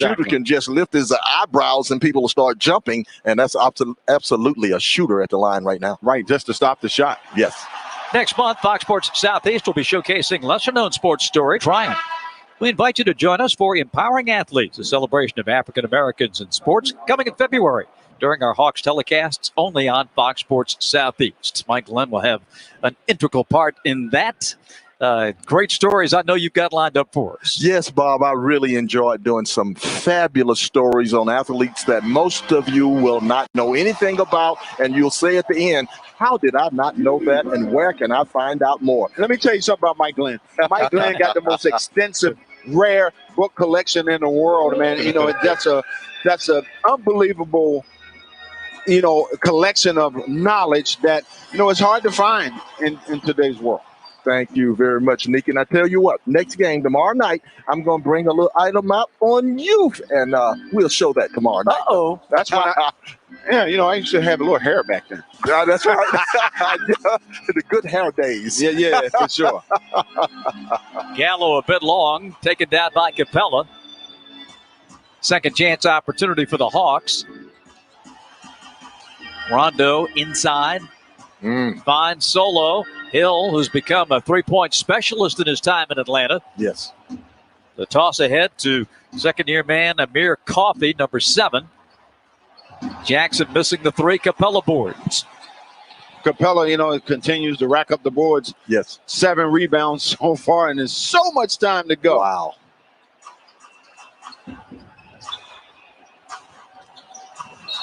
Shooter can just lift his eyebrows and people will start jumping, and that's absolutely a shooter at the line right now. Right, just to stop the shot. Yes. Next month, Fox Sports Southeast will be showcasing lesser-known sports story, Triumph. We invite you to join us for Empowering Athletes, a celebration of African Americans in sports, coming in February during our Hawks telecasts only on Fox Sports Southeast. Mike Glenn will have an integral part in that. Great stories I know you've got lined up for us. Yes, Bob, I really enjoyed doing some fabulous stories on athletes that most of you will not know anything about, and you'll say at the end, how did I not know that, and where can I find out more? Let me tell you something about Mike Glenn. Mike Glenn got the most extensive, rare book collection in the world, man. You know, that's a unbelievable, you know, collection of knowledge that, you know, it's hard to find in today's world. Thank you very much, Nick. And I tell you what, next game tomorrow night, I'm going to bring a little item out on youth, and we'll show that tomorrow night. Uh-oh. That's why yeah, you know, I used to have a little hair back then. Yeah, that's right. The good hair days. Yeah, for sure. Gallo a bit long, taken down by Capella. Second chance opportunity for the Hawks. Rondo inside. Finds Solo. Hill, who's become a three-point specialist in his time in Atlanta. Yes. The toss ahead to second-year man Amir Coffey, number 7. Jackson missing the 3. Capella boards. Capella, you know, continues to rack up the boards. Yes. 7 rebounds so far, and there's so much time to go. Wow.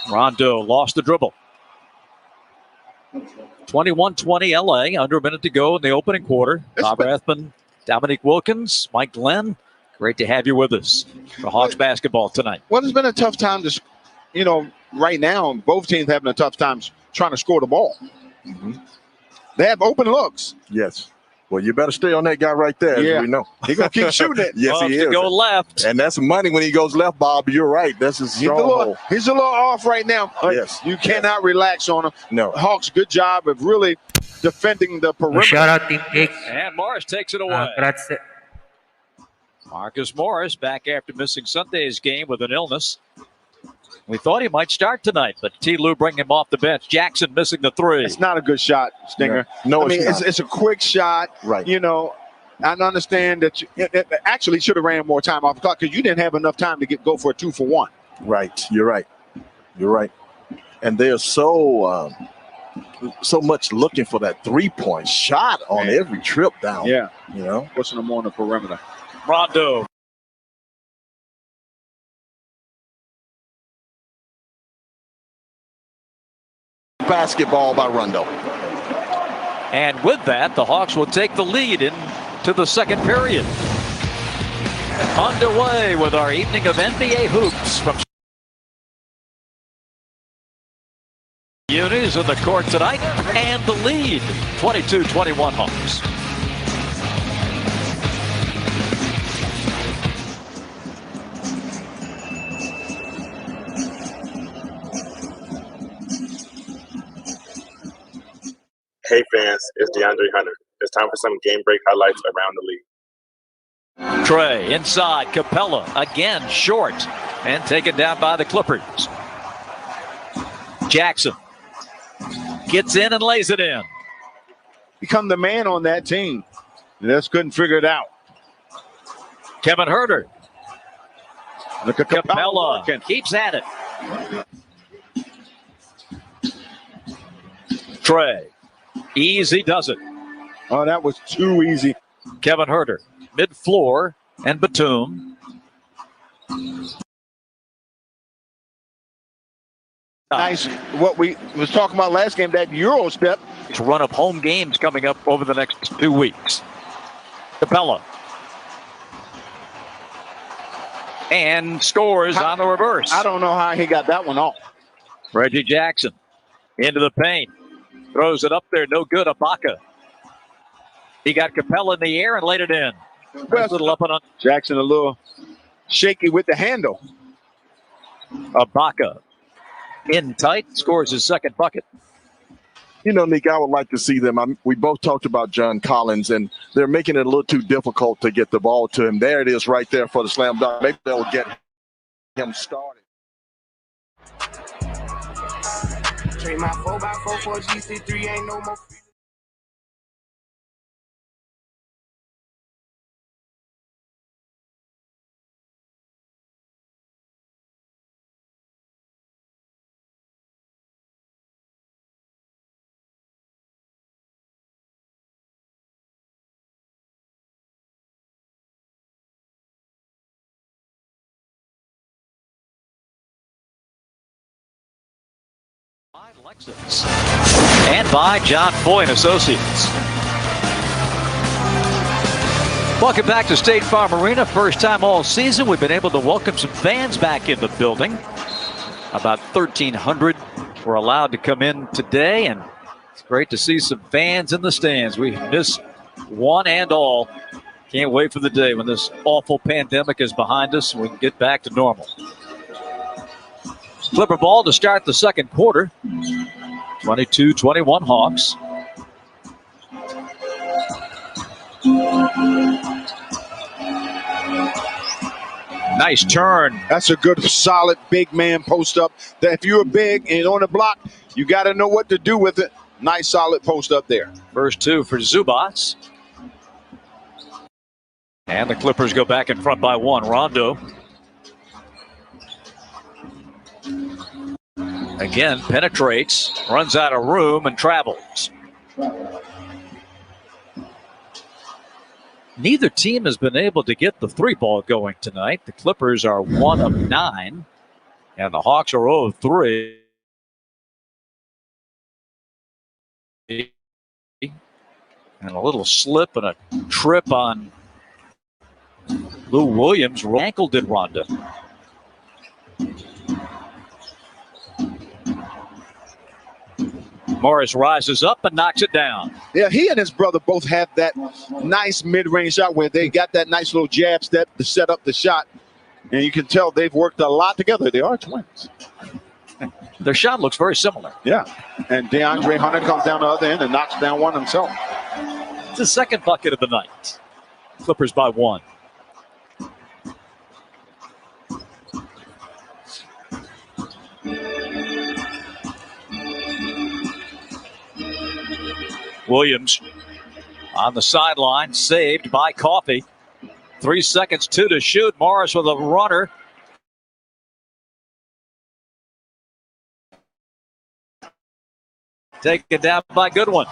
Rondo lost the dribble. 21-20 LA, under a minute to go in the opening quarter. Bob Rathman, Dominique Wilkins, Mike Glenn, great to have you with us for Hawks basketball tonight. Well, it's been a tough time to, you know, right now, both teams having a tough time trying to score the ball. They have open looks. Yes. Well, you better stay on that guy right there, as we know. He's going to keep shooting it. Yes, he is. To go left. And that's money when he goes left, Bob. You're right. That's his stronghold. He's a little off right now. Yes. You cannot relax on him. No. Hawks, good job of really defending the perimeter. Shout out Team Knicks. And Morris takes it away. Grazie. Marcus Morris back after missing Sunday's game with an illness. We thought he might start tonight, but T. Lou bringing him off the bench. Jackson missing the 3. It's not a good shot, Stinger. No, I mean, it's a quick shot. Right. You know, I understand that it actually should have ran more time off the clock because you didn't have enough time to go for a 2-for-1. Right. You're right. You're right. And they're so much looking for that 3-point shot on every trip down. Yeah. You know, pushing them on the perimeter. Rondo. Basketball by Rondo. And with that, the Hawks will take the lead into the second period. Underway with our evening of NBA hoops from Unis in the court tonight, and the lead, 22-21 Hawks. Hey fans, it's DeAndre Hunter. It's time for some game break highlights around the league. Trey inside, Capella again short and taken down by the Clippers. Jackson gets in and lays it in. Become the man on that team. They just couldn't figure it out. Kevin Huerter. Look at Capella keeps at it. Trey. Easy does it. Oh, that was too easy. Kevin Huerter, mid-floor, and Batum. Nice. What we was talking about last game, that Euro step. To run up home games coming up over the next 2 weeks. Capella. And scores on the reverse. I don't know how he got that one off. Reggie Jackson into the paint. Throws it up there, no good. Ibaka. He got Capella in the air and laid it in. Nice little up and on. Jackson a little shaky with the handle. Ibaka in tight, scores his second bucket. You know, Nick, I would like to see them. We both talked about John Collins, and they're making it a little too difficult to get the ball to him. There it is right there for the slam dunk. Maybe they'll get him started. Trade my 4x4 for a GC3, ain't no more. By Lexus and by John Foy and Associates. Welcome back to State Farm Arena. First time all season we've been able to welcome some fans back in the building. About 1,300 were allowed to come in today, and it's great to see some fans in the stands. We miss one and all. Can't wait for the day when this awful pandemic is behind us and we can get back to normal. Clipper ball to start the second quarter. 22-21 Hawks. Nice turn. That's a good, solid, big man post up. That if you're big and on the block, you got to know what to do with it. Nice, solid post up there. First two for Zubats. And the Clippers go back in front by one. Rondo. Again, penetrates, runs out of room, and travels. Neither team has been able to get the three ball going tonight. The Clippers are 1 of 9, and the Hawks are 0 of 3. And a little slip and a trip on Lou Williams. Ankle did Rondo. Morris rises up and knocks it down. Yeah, he and his brother both have that nice mid-range shot where they got that nice little jab step to set up the shot. And you can tell they've worked a lot together. They are twins. Their shot looks very similar. Yeah. And DeAndre Hunter comes down the other end and knocks down one himself. It's the second bucket of the night. Clippers by 1. Williams on the sideline, saved by Coffey. 3 seconds, 2 to shoot. Morris with a runner. Taken down by Goodwin.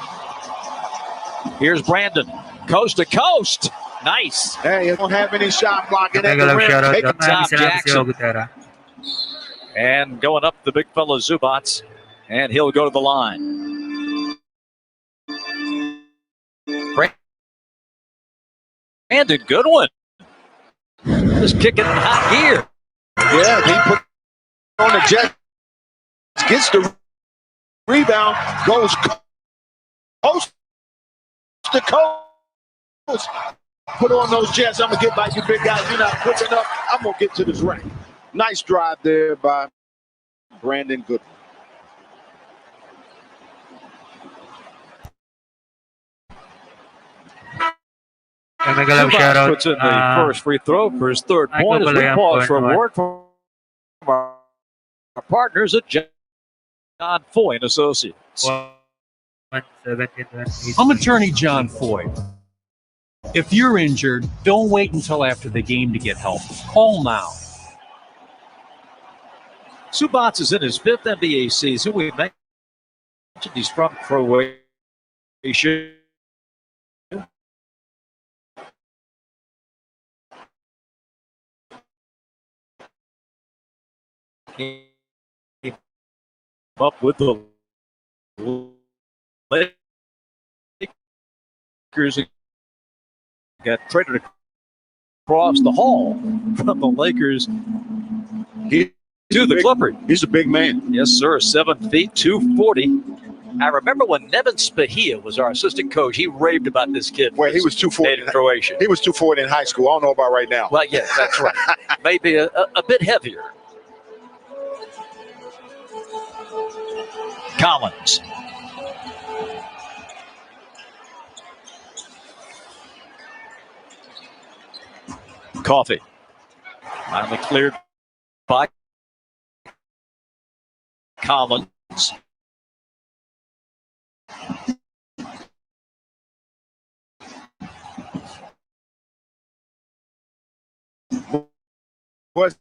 Here's Brandon, coast to coast. Nice. Hey, you don't have any shot blocking at the rim. Take it. Tom Jackson. And going up the big fella Zubats, and he'll go to the line. Brandon Goodwin just kicking in hot gear. Yeah, he put on the jet, gets the rebound, goes coast to coast. Put on those jets. I'm going to get by you big guys. You're not quick enough. I'm going to get to this rack. Nice drive there by Brandon Goodwin. Puts in the first free throw for his third point as we pause for a word from our partners at John Foy and Associates. I'm attorney John Foy. If you're injured, don't wait until after the game to get help. Call now. Zubats is in his 5th NBA season. We mentioned he's from Croatia. Came up with the Lakers. Got traded across the hall from the Lakers to the Clippers. He's a big man. Yes, sir. 7 feet, 240. I remember when Nevin Spahia was our assistant coach, he raved about this kid. Well, he was 240 in Croatia. He was 240 in high school. I don't know about right now. Well, yes, that's right. Maybe a bit heavier. Collins. Coffey. Finally cleared by Collins. Was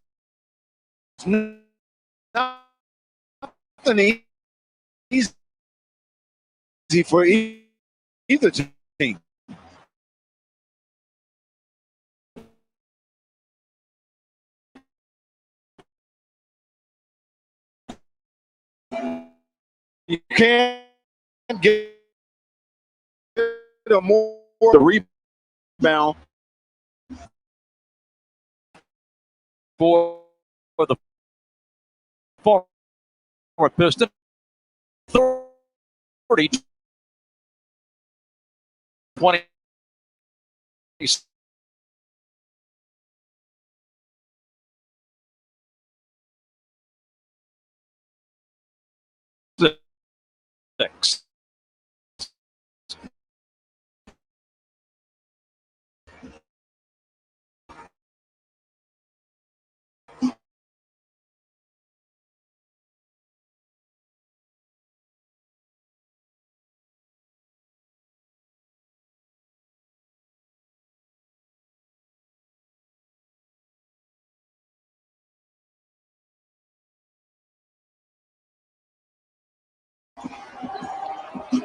nothing easy for either team. You can't get a more rebound for the forward Piston. 30 20 6.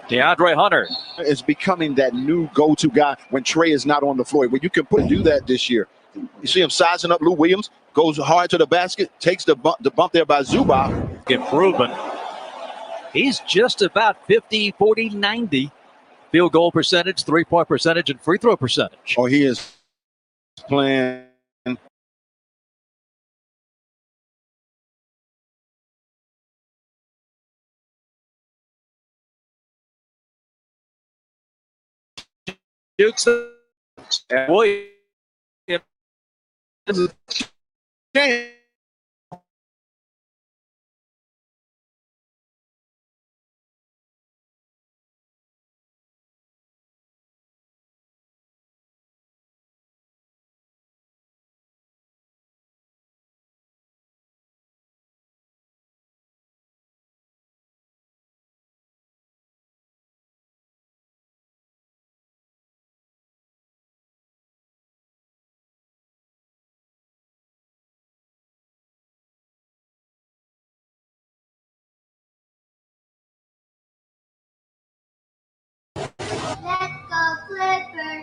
DeAndre Hunter is becoming that new go-to guy when Trey is not on the floor. Well, you can do that this year. You see him sizing up Lou Williams, goes hard to the basket, takes the bump there by Zubac. improvement. He's just about 50, 40, 90. Field goal percentage, three-point percentage, and free throw percentage. Oh, he is playing. Dukes and Williams.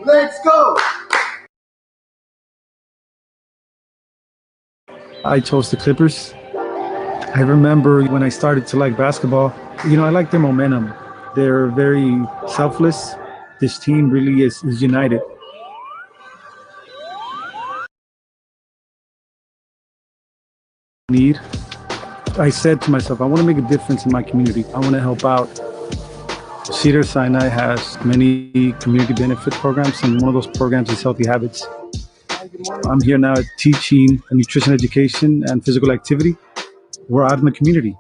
Let's go! I chose the Clippers. I remember when I started to like basketball, I like their momentum. They're very selfless. This team really is united. I said to myself, I want to make a difference in my community. I want to help out. Cedar Sinai has many community benefit programs, and one of those programs is Healthy Habits. I'm here now teaching nutrition education and physical activity. We're out in the community,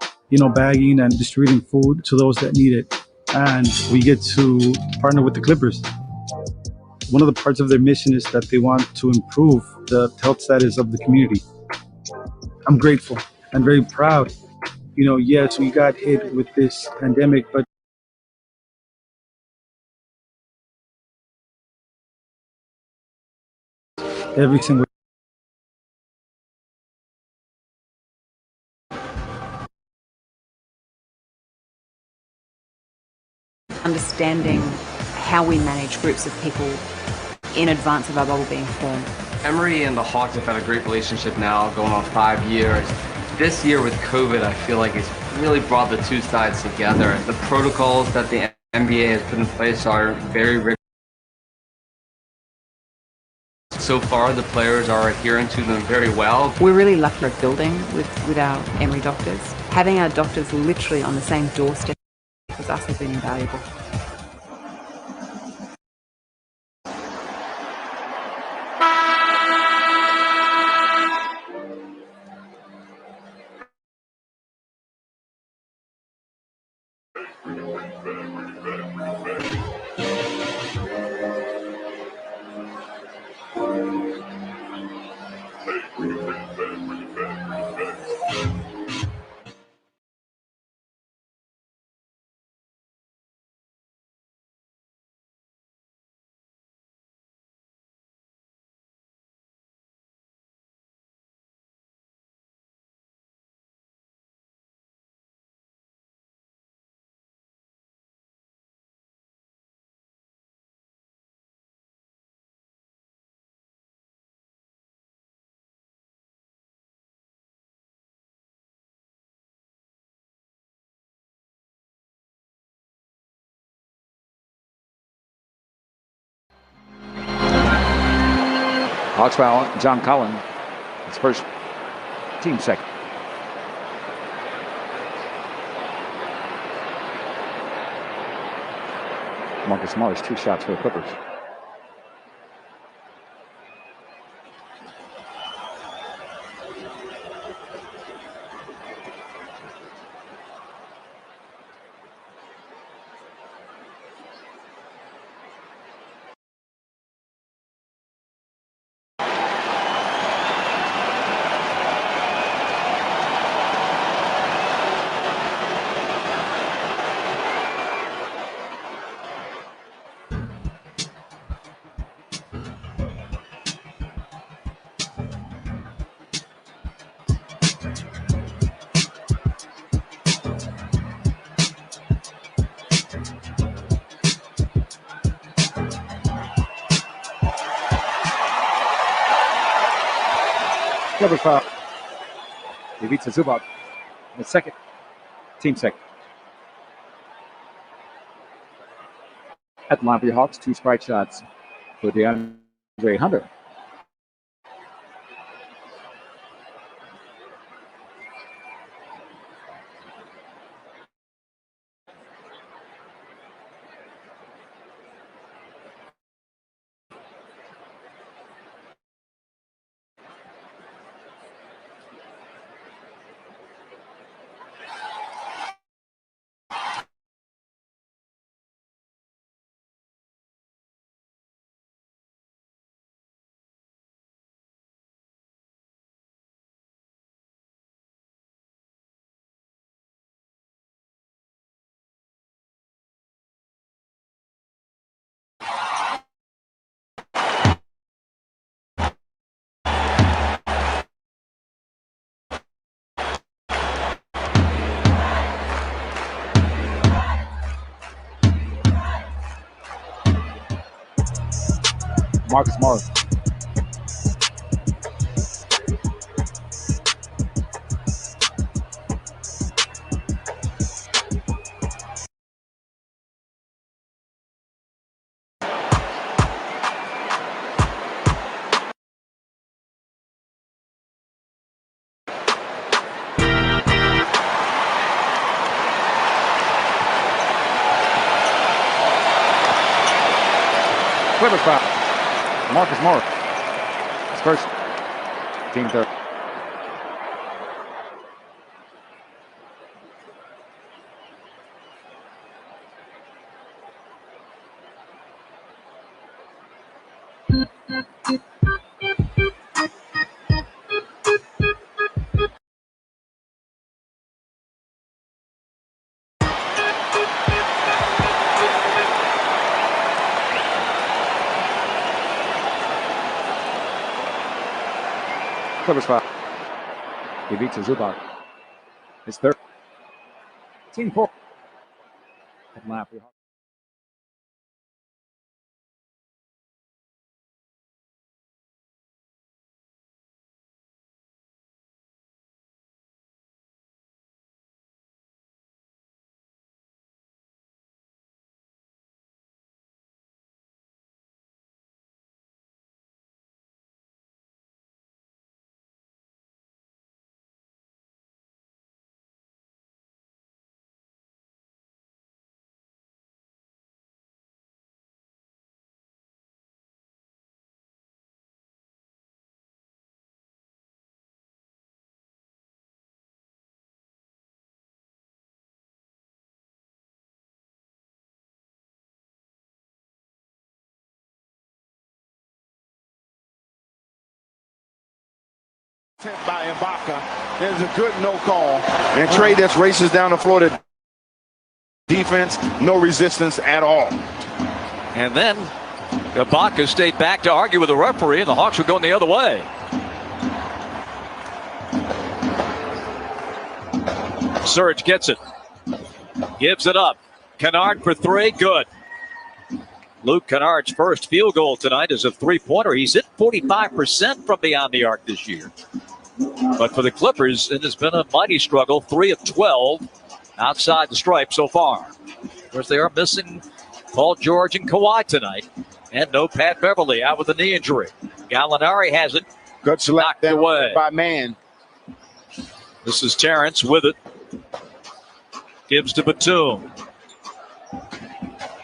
bagging and distributing food to those that need it. And we get to partner with the Clippers. One of the parts of their mission is that they want to improve the health status of the community. I'm grateful and very proud. Yes, we got hit with this pandemic, but every single understanding how we manage groups of people in advance of our bubble being formed. Emery and the Hawks have had a great relationship now, going on 5 years. This year with COVID, I feel like it's really brought the two sides together. The protocols that the NBA has put in place are very rigorous. So far, the players are adhering to them very well. We're really lucky at building with our Emery doctors. Having our doctors literally on the same doorstep with us has been invaluable. Hawks foul, John Collin. His first, team second. Marcus Morris, 2 shots for the Clippers. Clippers foul. Ivica Zubac, the second, team second. At the line for the Hawks, 2 strike shots for DeAndre Hunter. Marcus Morris. Clippers foul. Marcus Morris. His first, team third. Clippers foul. Ivica Zubac. His third. Team 4. At line for the Hawks. By Ibaka. There's a good no call. And Trey just races down the floor to defense. No resistance at all. And then Ibaka stayed back to argue with the referee, and the Hawks were going the other way. Surge gets it. Gives it up. Kennard for 3. Good. Luke Kennard's first field goal tonight is a 3-pointer. He's hit 45% from beyond the arc this year. But for the Clippers, it has been a mighty struggle. 3 of 12 outside the stripe so far. Of course, they are missing Paul George and Kawhi tonight. And no Pat Beverly out with a knee injury. Gallinari has it. Good select Knocked away by Man. This is Terrence with it. Gives to Batum.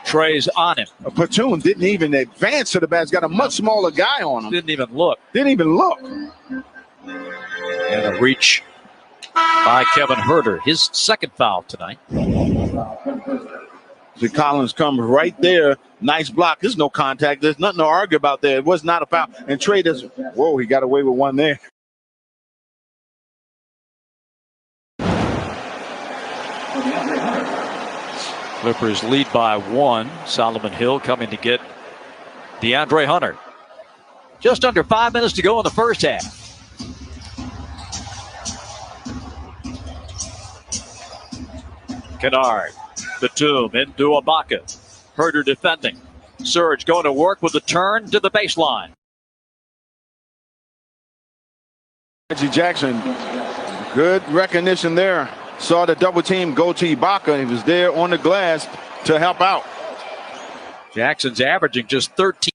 Trey's on him. Batum didn't even advance to the basket. Got a much smaller guy on him. Didn't even look. Didn't even look. And a reach by Kevin Huerter. His second foul tonight. See Collins comes right there. Nice block. There's no contact. There's nothing to argue about there. It was not a foul. And Trey does. Whoa, he got away with one there. Clippers lead by 1. Solomon Hill coming to get DeAndre Hunter. Just under 5 minutes to go in the first half. Kennard. Batum into Ibaka. Huerter defending. Serge going to work with the turn to the baseline. Reggie Jackson, good recognition there. Saw the double team go to Ibaka. He was there on the glass to help out. Jackson's averaging just 13.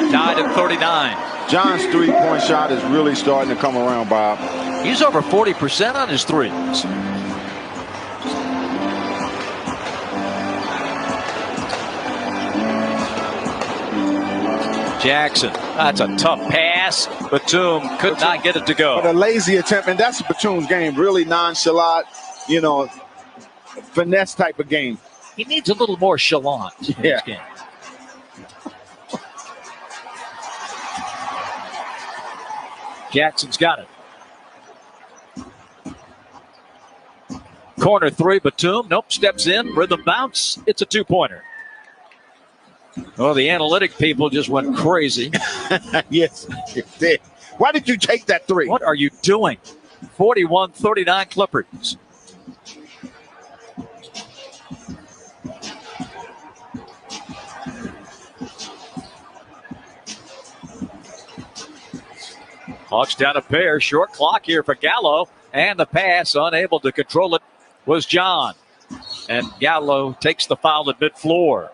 Tied at 39. John's three-point shot is really starting to come around, Bob. He's over 40% on his threes. Jackson, that's a tough pass. Batum could not get it to go. But a lazy attempt, and that's Batum's game. Really nonchalant, finesse type of game. He needs a little more chalant in his game. Jackson's got it. Corner three, Batum. Nope, steps in. Rhythm bounce. It's a two-pointer. Oh, the analytic people just went crazy. Yes, it did. Why did you take that three? What are you doing? 41-39 Clippers. Hawks down a pair. Short clock here for Gallo. And the pass, unable to control it, was John. And Gallo takes the foul at mid-floor.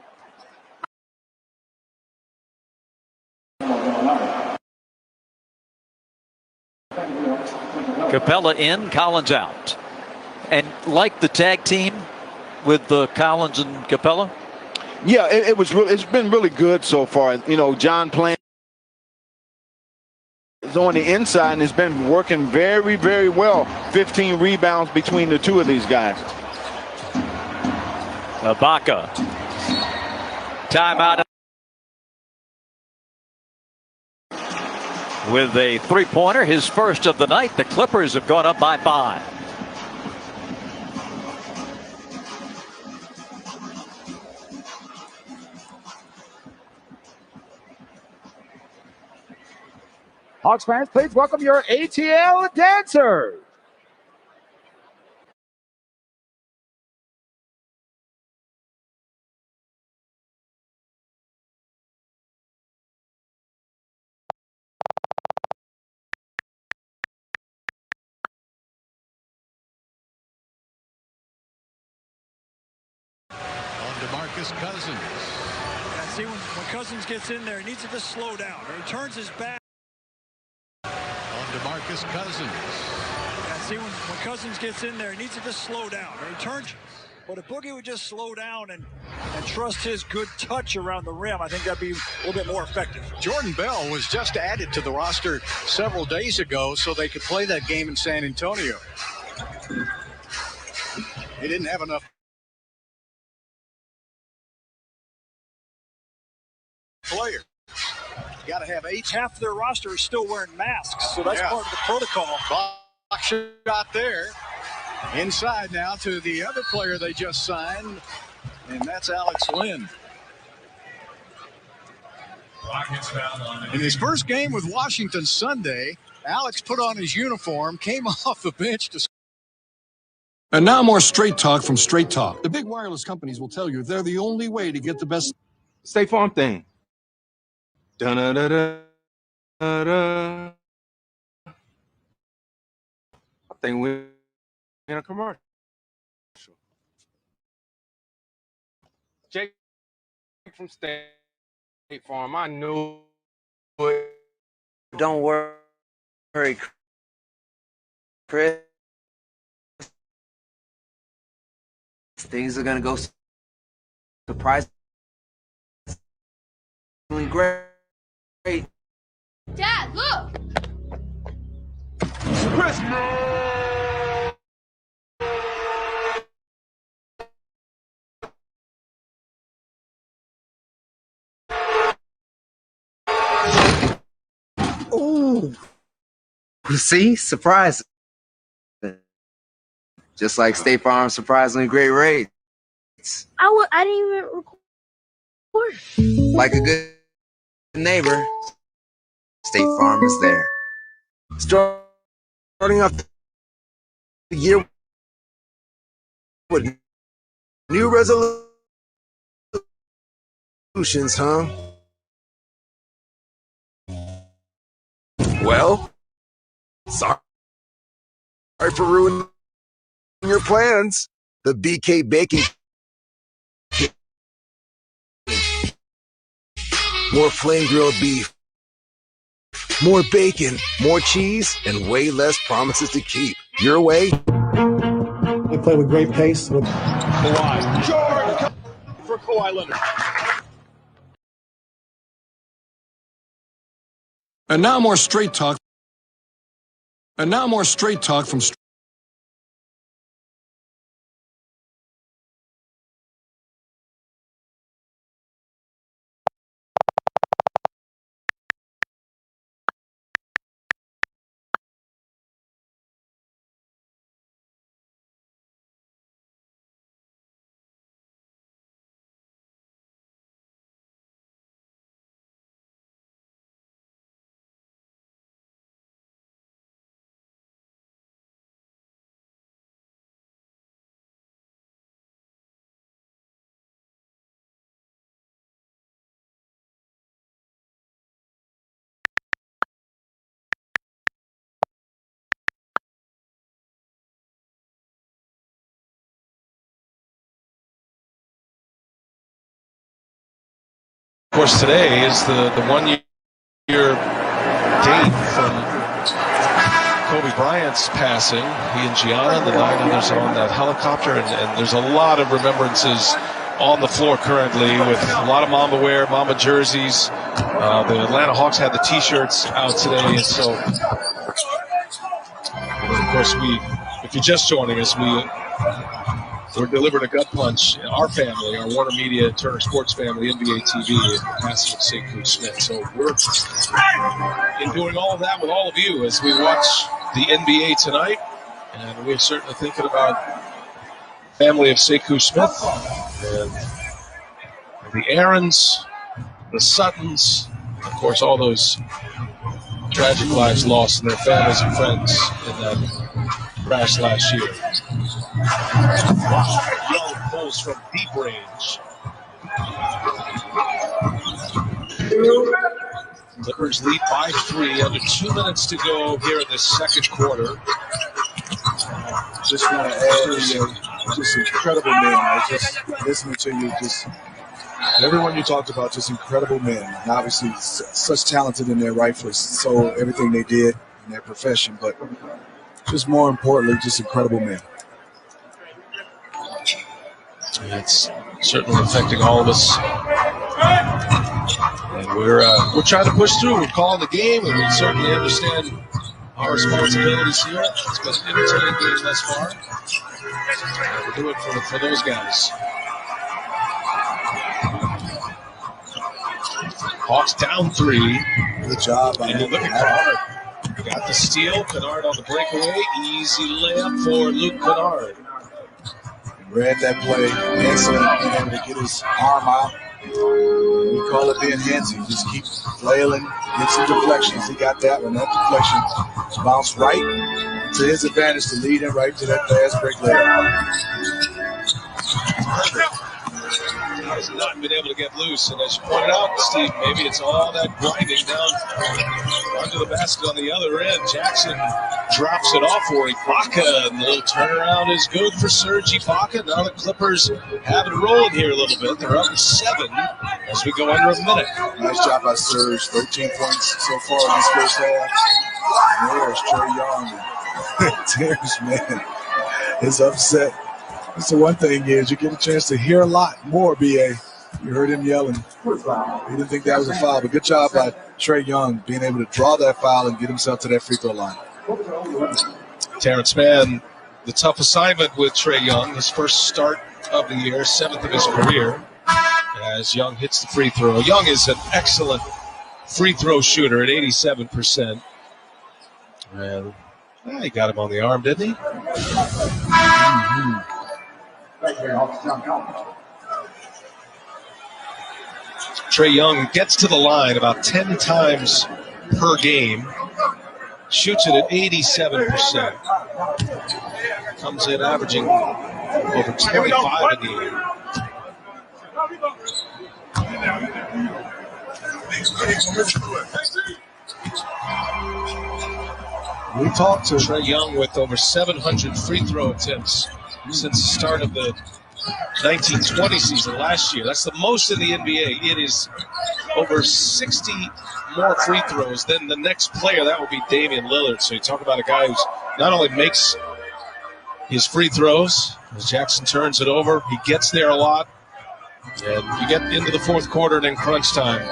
Capella in, Collins out. And like the tag team with the Collins and Capella? Yeah, it's been really good so far. John playing is on the inside and has been working very, very well. 15 rebounds between the two of these guys. Ibaka. Timeout. With a three-pointer, his first of the night. The Clippers have gone up by 5. Hawks fans, please welcome your ATL dancers. DeMarcus Cousins. Yeah, see, when Cousins gets in there, he needs to just slow down. He turns his back. On DeMarcus Cousins. Yeah, see, when Cousins gets in there, he needs to just slow down. He turns. But if Boogie would just slow down and trust his good touch around the rim, I think that'd be a little bit more effective. Jordan Bell was just added to the roster several days ago so they could play that game in San Antonio. He didn't have enough players. You got to have 8. Half their roster is still wearing masks, so that's part of the protocol. Box shot there. Inside now to the other player they just signed, and that's Alex Lynn. In his first game with Washington Sunday, Alex put on his uniform, came off the bench to. And now more Straight Talk from Straight Talk. The big wireless companies will tell you they're the only way to get the best. State Farm thing. Da-da-da-da-da. I think we're in a commercial. Jake from State Farm. I knew it. Don't worry, Chris. Things are gonna go surprisingly great. Dad, look! Chris! Ooh. See? Surprise. Just like State Farm, surprisingly great rates. I didn't even record. Like a good neighbor, State Farm is there. Starting off the year with new resolutions, huh? Well, sorry for ruining your plans. The BK Baking. More flame grilled beef, more bacon, more cheese, and way less promises to keep. Your way? They play with great pace. Kawhi. Jordan for Kawhi Leonard. And now more straight talk. From Of course, today is the 1 year date from Kobe Bryant's passing. He and Gianna, the 9 others on that helicopter, and there's a lot of remembrances on the floor currently with a lot of Mamba wear, Mamba jerseys. The Atlanta Hawks had the T-shirts out today, and so, of course, if you're just joining us, we're delivering a gut punch. Our family, our Warner Media, Turner Sports family, NBA TV, and the passing of Sekou Smith. So we're doing all of that with all of you as we watch the NBA tonight. And we're certainly thinking about the family of Sekou Smith and the Aarons, the Suttons, of course, all those tragic lives lost and their families and friends in that crash last year. Young pulls from deep range. Clippers lead by 3, under 2 minutes to go here in this second quarter. Just want to add, just incredible men. I was just listening to you, just everyone you talked about, just incredible men. And obviously, such talented in their right for so everything they did in their profession, but just more importantly, just incredible men. It's certainly affecting all of us. And we're trying to push through. We're calling the game, and we certainly understand our responsibilities here. It's been an entertaining game thus far. We'll do it for those guys. Hawks down 3. Good job. And look at Kennard. Got the steal. Kennard on the breakaway. Easy layup for Luke Kennard. Read that play. Excellent. Being able to get his arm out. We call it being handsy. Just keep flailing, get some deflections. He got that one. That deflection bounced right to his advantage to lead him right to that fast break layup. has not been able to get loose. And as you pointed out, Steve, maybe it's all that grinding down under the basket on the other end. Jackson drops it off for Ibaka, and the little turnaround is good for Serge Ibaka. Now the Clippers have it rolling here a little bit. They're up 7 as we go under a minute. Nice job by Serge. 13 points so far in this first half. And there's Trae Young. Terrence, man, is upset. That's the one thing is you get a chance to hear a lot more, BA. You heard him yelling. He didn't think that was a foul, but good job by Trae Young being able to draw that foul and get himself to that free throw line. Terrence Mann, the tough assignment with Trae Young, his first start of the year, 7th of his career, as Young hits the free throw. Young is an excellent free throw shooter at 87%. And he got him on the arm, didn't he? Mm-hmm. Trae Young gets to the line about 10 times per game, shoots it at 87%, comes in averaging over 25 a game. We talked to Trae Young with over 700 free throw attempts since the start of the 1920 season last year. That's the most in the NBA. It is over 60 more free throws than the next player. That would be Damian Lillard. So you talk about a guy who's not only makes his free throws, as Jackson turns it over, he gets there a lot. And you get into the fourth quarter and in crunch time,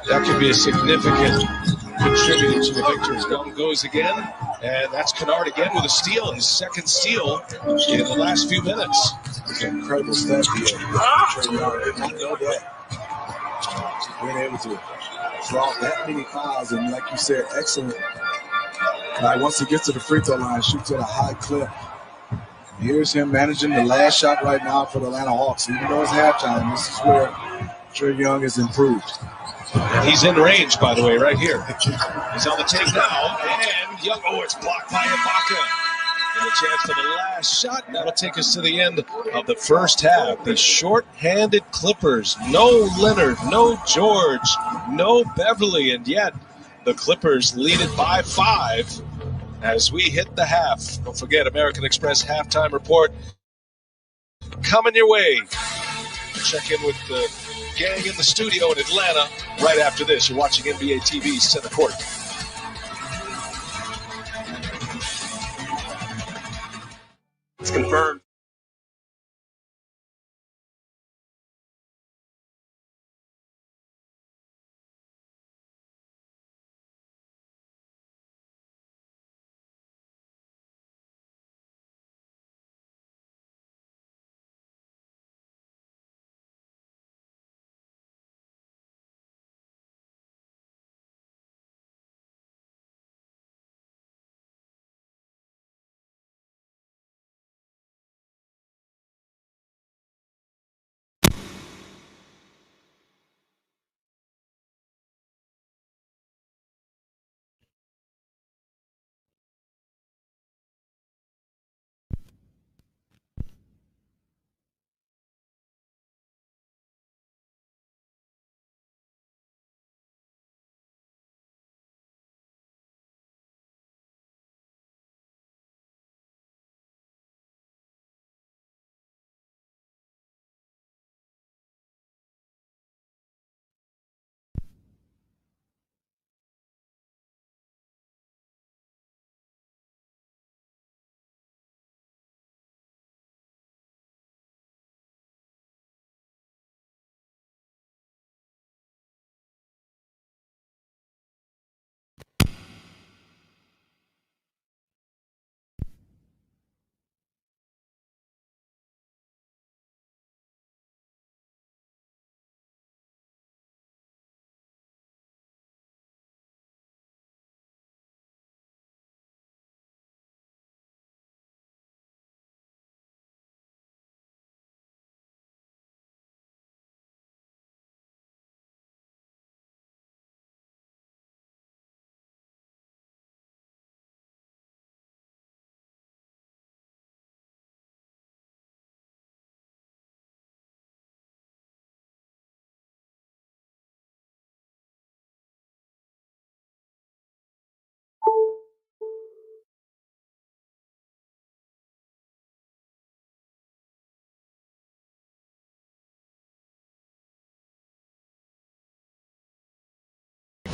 that could be a significant contributor to the victory. Young goes again, and that's Kennard again with a steal, his second steal in the last few minutes. It's an incredible stat here. Trae Young did not know that. Being able to draw that many fouls, and like you said, excellent. Once he gets to the free throw line, shoots at a high clip. Here's him managing the last shot right now for the Atlanta Hawks. Even though it's halftime, this is where Trae Young has improved. And he's in range, by the way, right here. He's on the take now, and Young, it's blocked by Ibaka. And a chance for the last shot. That'll take us to the end of the first half. The short-handed Clippers. No Leonard, no George, no Beverly, and yet the Clippers lead it by 5 as we hit the half. Don't forget, American Express halftime report coming your way. Check in with the gang in the studio in Atlanta right after this. You're watching NBA TV's Center Court. It's confirmed.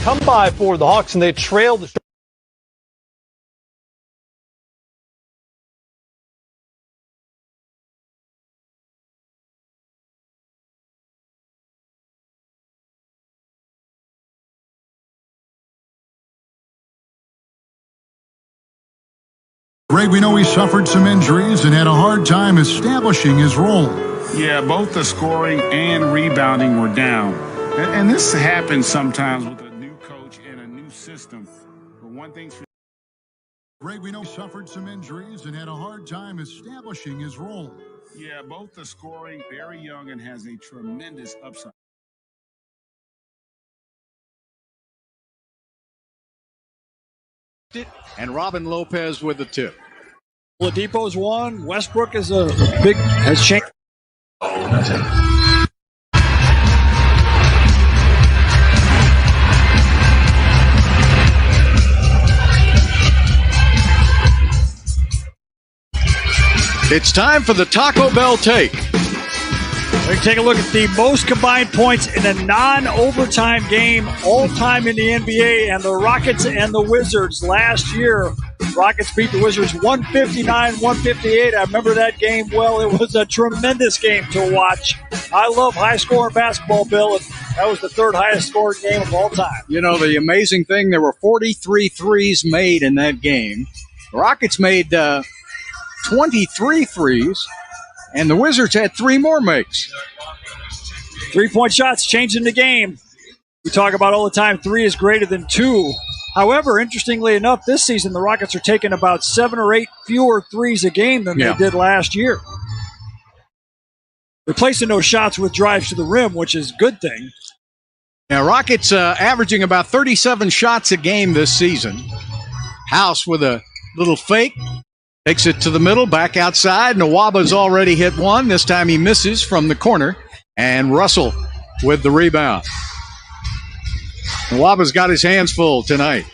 come by for the Hawks, and they trailed the Greg, we know he suffered some injuries and had a hard time establishing his role. Yeah, both the scoring and rebounding were down. And this happens sometimes with a new coach and a new system. But one thing's for Greg, we know he suffered some injuries and had a hard time establishing his role. yeah, both the scoring, very young and has a tremendous upside. And Robin Lopez with the tip. Oladipo's one. Westbrook has changed. It's time for the Taco Bell take. We can take a look at the most combined points in a non-overtime game all time in the NBA, and the Rockets and the Wizards last year. Rockets beat the Wizards 159-158. I remember that game well. It was a tremendous game to watch. I love high-scoring basketball, Bill. That was the third highest scoring game of all time. You know, the amazing thing, there were 43 threes made in that game. The Rockets made 23 threes, and the Wizards had 3 more makes. 3-point shots changing the game. We talk about all the time 3 is greater than 2. However, interestingly enough, this season the Rockets are taking about 7 or 8 fewer threes a game than they did last year. Replacing those shots with drives to the rim, which is a good thing. Now, Rockets averaging about 37 shots a game this season. House with a little fake. Takes it to the middle, back outside. Nwaba's already hit one. This time he misses from the corner. And Russell with the rebound. Nwaba's got his hands full tonight.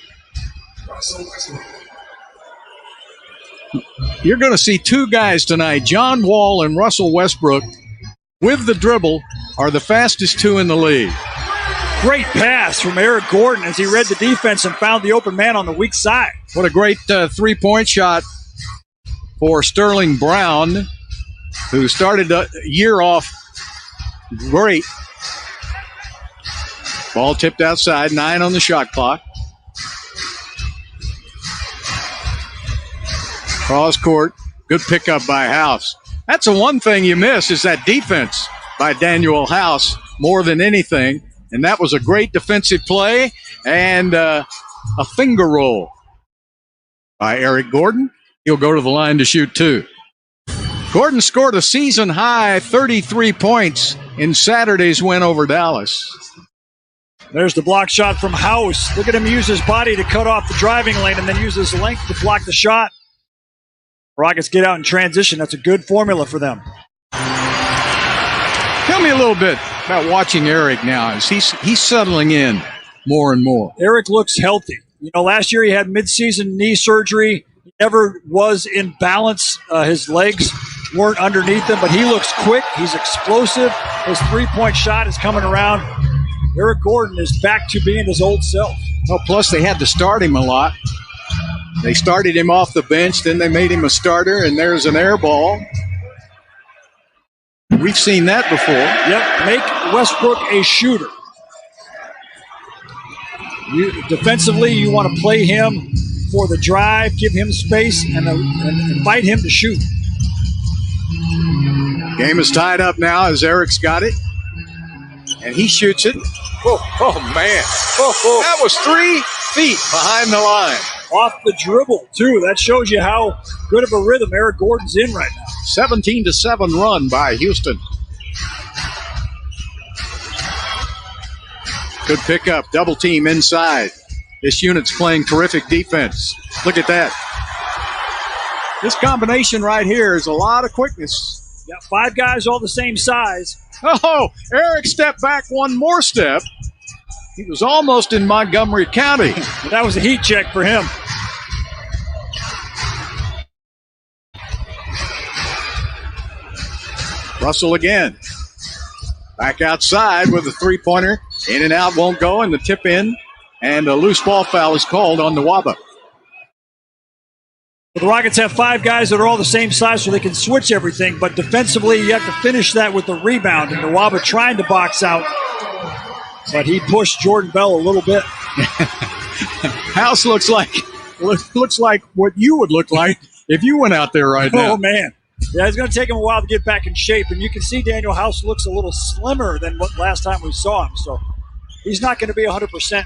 You're going to see 2 guys tonight, John Wall and Russell Westbrook, with the dribble, are the fastest 2 in the league. Great pass from Eric Gordon as he read the defense and found the open man on the weak side. What a great 3-point shot for Sterling Brown, who started the year off great. Ball tipped outside, 9 on the shot clock. Cross court, good pickup by House. That's the one thing you miss is that defense by Daniel House more than anything. And that was a great defensive play and a finger roll by Eric Gordon. He'll go to the line to shoot 2. Gordon scored a season-high 33 points in Saturday's win over Dallas. There's the block shot from House. Look at him use his body to cut off the driving lane and then use his length to block the shot. Rockets get out in transition. That's a good formula for them. Tell me a little bit about watching Eric now as he's settling in more and more. Eric looks healthy. You know, last year he had midseason knee surgery. He never was in balance. His legs weren't underneath him, but he looks quick. He's explosive. His 3-point shot is coming around. Eric Gordon is back to being his old self. Well, plus they had to start him a lot. They started him off the bench, then they made him a starter, and there's an air ball. We've seen that before. Yep, make Westbrook a shooter. Defensively, you want to play him for the drive, give him space, and invite him to shoot. Game is tied up now as Eric's got it. And he shoots it. Oh man. That was 3 feet behind the line. Off the dribble, too. That shows you how good of a rhythm Eric Gordon's in right now. 17-7 run by Houston. Good pickup. Double team inside. This unit's playing terrific defense. Look at that. This combination right here is a lot of quickness. Got 5 guys all the same size. Oh, Eric stepped back one more step. He was almost in Montgomery County. That was a heat check for him. Russell again. Back outside with a 3-pointer. In and out won't go, and the tip in and a loose ball foul is called on Nwaba. The Rockets have 5 guys that are all the same size so they can switch everything, but defensively you have to finish that with the rebound. And Nwaba trying to box out, but he pushed Jordan Bell a little bit. House looks like what you would look like if you went out there right now. Oh, man. Yeah, it's going to take him a while to get back in shape, and you can see Daniel House looks a little slimmer than what last time we saw him, so he's not going to be 100%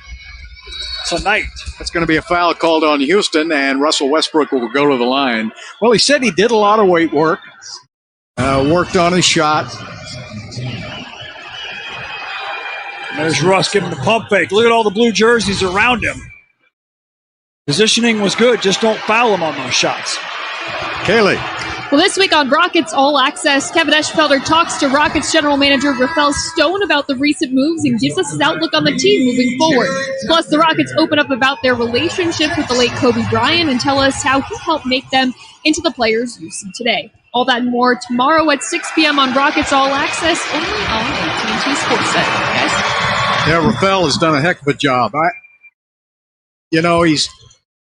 tonight. That's going to be a foul called on Houston, and Russell Westbrook will go to the line. Well, he said he did a lot of weight work, worked on his shot. There's Russ giving the pump fake. Look at all the blue jerseys around him. Positioning was good. Just don't foul him on those shots. Kaylee. Well, this week on Rockets All Access, Kevin Eschfelder talks to Rockets general manager Rafael Stone about the recent moves and gives us his outlook on the team moving forward. Plus, the Rockets open up about their relationship with the late Kobe Bryant and tell us how he helped make them into the players you see today. All that and more tomorrow at 6 p.m. on Rockets All Access, only on AT&T Sportsnet. Guys? Yeah, Rafael has done a heck of a job.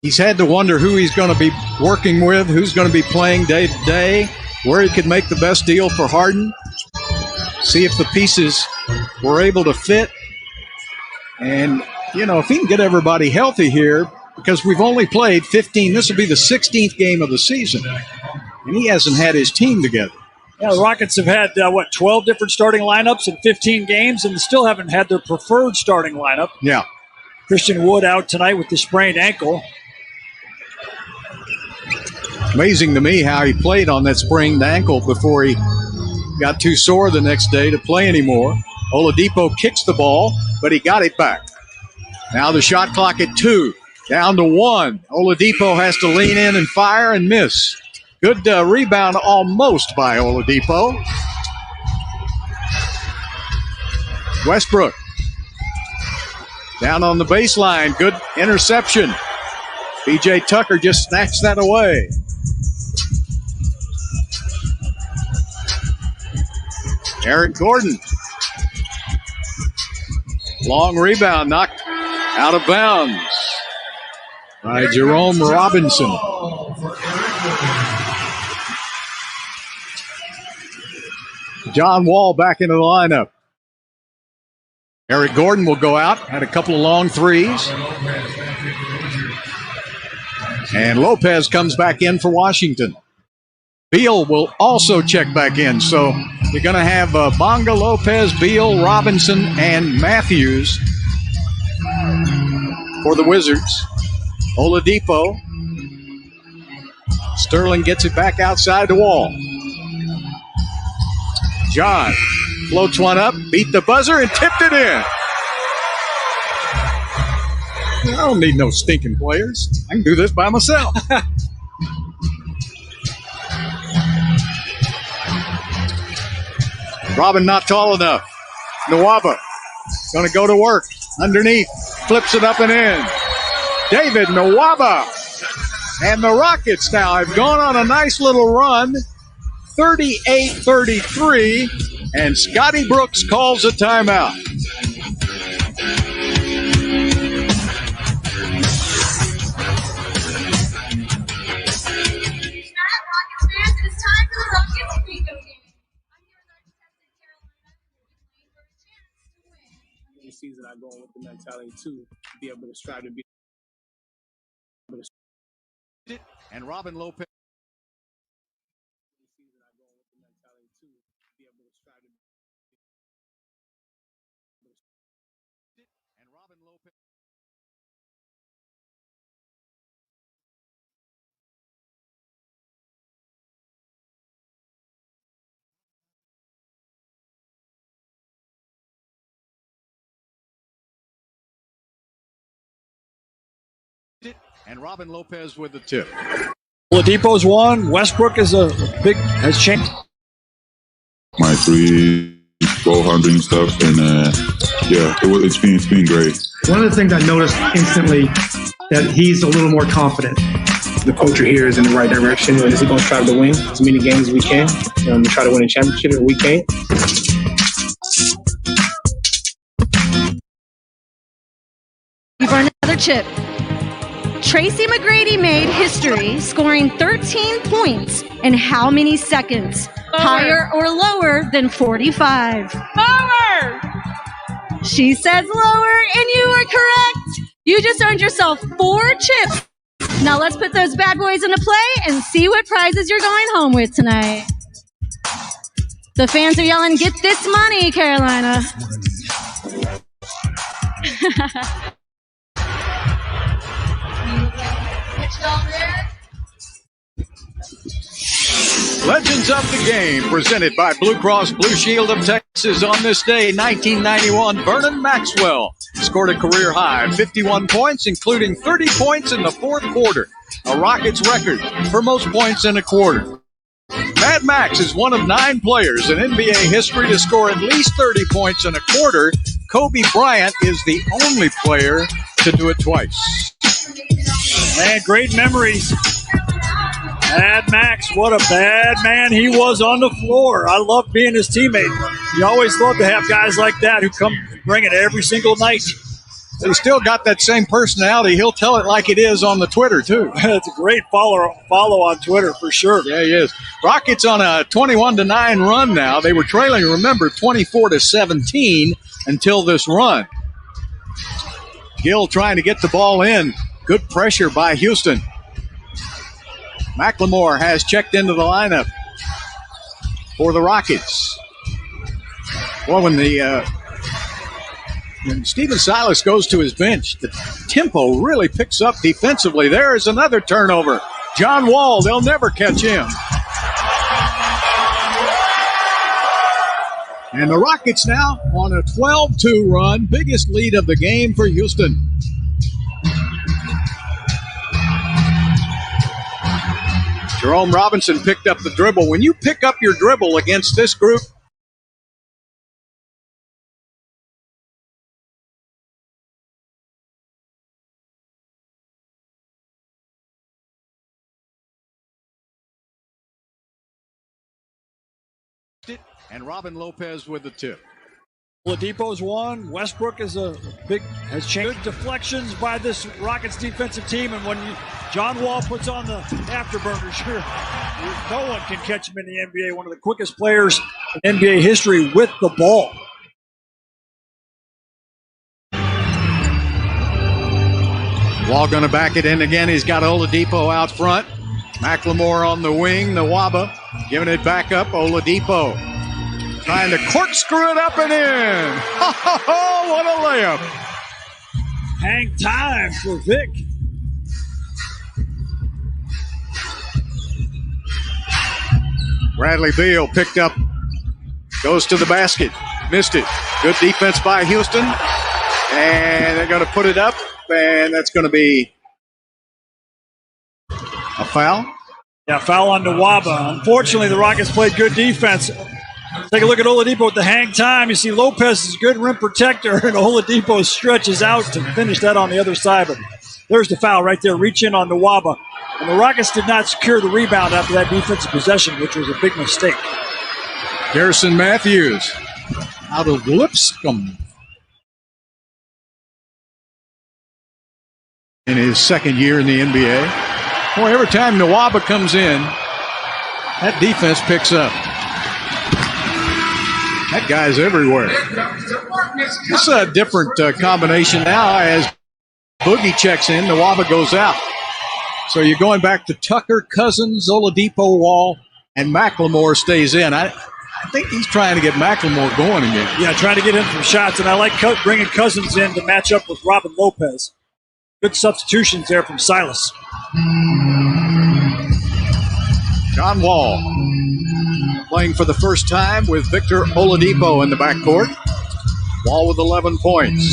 He's had to wonder who he's going to be working with, who's going to be playing day to day, where he could make the best deal for Harden, see if the pieces were able to fit. And, if he can get everybody healthy here, because we've only played 15, this will be the 16th game of the season, and he hasn't had his team together. Yeah, the Rockets have had, 12 different starting lineups in 15 games, and still haven't had their preferred starting lineup. Yeah. Christian Wood out tonight with the sprained ankle. Amazing to me how he played on that sprained ankle before he got too sore the next day to play anymore. Oladipo kicks the ball, but he got it back. Now the shot clock at 2, down to 1. Oladipo has to lean in and fire and miss. Good rebound almost by Oladipo. Westbrook down on the baseline. Good interception. PJ Tucker just snatched that away. Eric Gordon. Long rebound knocked out of bounds by Jerome Robinson. John Wall back into the lineup. Eric Gordon will go out. Had a couple of long threes. And Lopez comes back in for Washington. Beal will also check back in. So you're going to have Bonga, Lopez, Beal, Robinson, and Matthews for the Wizards. Oladipo. Sterling gets it back outside the wall. John floats one up, beat the buzzer, and tipped it in. I don't need no stinking players. I can do this by myself. Robin not tall enough. Nwaba going to go to work. Underneath. Flips it up and in. David Nwaba. And the Rockets now have gone on a nice little run. 38-33. And Scotty Brooks calls a timeout. Season I go with the mentality to be able to strive to be. And Robin Lopez. And Robin Lopez with the tip. Oladipo's one. Westbrook has changed. My three, ball handling stuff, and it's been great. One of the things I noticed instantly that he's a little more confident. The culture here is in the right direction. Is he going to strive to win as many games as we can? We try to win a championship if we can. chip. Tracy McGrady made history, scoring 13 points in how many seconds? Higher or lower than 45? Lower! She says lower, and you are correct. You just earned yourself 4 chips. Now let's put those bad boys into play and see what prizes you're going home with tonight. The fans are yelling, "Get this money, Carolina." Legends of the Game, presented by Blue Cross Blue Shield of Texas. On this day, 1991, Vernon Maxwell scored a career high 51 points, including 30 points in the fourth quarter, a Rockets record for most points in a quarter. Mad Max is one of 9 players in NBA history to score at least 30 points in a quarter. Kobe Bryant is the only player to do it twice. Man, great memories. Mad Max, what a bad man he was on the floor. I love being his teammate. You always love to have guys like that who come bring it every single night. He's still got that same personality. He'll tell it like it is on the Twitter, too. It's a great follow on Twitter, for sure. Yeah, he is. Rockets on a 21-9 run now. They were trailing, remember, 24-17 until this run. Gill trying to get the ball in. Good pressure by Houston. McLemore has checked into the lineup for the Rockets. Well, when Stephen Silas goes to his bench, the tempo really picks up defensively. There is another turnover. John Wall, they'll never catch him. And the Rockets now on a 12-2 run, biggest lead of the game for Houston. Jerome Robinson picked up the dribble. When you pick up your dribble against this group, and Robin Lopez with the tip. Oladipo's one. Westbrook has changed deflections by this Rockets defensive team, and when John Wall puts on the afterburner, sure, no one can catch him in the NBA. One of the quickest players in NBA history with the ball. Wall going to back it in again. He's got Oladipo out front. McLemore on the wing. Nwaba giving it back up. Oladipo trying to corkscrew it up and in. What a layup. Hang time for Vic. Bradley Beal picked up, goes to the basket, missed it. Good defense by Houston, and they're going to put it up, and that's going to be a foul. Yeah, foul on Nwaba. Unfortunately, the Rockets played good defense. Take a look at Oladipo with the hang time. You see Lopez is a good rim protector, and Oladipo stretches out to finish that on the other side. But there's the foul right there. Reach in on Nwaba. And the Rockets did not secure the rebound after that defensive possession, which was a big mistake. Garrison Matthews out of Lipscomb in his second year in the NBA. Boy, every time Nwaba comes in, that defense picks up. That guy's everywhere. It's a different combination now as Boogie checks in, Nwaba goes out. So you're going back to Tucker, Cousins, Oladipo, Wall, and McLemore stays in. I think he's trying to get McLemore going again. Yeah, trying to get him some shots, and I like bringing Cousins in to match up with Robin Lopez. Good substitutions there from Silas. John Wall playing for the first time with Victor Oladipo in the backcourt. Wall with 11 points.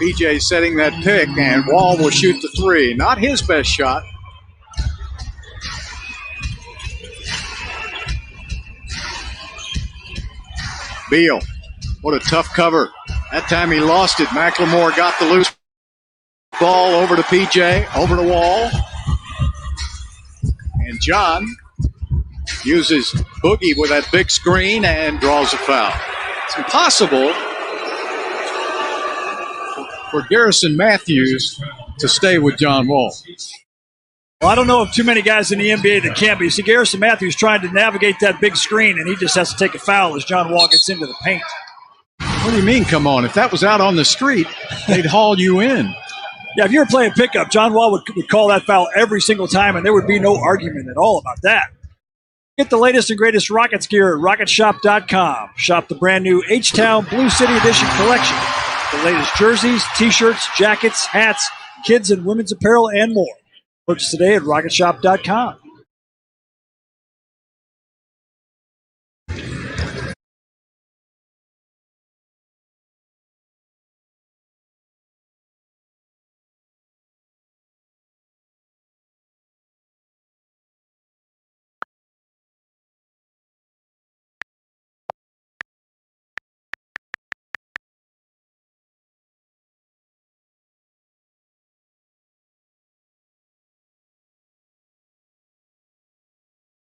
PJ setting that pick, and Wall will shoot the three. Not his best shot. Beal, what a tough cover. That time he lost it. McLemore got the loose ball over to PJ, over to Wall. And John uses Boogie with that big screen and draws a foul. It's impossible for Garrison Matthews to stay with John Wall. Well, I don't know of too many guys in the NBA that can be. You see Garrison Matthews trying to navigate that big screen, and he just has to take a foul as John Wall gets into the paint. What do you mean, come on? If that was out on the street, they'd haul you in. Yeah, if you were playing pickup, John Wall would call that foul every single time, and there would be no argument at all about that. Get the latest and greatest Rockets gear at RocketShop.com. Shop the brand new H-Town Blue City Edition collection. The latest jerseys, t-shirts, jackets, hats, kids and women's apparel, and more. Purchase today at RocketShop.com.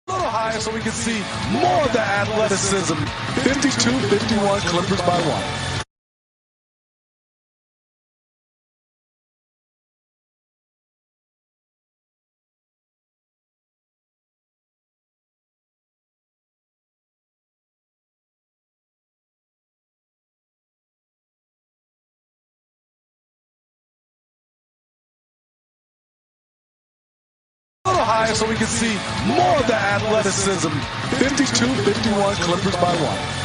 A little higher so we can see more of the athleticism. 52-51 Clippers by 1. A little higher so we can see more of the athleticism. 52-51 Clippers by 1.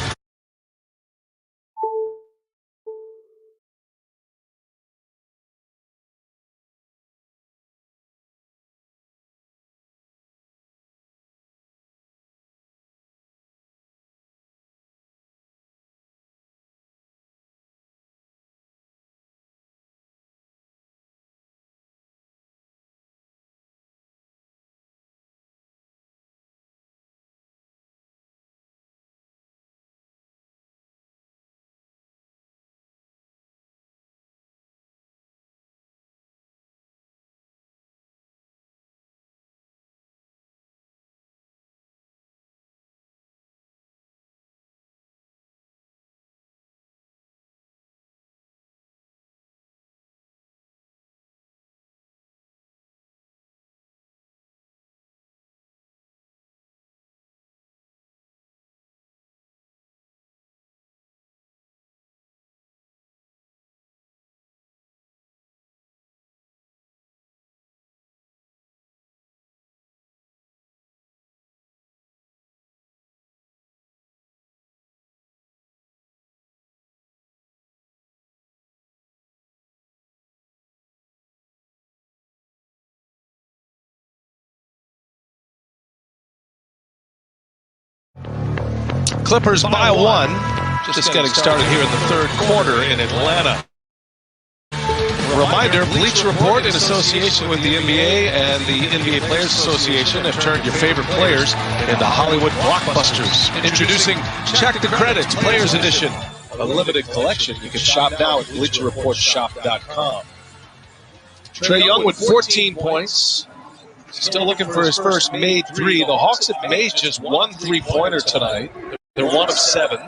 Clippers by 1. Just getting started here in the third quarter in Atlanta. Reminder, Bleacher Report in association with the NBA and the NBA Players Association have turned your favorite players into Hollywood blockbusters. Introducing Check the Credits Players Edition, a limited collection. You can shop now at BleacherReportShop.com. Trae Young with 14 points. Still looking for his first made three. The Hawks have made just one three-pointer tonight. They're 1 of 7.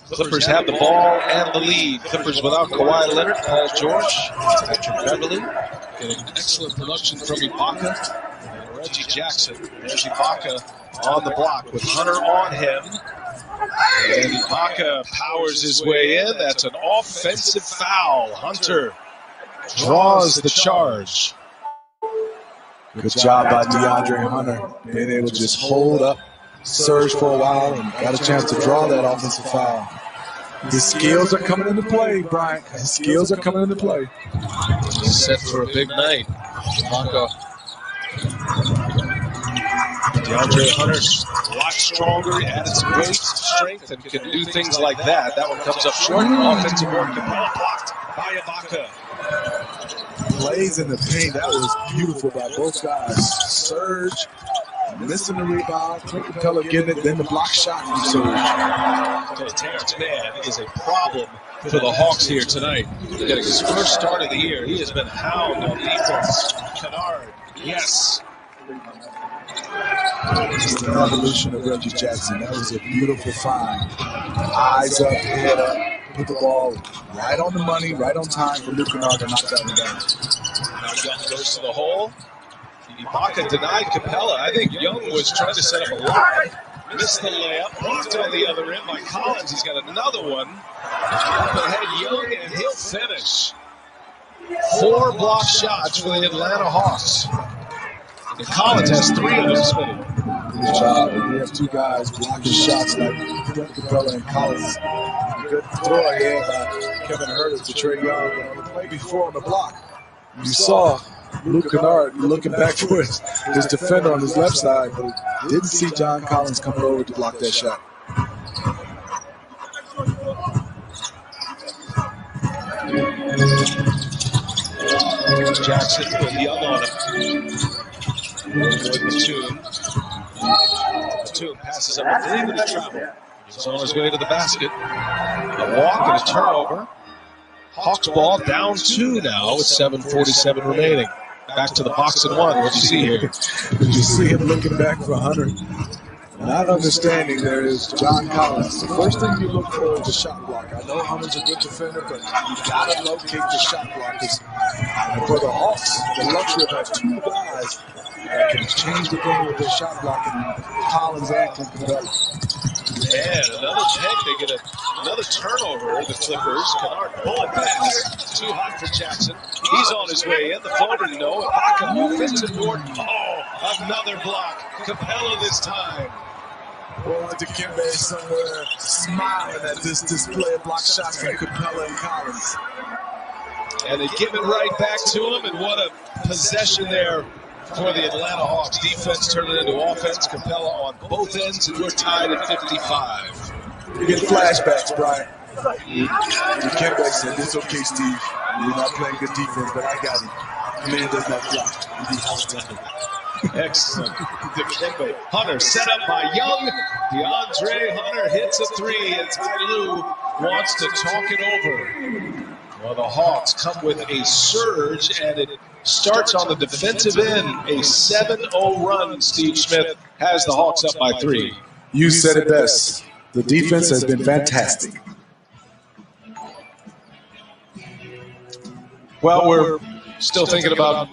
Clippers have the ball and the lead. Clippers without Kawhi Leonard, Paul George, Patrick Beverly, getting excellent production from Ibaka and Reggie Jackson. There's Ibaka on the block with Hunter on him. And Ibaka powers his way in. That's an offensive foul. Hunter draws the charge. Good job by DeAndre Hunter, being able to just hold up Surge for a while and got a chance to draw that offensive foul. His skills are coming into play, Brian. His skills are coming into play. He's set for a big night. DeAndre Hunter's a lot stronger, added some weight, strength, and can do things like that. That one comes up short. Offensive board blocked by Ibaka. Plays in the paint. That was beautiful by both guys. Surge missing the rebound, Clint Capella getting it, then the block shot from Surge. Terrence Mann is a problem for the Hawks here tonight. Getting his first start of the year, he has been hound on defense. Kennard, yes. Just the evolution of Reggie Jackson. That was a beautiful find. Eyes up, head up, put the ball right on the money, right on time for Luke Kennard to knock that one down. Now Young goes to the hole. Ibaka denied Capella. I think Young was trying to set up a lob. Missed the layup. Blocked on the other end by Collins. He's got another one. But had Young, and he'll finish. 4 block shots for the Atlanta Hawks. And Collins has 3 of them spinning. Good job. And we have 2 guys blocking shots like Clint Capella and Collins. Good throw ahead by Kevin Herter to Trae Young. And on the play before on the block, you saw Luke Kennard looking back for his defender on his left side, but didn't see John Collins coming over to block that shot. Jackson with Young on him. With Batum. Batum passes up a 3-minute travel. He's on his way to the basket. A walk and a turnover. Hawks ball down 2 now with 7:47 remaining. Back to the box and 1. What do you see here? Did you see him looking back for Hunter? Not understanding there is John Collins. The first thing you look for is the shot block. I know Hunter's a good defender, but you got to locate the shot blockers. And for the Hawks, the luxury of having 2 guys that can change the game with their shot blocking, Collins and Capella. Man, another pick. They get another turnover, the Clippers. Kennard pulling back. Too hot for Jackson. He's on his way in. The floater, no. Ibaka fits it toward. Oh, another block. Capella this time. Boy, Dikembe is somewhere smiling at this display of block shots from Capella and Collins. And they give it right back to him, and what a possession there for the Atlanta Hawks. Defense turned it into offense. Capella on both ends, and we're tied at 55. You get flashbacks, Brian. Dikembe said, "It's okay, Steve. We're not playing good defense, but I got him. The man does not block." Excellent. Dikembe. Hunter set up by Young. DeAndre Hunter hits a 3, and Ty Lue wants to talk it over. Well, the Hawks come with a surge, and it starts on the defensive end. A 7-0 run, Steve Smith, has the Hawks up by 3. You said it best. The defense has been fantastic. Well, we're still thinking about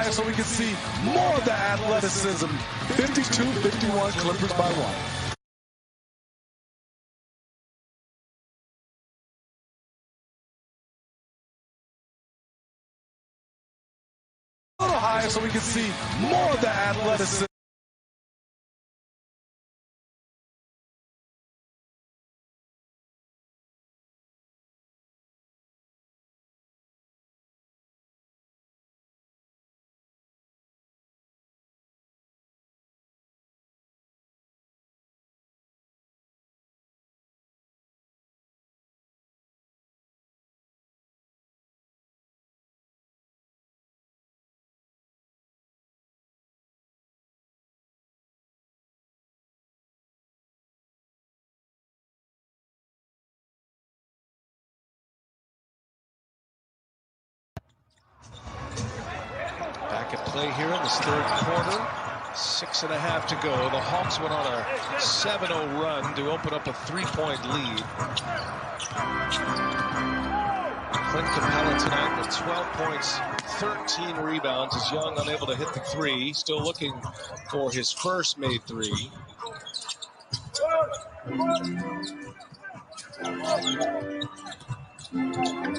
so we can see more of the athleticism. 52-51, Clippers by 1. A little higher so we can see more of the athleticism. play here in this third quarter. 6.5 to go. The Hawks went on a 7-0 run to open up a 3-point lead. Clint Capella tonight with 12 points, 13 rebounds. Is Young unable to hit the three. Still looking for his first made three.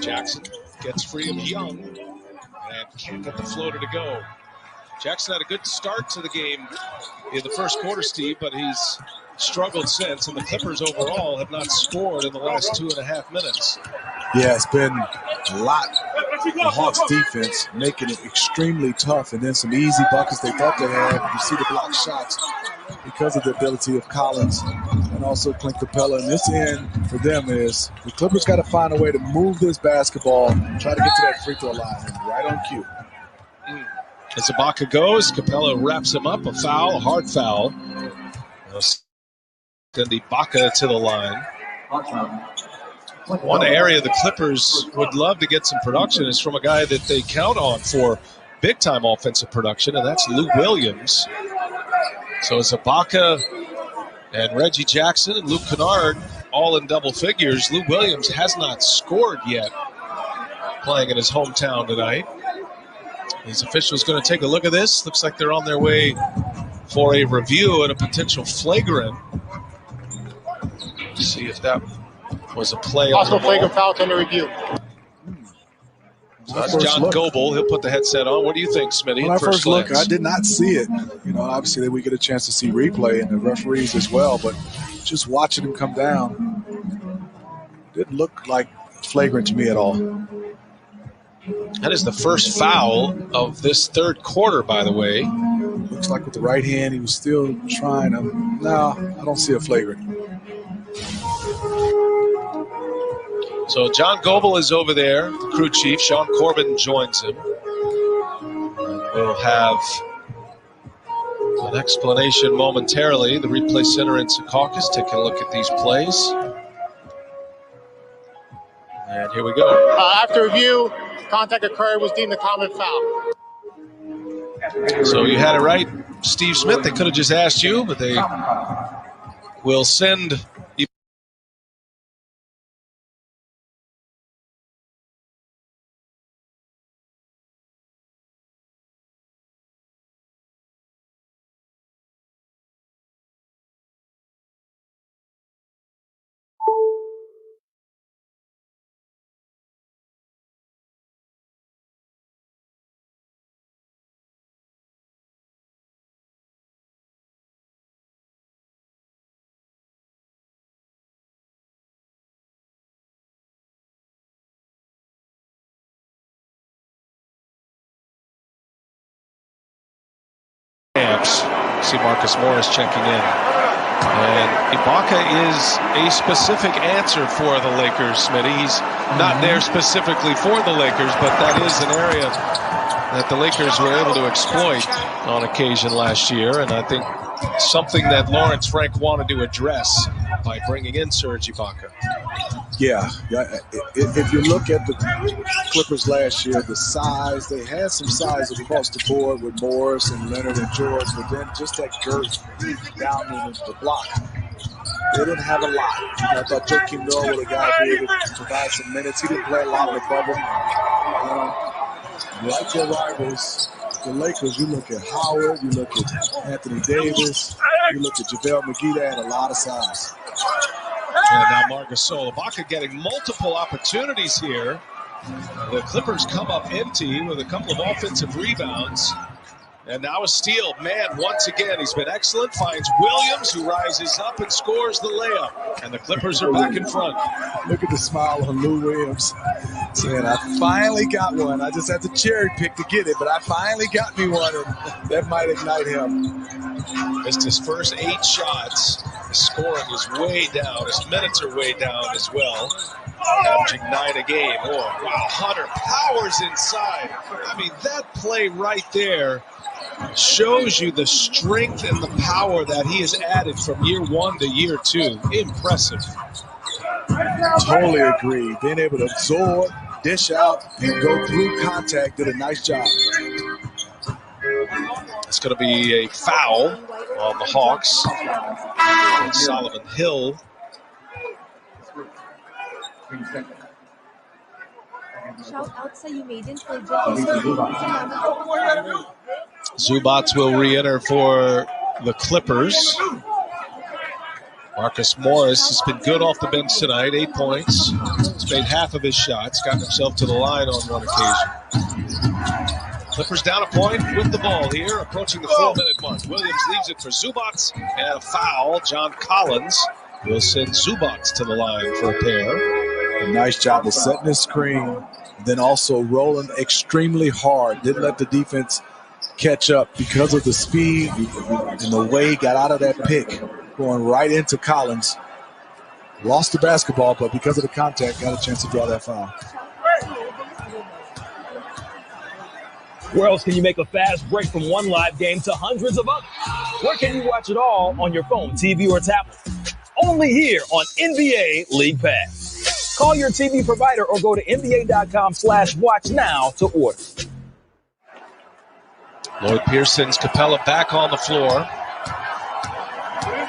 Jackson gets free of Young and can't get the floater to go. Jackson had a good start to the game in the first quarter, Steve, but he's struggled since, and the Clippers overall have not scored in the last 2.5 minutes. Yeah, it's been a lot. The Hawks defense making it extremely tough, and then some easy buckets they thought they had. You see the block shots because of the ability of Collins and also Clint Capella. And this end for them is the Clippers got to find a way to move this basketball, try to get to that free throw line, and right on cue. As Ibaka goes, Capella wraps him up. A foul, a hard foul. Send Ibaka to the line. One area the Clippers would love to get some production is from a guy that they count on for big-time offensive production, and that's Lou Williams. So it's Ibaka and Reggie Jackson and Luke Kennard all in double figures. Lou Williams has not scored yet, playing in his hometown tonight. These officials going to take a look at this. Looks like they're on their way for a review and a potential flagrant. See if that was a play. Possible flagrant foul under review. So that's John Goebel. He'll put the headset on. What do you think, Smitty? When I first look, I did not see it. You know, obviously we get a chance to see replay and the referees as well, but just watching him come down, didn't look like flagrant to me at all. That is the first foul of this third quarter, by the way. Looks like with the right hand, he was still trying to. No, I don't see a flagrant. So John Goebel is over there, the crew chief. Sean Corbin joins him. We'll have an explanation momentarily. The replay center in Secaucus taking a look at these plays. And here we go. After review, contact occurred, was deemed a common foul. So you had it right, Steve Smith. They could have just asked you, but they will send. See Marcus Morris checking in. And Ibaka is a specific answer for the Lakers, Smitty. He's not there specifically for the Lakers, but that is an area that the Lakers were able to exploit on occasion last year. And I think something that Lawrence Frank wanted to address by bringing in Serge Ibaka. Yeah. If you look at the Clippers last year, the size, they had some size across the board with Morris and Leonard and George, but then just that girth down in the block. They didn't have a lot. I thought Joakim Noah would have got to be able to provide some minutes. He didn't play a lot with Bubble. Like their rivals, the Lakers, you look at Howard, you look at Anthony Davis, you look at JaVale McGee, they had a lot of size. And now Marcus Ibaka getting multiple opportunities here. The Clippers come up empty with a couple of offensive rebounds. And now a steal. Man, once again, he's been excellent. Finds Williams, who rises up and scores the layup. And the Clippers are back in front. Look at the smile on Lou Williams. Saying, I finally got one. I just had to cherry pick to get it, but I finally got me one, and that might ignite him. Missed his first 8 shots. His scoring is way down. His minutes are way down as well. Averaging 9 a game. Oh, wow, Hunter powers inside. I mean, that play right there shows you the strength and the power that he has added from year 1 to year 2. Impressive. Totally agree. Being able to absorb, dish out, and go through contact did a nice job. It's going to be a foul on the Hawks. And Solomon Hill. Zubats will re-enter for the Clippers. Marcus Morris has been good off the bench tonight, 8 points. He's made half of his shots, gotten himself to the line on one occasion. Clippers down a point with the ball here, approaching the 4-minute mark. Williams leaves it for Zubats, and a foul. John Collins will send Zubats to the line for a pair. A nice job of setting the screen, then also rolling extremely hard. Didn't let the defense catch up because of the speed and the way he got out of that pick, going right into Collins. Lost the basketball, but because of the contact, got a chance to draw that foul. Where else can you make a fast break from one live game to hundreds of others? Where can you watch it all on your phone, TV, or tablet? Only here on NBA League Pass. Call your TV provider or go to NBA.com/watch now to order. Lloyd Pearson's Capella back on the floor.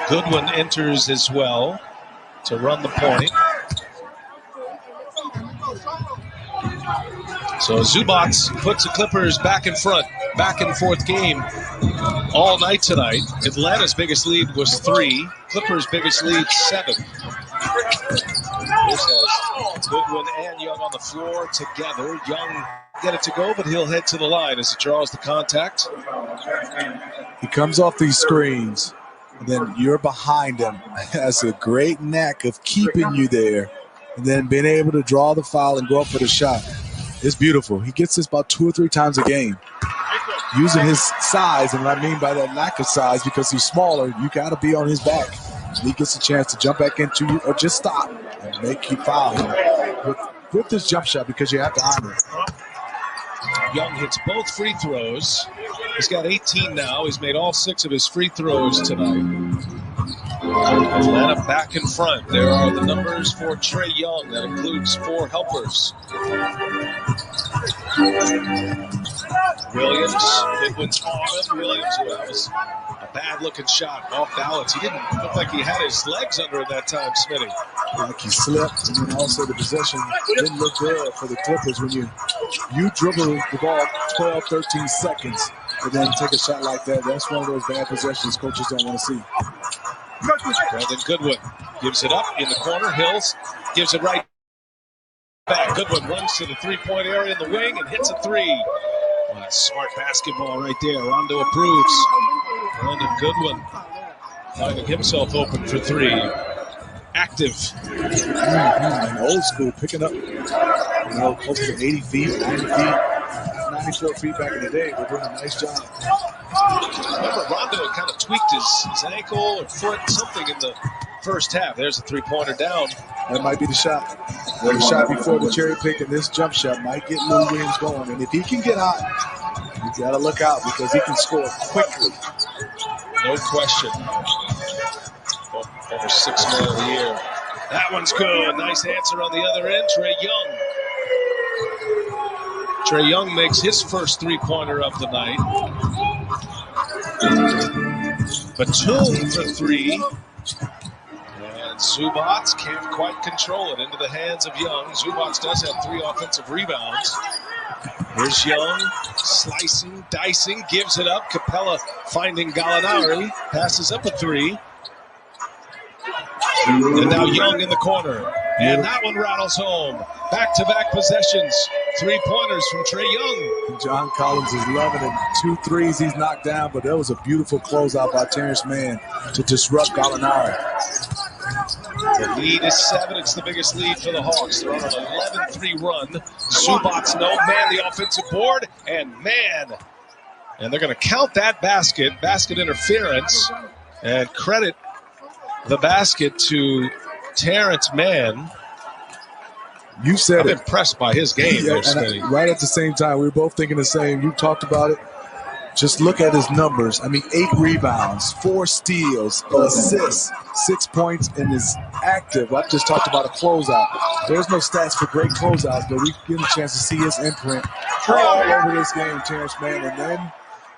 Goodwin enters as well to run the point. So Zubats puts the Clippers back in front. Back and forth game all night tonight. Atlanta's biggest lead was 3. Clippers' biggest lead 7. This has Goodwin and Young on the floor together. Young get it to go, but he'll head to the line as he draws the contact. He comes off these screens, and then you're behind him. Has a great knack of keeping you there, and then being able to draw the foul and go up for the shot. It's beautiful. He gets this about 2 or 3 times a game. Using his size, and what I mean by that lack of size, because he's smaller, you got to be on his back. He gets a chance to jump back into you or just stop and make you foul him with this jump shot because you have to honor it. Young hits both free throws. He's got 18 now. He's made all 6 of his free throws tonight. Atlanta back in front. There are the numbers for Trae Young. That includes 4 helpers. Williams, Goodwin's on him. Williams, who was a bad-looking shot off balance. He didn't look like he had his legs under it that time, Smitty. Like he slipped, and then also the possession didn't look good for the Clippers when you dribble the ball 12, 13 seconds and then take a shot like that. That's one of those bad possessions coaches don't want to see. Brandon Goodwin gives it up in the corner. Hills gives it right back. Goodwin runs to the three-point area in the wing and hits a 3. What a smart basketball right there. Rondo approves. Brandon Goodwin finding himself open for 3. Active. And old school, picking up, close to 80 feet, 90 feet, 94 feet back in the day. They're doing a nice job. Remember, Rondo kind of tweaked his ankle or foot, something in the first half. There's a 3-pointer down. That might be the shot. The shot before the cherry pick, and this jump shot might get Lou Williams going. And if he can get hot, you got to look out because he can score quickly. No question. Over 6 man of the year. That one's good. Nice answer on the other end. Trae Young. Trae Young makes his first 3-pointer of the night. Batum for 3. And Zubats can't quite control it into the hands of Young. Zubats does have 3 offensive rebounds. Here's Young, slicing, dicing, gives it up. Capella finding Gallinari, passes up a 3. And now Young in the corner. And that one rattles home. Back-to-back possessions. 3-pointers from Trae Young. John Collins is loving it. 2 threes he's knocked down, but that was a beautiful closeout by Terrence Mann to disrupt Gallinari. The lead is 7. It's the biggest lead for the Hawks. They're on an 11-3 run. Zubats no man the offensive board, and man. And they're going to count that basket interference, and credit the basket to Terrence Mann. You said I'm impressed by his game. Yeah, right at the same time, we were both thinking the same. You talked about it. Just look at his numbers. I mean, 8 rebounds, 4 steals, assists, 6 points, and is active. I just talked about a closeout. There's no stats for great closeouts, but we get a chance to see his imprint all over this game, Terrence Mann. And then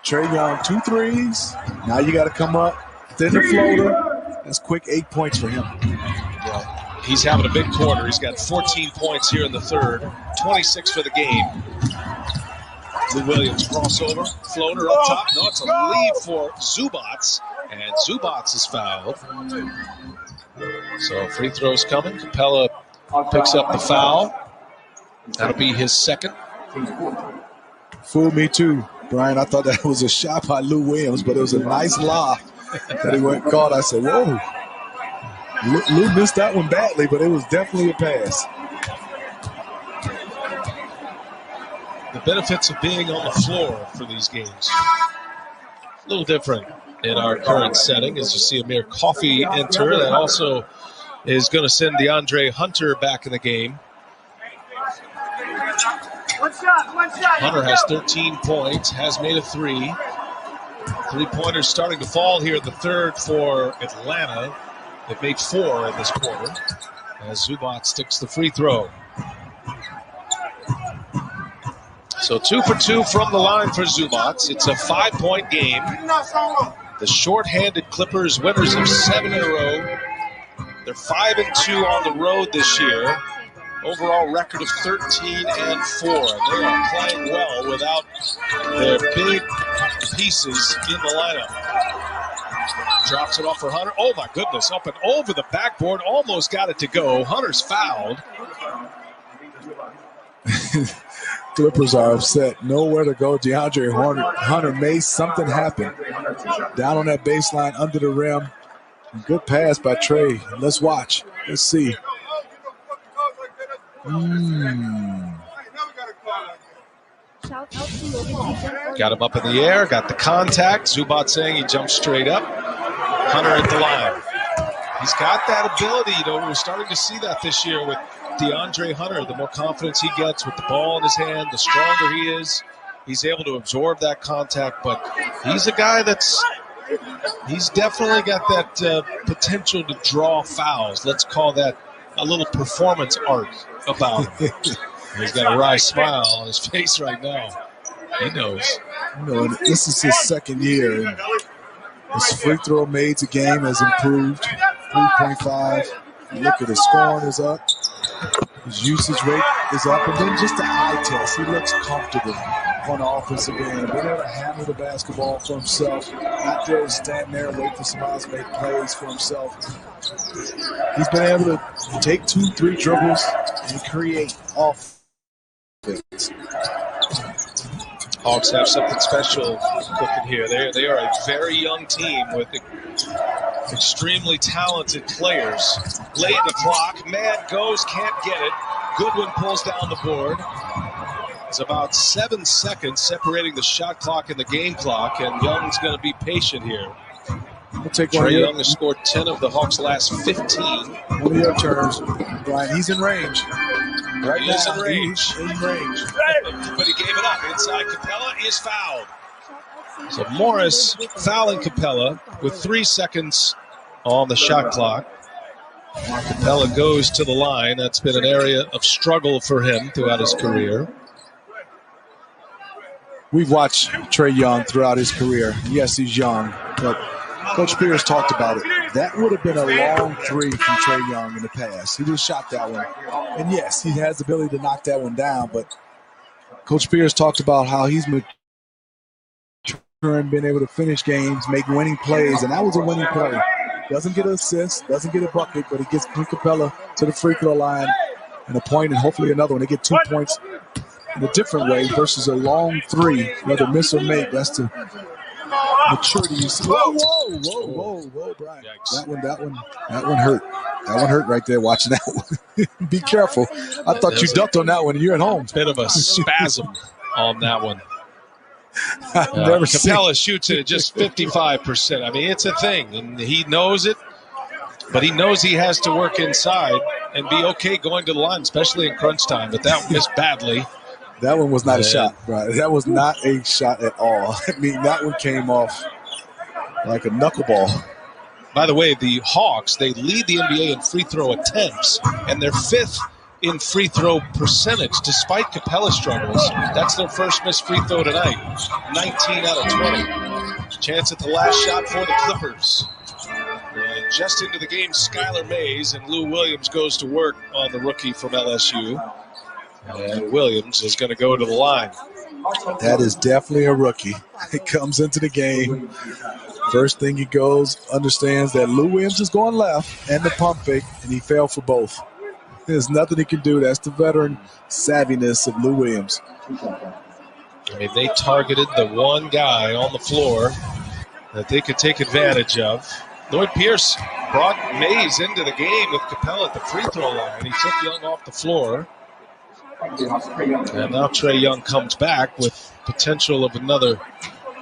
Trae Young, 2 threes. Now you got to come up, thin the floater. That's quick 8 points for him. Well, he's having a big quarter. He's got 14 points here in the third, 26 for the game. Lou Williams crossover, floater up top. No, it's a lead for Zubats, and Zubats is fouled. So free throws coming. Capella picks up the foul. That'll be his second. Fooled me too, Brian. I thought that was a shot by Lou Williams, but it was a nice lob that he went caught. I said, whoa. Lou missed that one badly, but it was definitely a pass. The benefits of being on the floor for these games. A little different in our current setting as you see Amir Coffey enter. That also is going to send DeAndre Hunter back in the game. Hunter has 13 points, has made a 3. 3-pointers starting to fall here in the third for Atlanta. They've made 4 in this quarter as Zubac sticks the free throw. So 2 for 2 from the line for Zubac. It's a 5-point game. The short-handed Clippers, winners of 7 in a row. They're 5-2 on the road this year. Overall record of 13-4. They are playing well without their big pieces in the lineup. Drops it off for Hunter. Oh my goodness, up and over the backboard. Almost got it to go. Hunter's fouled. Clippers are upset. Nowhere to go. DeAndre Hunter made something happen. Down on that baseline, under the rim. Good pass by Trae. Let's watch. Let's see. Got him up in the air, got the contact. Zubac saying he jumped straight up. Hunter at the line. He's got that ability. We're starting to see that this year with DeAndre Hunter. The more confidence he gets with the ball in his hand, the stronger he is. He's able to absorb that contact, but he's a guy he's definitely got that potential to draw fouls. Let's call that a little performance art about him. He's got a wry smile on his face right now. He knows. This is his second year. And his free throw made to game has improved. 3.5. Look at his scoring is up. His usage rate is up. And then just the eye test. He looks comfortable on the offensive end. Being able to handle the basketball for himself. Not there to stand there and wait for somebody to make plays for himself. He's been able to take 2-3 dribbles and create offense. Hawks have something special cooking here. They are a very young team with extremely talented players. Late in the clock, man goes, can't get it. Goodwin pulls down the board. It's about 7 seconds separating the shot clock and the game clock, and Young's going to be patient here. We'll take Trae Young has scored 10 of the Hawks' last 15. One of your turns, Brian. He's in range. Right he is in range. In range. But he gave it up. Inside, Capella is fouled. So Morris fouling Capella with 3 seconds on the shot clock. Capella goes to the line. That's been an area of struggle for him throughout his career. We've watched Trae Young throughout his career. Yes, he's young, but Coach Pierce talked about it. That would have been a long 3 from Trae Young in the past. He just shot that one. And yes, he has the ability to knock that one down, but Coach Pierce talked about how he's maturing, being able to finish games, make winning plays, and that was a winning play. Doesn't get an assist, doesn't get a bucket, but he gets Capella to the free throw line and a point and hopefully another one. They get 2 points in a different way versus a long 3, whether miss or make. That's the maturity. Whoa, Brian. That one hurt. That one hurt right there watching that one. Be careful. I thought you ducked on that one and you're at home. Bit of a spasm on that one. Never Capella shoots it at just 55%. I mean, it's a thing, and he knows it, but he knows he has to work inside and be okay going to the line, especially in crunch time. But that missed badly. That one was not a shot, right? That was not a shot at all. I mean, that one came off like a knuckleball. By the way, the Hawks, they lead the NBA in free throw attempts, and they're 5th in free throw percentage, despite Capella's struggles. That's their first missed free throw tonight. 19 out of 20. Chance at the last shot for the Clippers. And just into the game, Skylar Mays, and Lou Williams goes to work on the rookie from LSU. And Williams is going to go to the line. That is definitely a rookie. He comes into the game. First thing he goes, understands that Lou Williams is going left and the pump fake, and he fell for both. There's nothing he can do. That's the veteran savviness of Lou Williams. I mean, they targeted the one guy on the floor that they could take advantage of. Lloyd Pierce brought Mays into the game with Capella at the free throw line. He took Young off the floor. And now Trae Young comes back with potential of another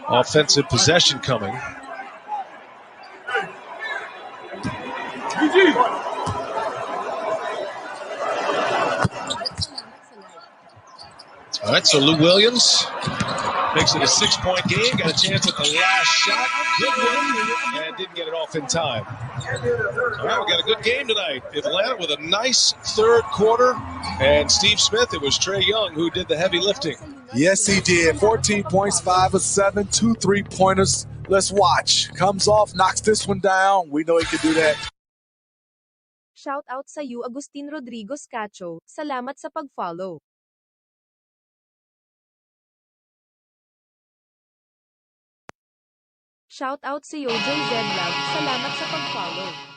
offensive possession coming. All right, so Lou Williams makes it a 6-point game. Got a chance at the last shot. Good one. And didn't get it off in time. All right, we got a good game tonight. Atlanta with a nice third quarter. And Steve Smith, it was Trae Young who did the heavy lifting. Yes, he did. 14 points, 5 of 7, 2 3-pointers. Let's watch. Comes off, knocks this one down. We know he can do that. Shout out sa iyo, Agustin Rodrigo Scacho. Salamat sa pag-follow. Shout out sa iyo, Joy Zedlab. Salamat sa pag-follow.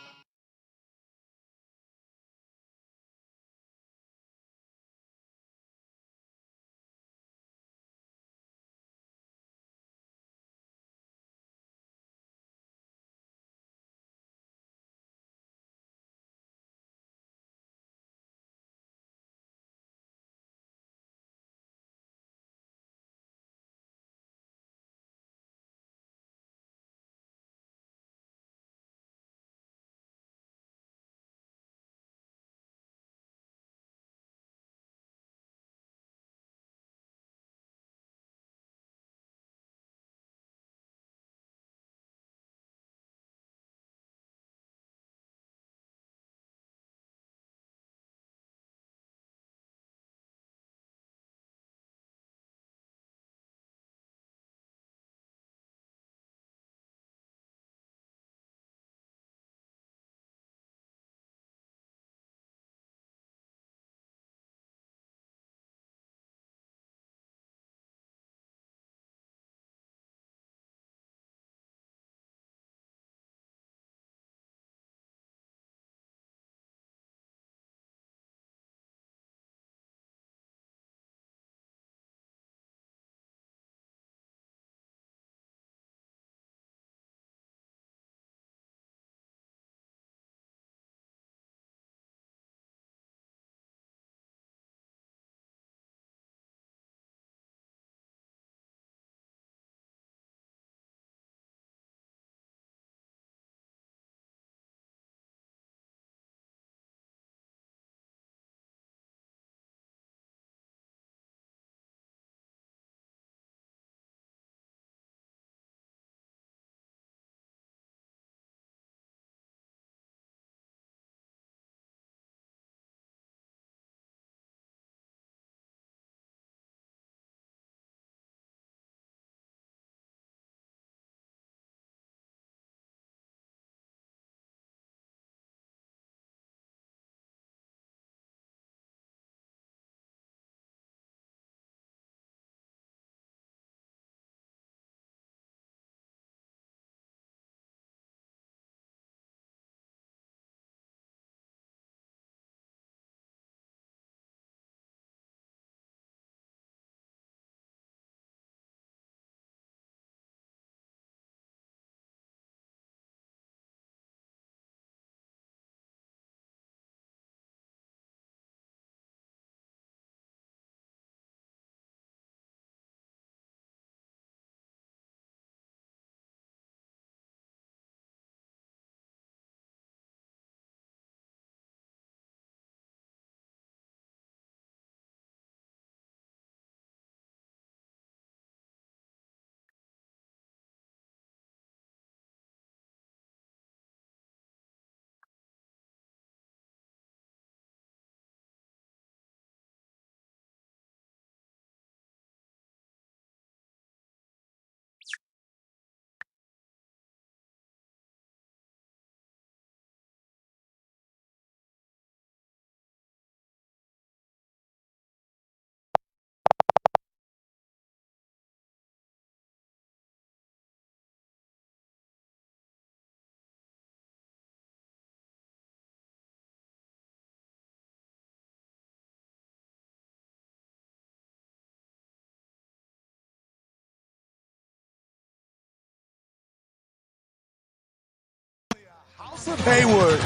Hayward.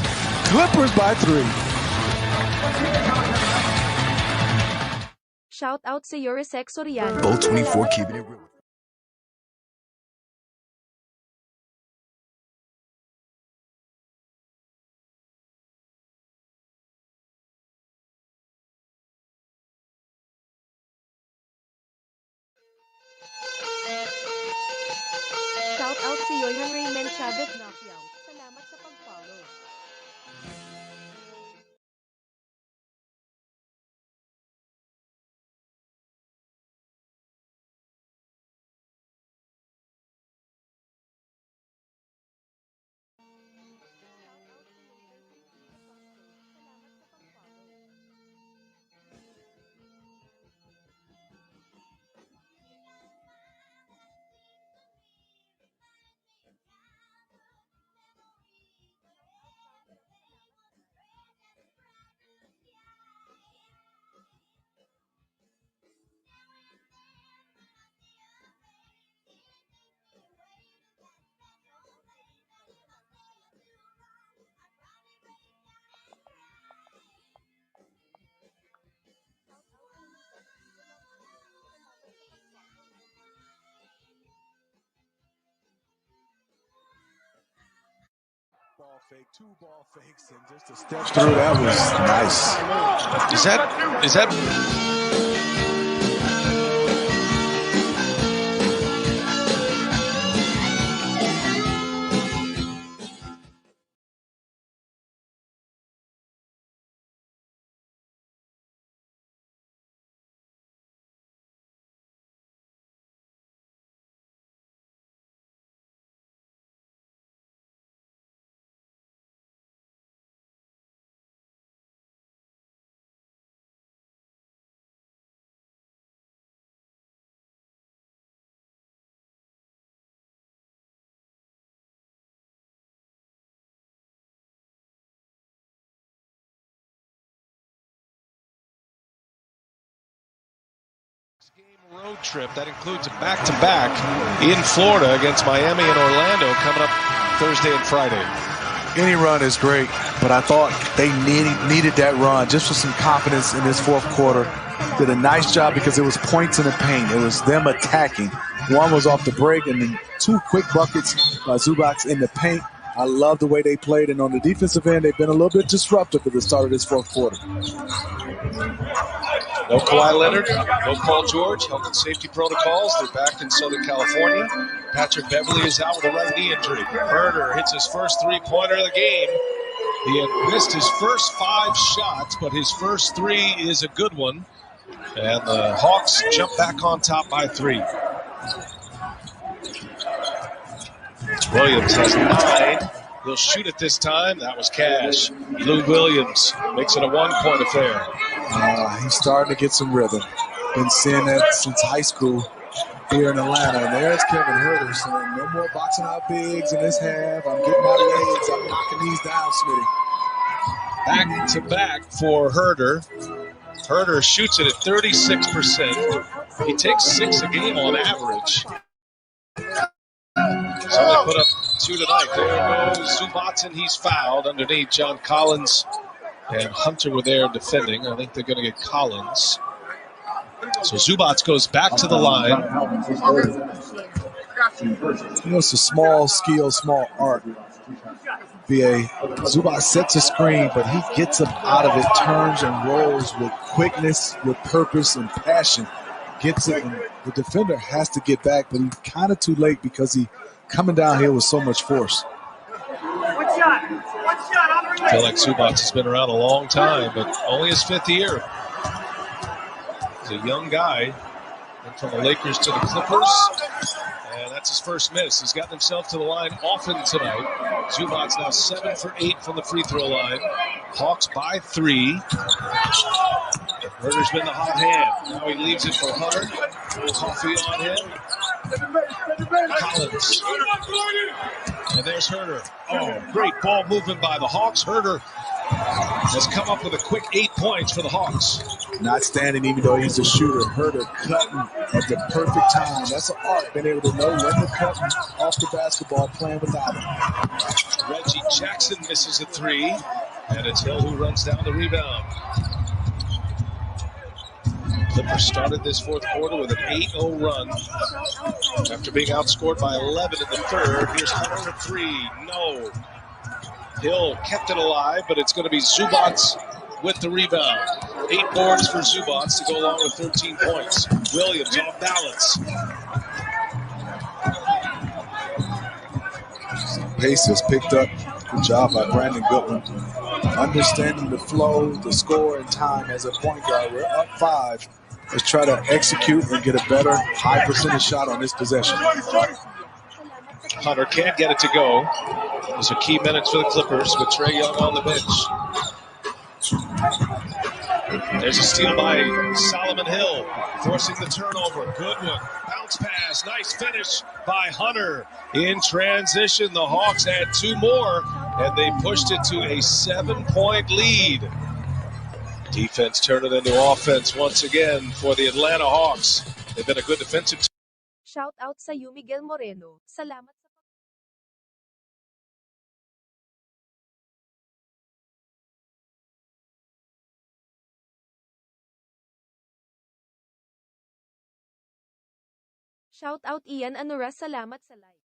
Clippers by 3. Shout out sa Yorisek Soriano. Bowl 24 keeping it real. Shout out si Yohan Raymond Chavez Knockout. Salamat sa pag-follow. Ball fake, 2 ball fakes, and just a step through. That was nice. Is that road trip that includes a back-to-back in Florida against Miami and Orlando coming up Thursday and Friday? Any run is great, but I thought they needed that run just for some confidence in this fourth quarter. Did a nice job because it was points in the paint. It was them attacking. One was off the break, and then 2 quick buckets by Zubac in the paint. I love the way they played, and on the defensive end, they've been a little bit disruptive at the start of this fourth quarter. No Kawhi Leonard, no Paul George, health and safety protocols. They're back in Southern California. Patrick Beverly is out with a right knee injury. Herder hits his first 3-pointer of the game. He had missed his first 5 shots, but his first 3 is a good one. And the Hawks jump back on top by 3. Williams has 9. He'll shoot it this time. That was cash. Lou Williams makes it a 1-point affair. He's starting to get some rhythm. Been seeing that since high school here in Atlanta. And there's Kevin Herter saying, no more boxing out bigs in this half. I'm getting my legs. I'm knocking these down, Smitty. Back to back for Herter. Herter shoots it at 36%. He takes 6 a game on average. So they put up 2 tonight. There goes Zubac, and he's fouled underneath. John Collins and Hunter were there defending. I think they're going to get Collins. So Zubac goes back to the line. You know, it's a small skill, small art. BA. Zubac sets a screen, but he gets up out of it, turns and rolls with quickness, with purpose and passion. Gets it, and the defender has to get back, but he's kind of too late because he coming down here with so much force. I feel like Zubac has been around a long time, but only his 5th year. He's a young guy. Went from the Lakers to the Clippers, and that's his first miss. He's gotten himself to the line often tonight. Zubac's now 7 for 8 from the free throw line. Hawks by 3. Herder's been the hot hand. Now he leaves it for Hunter. Coffee on him. Collins. And there's Herder. Oh, great ball movement by the Hawks. Herder has come up with a quick 8 points for the Hawks. Not standing even though he's a shooter. Herder cutting at the perfect time. That's an art, being able to know when to cut off the basketball, playing without him. Reggie Jackson misses a three, and it's Hill who runs down the rebound. Clippers started this fourth quarter with an 8-0 run. After being outscored by 11 in the third, here's Hunter for three. No. Hill kept it alive, but it's going to be Zubats with the rebound. 8 boards for Zubats to go along with 13 points. Williams off balance. Pace is picked up. Good job by Brandon Goodwin. Understanding the flow, the score, and time as a point guard. We're up 5. Let's try to execute and get a better high percentage shot on this possession. Hunter can't get it to go. Those are key minutes for the Clippers with Trae Young on the bench. There's a steal by Solomon Hill, forcing the turnover. Goodwin, bounce pass, nice finish by Hunter. In transition, the Hawks had 2 more, and they pushed it to a 7-point lead. Defense turned it into offense once again for the Atlanta Hawks. They've been a good defensive team. Shout out sa iyo, Miguel Moreno. Salamat sa Shout out Ian Anura, salamat sa like.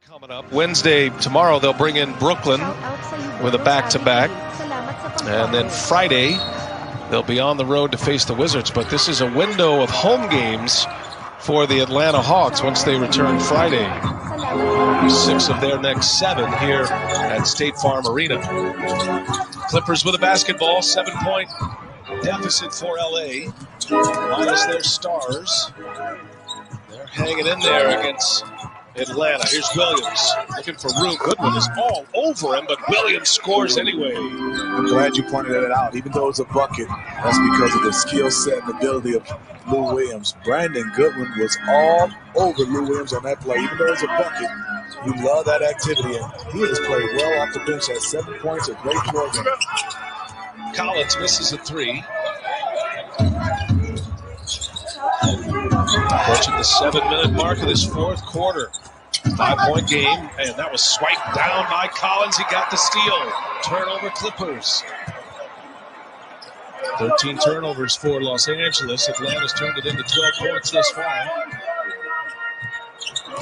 Coming up Wednesday, tomorrow they'll bring in Brooklyn with a back-to-back, and then Friday they'll be on the road to face the Wizards. But this is a window of home games for the Atlanta Hawks once they return Friday. 6 of their next 7 here at State Farm Arena. Clippers with a basketball, 7-point deficit for LA, minus their stars. They're hanging in there against Atlanta. Here's Williams looking for room. Goodwin is all over him, but Williams scores anyway. I'm glad you pointed that out. Even though it's a bucket, that's because of the skill set and ability of Lou Williams. Brandon Goodwin was all over Lou Williams on that play. Even though it's a bucket, you love that activity. And he has played well off the bench, has 7 points, a great program. Collins misses a 3. Approaching the 7-minute mark of this fourth quarter. 5-point game, and that was swiped down by Collins. He got the steal. Turnover Clippers. 13 turnovers for Los Angeles. Atlanta's turned it into 12 points this far.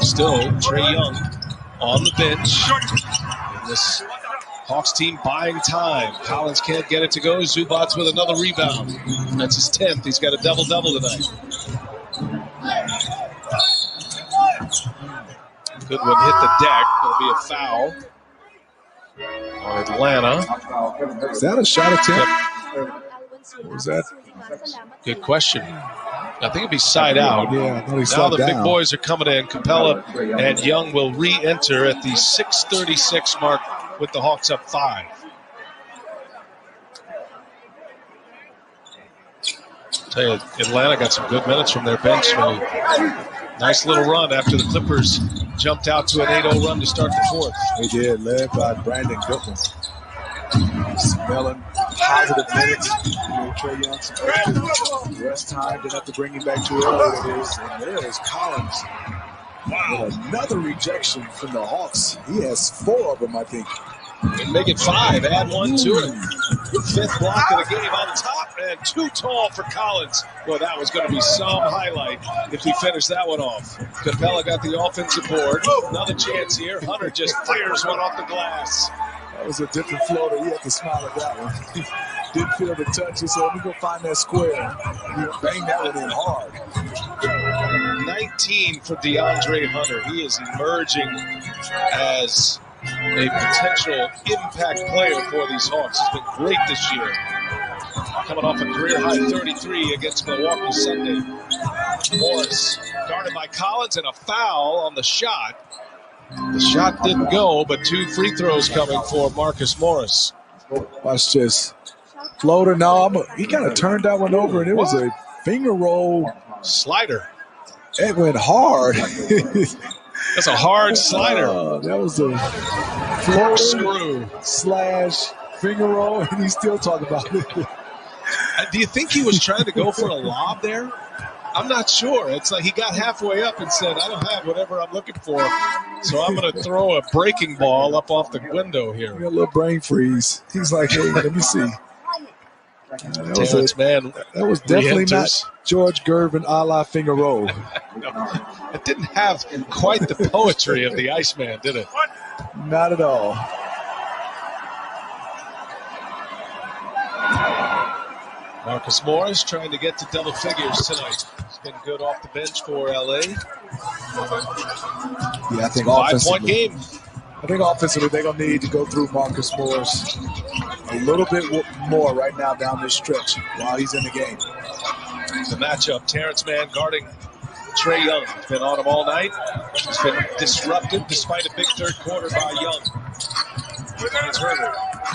Still, Trae Young on the bench. And this Hawks team buying time. Collins can't get it to go. Zubats with another rebound. That's his 10th. He's got a double-double tonight. Good one hit the deck. It'll be a foul on Atlanta. Is that a shot attempt? What was that? Good question. I think it'd be side out. Yeah, now the big boys are coming in. Capella and Young will re-enter at the 6:36 mark with the Hawks up 5. Tell you, Atlanta got some good minutes from their bench. Really. Nice little run after the Clippers jumped out to an 8-0 run to start the fourth. They did, led by Brandon Goodman. Smelling positive minutes. Trae Young some extra rest time. Didn't have to bring him back too early. And there is Collins. Wow. With another rejection from the Hawks. He has 4 of them, I think. And make it 5. Add 1 to it. 5th block of the game on top, and too tall for Collins. Boy, that was going to be some highlight if he finished that one off. Capella got the offensive board. Another chance here. Hunter just fires one off the glass. That was a different floater. He had to smile at that one. Didn't feel the touch. He said, let me go find that square. He banged that one in hard. 19 for DeAndre Hunter. He is emerging as a potential impact player for these Hawks. He's been great this year. Coming off a career-high 33 against Milwaukee Sunday. Morris guarded by Collins and a foul on the shot. The shot didn't go, but 2 free throws coming for Marcus Morris. Watch this. Floater. No, he kind of turned that one over, and it was a finger roll. Slider. It went hard. That's a hard slider. That was a floater screw / finger roll, and he's still talking about it. Do you think he was trying to go for a lob there? I'm not sure. It's like he got halfway up and said, I don't have whatever I'm looking for, so I'm going to throw a breaking ball up off the window here. He got a little brain freeze. He's like, hey, let me see. That was definitely not George Gervin a la finger roll. No, it didn't have quite the poetry of the Iceman, did it? Not at all. Marcus Morris trying to get to double figures tonight. He's been good off the bench for LA. Yeah, I think 5-point game. I think offensively they're going to need to go through Marcus Morris a little bit more right now down this stretch while he's in the game. The matchup, Terrence Mann guarding Trae Young. He's been on him all night. He's been disrupted despite a big third quarter by Young. It's Herder.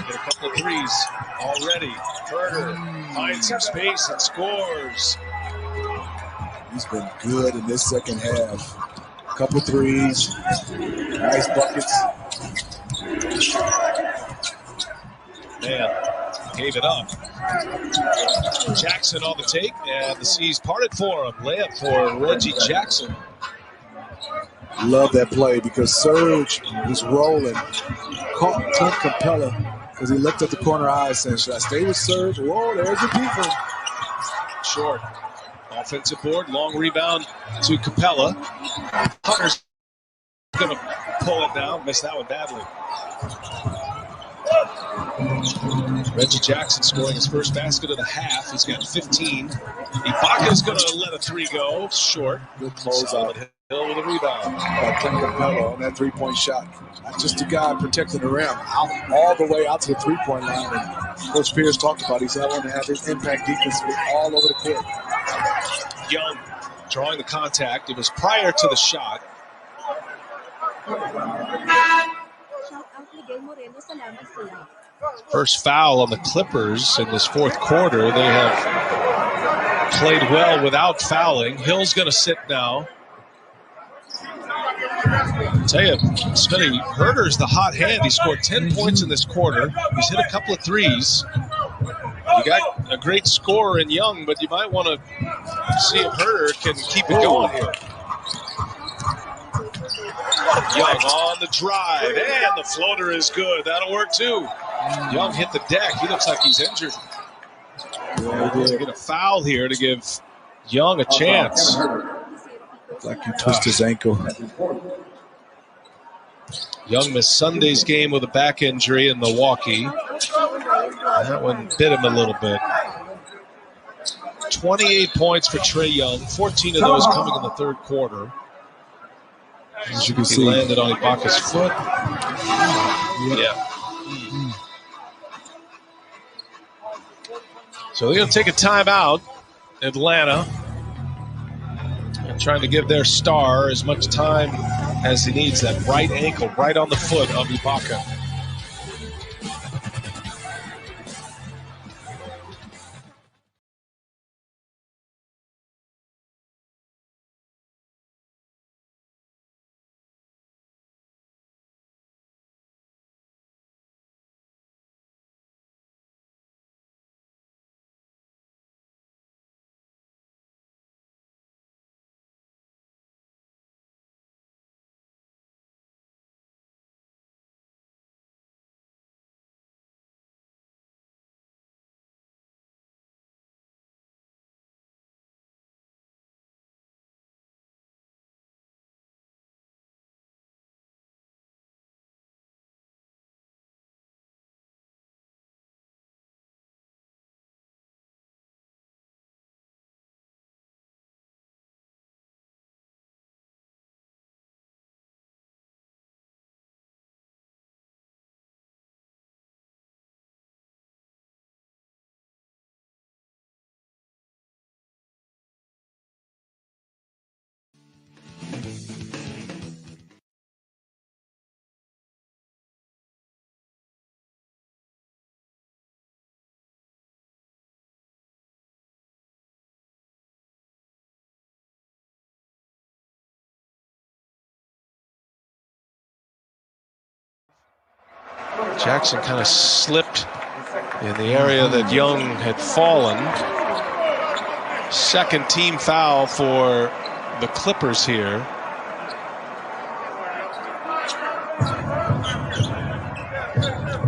Get a couple of threes already. Herder finds some space and scores. He's been good in this second half. Couple threes, nice buckets. Man, gave it up. Jackson on the take, and the seas parted for him. Layup for Reggie Jackson. Love that play because Serge was rolling. Caught Clint Capella because he looked at the corner eye saying, should I stay with Serge? Whoa, there's the defense. Short. Offensive board, long rebound to Capella. Hunter's going to pull it down. Missed that one badly. Reggie Jackson scoring his first basket of the half. He's got 15. Ibaka's going to let a 3 go. Short. Good close out. Hill with a rebound. Clint Capella on that 3-point shot. Not just a guy protecting the rim, out all the way out to the 3-point line. And Coach Pierce talked about he said, I want to have his impact defense all over the court. Young drawing the contact. It was prior to the shot. First foul on the Clippers in this fourth quarter. They have played well without fouling. Hill's going to sit now. I'll tell you, Smitty, Herder's the hot hand. He scored 10 points in this quarter. He's hit a couple of threes. You got a great scorer in Young, but you might want to see if Herder can keep it going here. Young on the drive, and the floater is good. That'll work too. Young hit the deck. He looks like he's injured. They get a foul here to give Young a chance. Like he twisted his ankle. Young missed Sunday's game with a back injury in Milwaukee. That one bit him a little bit. 28 points for Trae Young, 14 of those coming in the third quarter. As you can He see, landed on Ibaka's foot. Yeah. So they're going to take a timeout, Atlanta, and trying to give their star as much time as he needs. That right ankle right on the foot of Ibaka. Jackson kind of slipped in the area that Young had fallen. Second team foul for the Clippers here.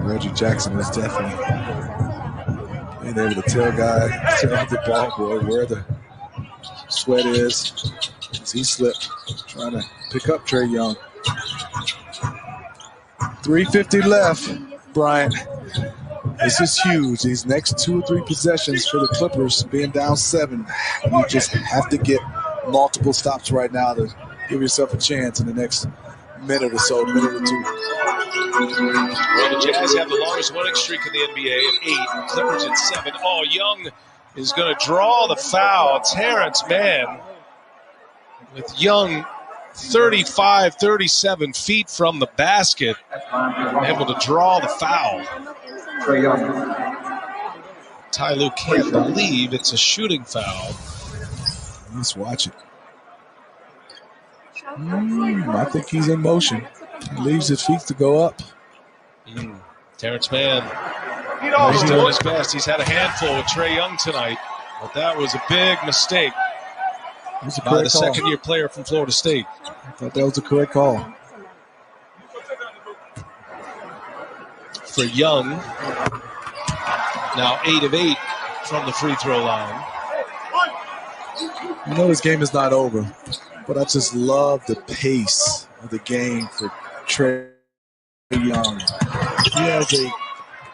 Reggie Jackson was definitely being able to tell the ball boy where the sweat is. As he slipped, trying to pick up Trae Young. 3:50 left, Bryant. This is huge. These next 2 or 3 possessions for the Clippers, being down 7, you just have to get multiple stops right now to give yourself a chance in the next minute or so, minute or 2. Well, the Jazz have the longest winning streak in the NBA at 8. Clippers at 7. Oh, Young is going to draw the foul. Terrence Mann with Young 35, 37 feet from the basket, able to draw the foul. Ty Lue can't believe it's a shooting foul. Let's watch it. I think he's in motion. He leaves his feet to go up. Terrence Mann, he's doing his best. He's had a handful with Trae Young tonight, but that was a big mistake by the second-year player from Florida State. I thought that was the correct call. For Young, now 8 of 8 from the free throw line. I know this game is not over, but I just love the pace of the game for Trae Young. He has a,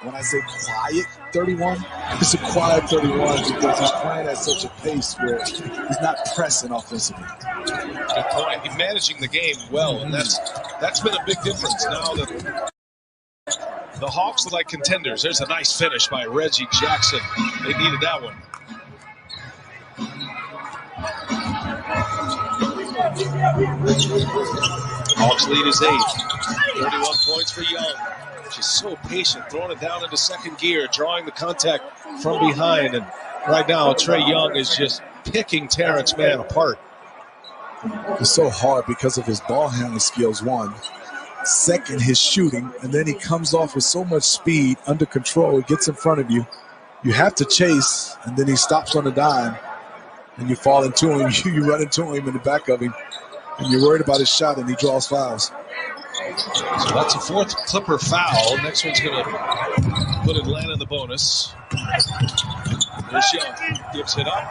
when I say quiet 31, it's a quiet 31 because he's playing at such a pace where he's not pressing offensively. Good point. He's managing the game well, and that's been a big difference. Now that the Hawks look like contenders. There's a nice finish by Reggie Jackson. They needed that one. Hawks lead is 8. 31 points for Young. Just so patient, throwing it down into second gear, drawing the contact from behind. And right now, Trae Young is just picking Terrence Mann apart. It's so hard because of his ball handling skills, 1. Second, his shooting, and then he comes off with so much speed, under control, he gets in front of you. You have to chase, and then he stops on a dime, and you fall into him. You run into him in the back of him, and you're worried about his shot, and he draws fouls. So that's a 4th Clipper foul. Next one's going to put Atlanta in the bonus. Here's Young, gives it up.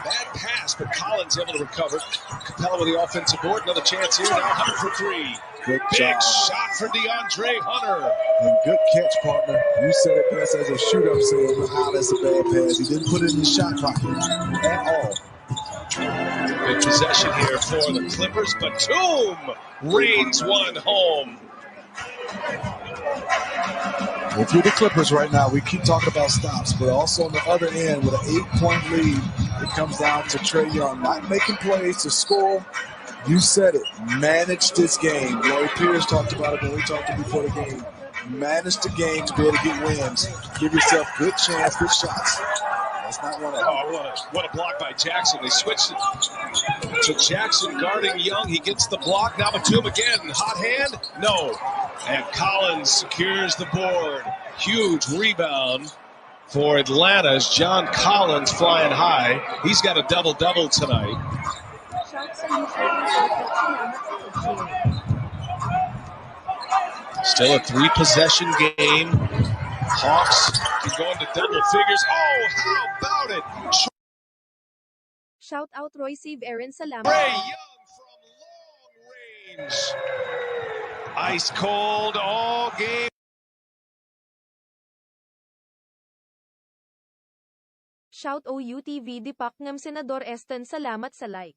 Bad pass, but Collins able to recover. Capella with the offensive board. Another chance here. Now Hunt for 3. Good Big job. shot for DeAndre Hunter. And good catch, partner. You said it best as a shoot-up said. Ah, that's a bad pass. He didn't put it in the shot clock at all. Big possession here for the Clippers. Batum reigns one home. If you're the Clippers right now, we keep talking about stops, but also on the other end with an 8-point lead, it comes down to Trae Young not making plays to score. You said it. Manage this game. Larry Pierce talked about it when we talked before the game. Manage the game to be able to get wins. Give yourself good chance, good shots. That's not one of them. Oh, what a block by Jackson. They switched it to Jackson guarding Young. He gets the block. Now Batum again. Hot hand? No. And Collins secures the board. Huge rebound for Atlanta as John Collins flying high. He's got a double-double tonight. Still a 3-possession game. Hawks can go into double figures. Oh, how about it? Shout out Roy Steve Aaron Salamat. Trae Young from long range. Ice cold all game. Shout OUTV Dipak ngam Senador Esten salamat sa like.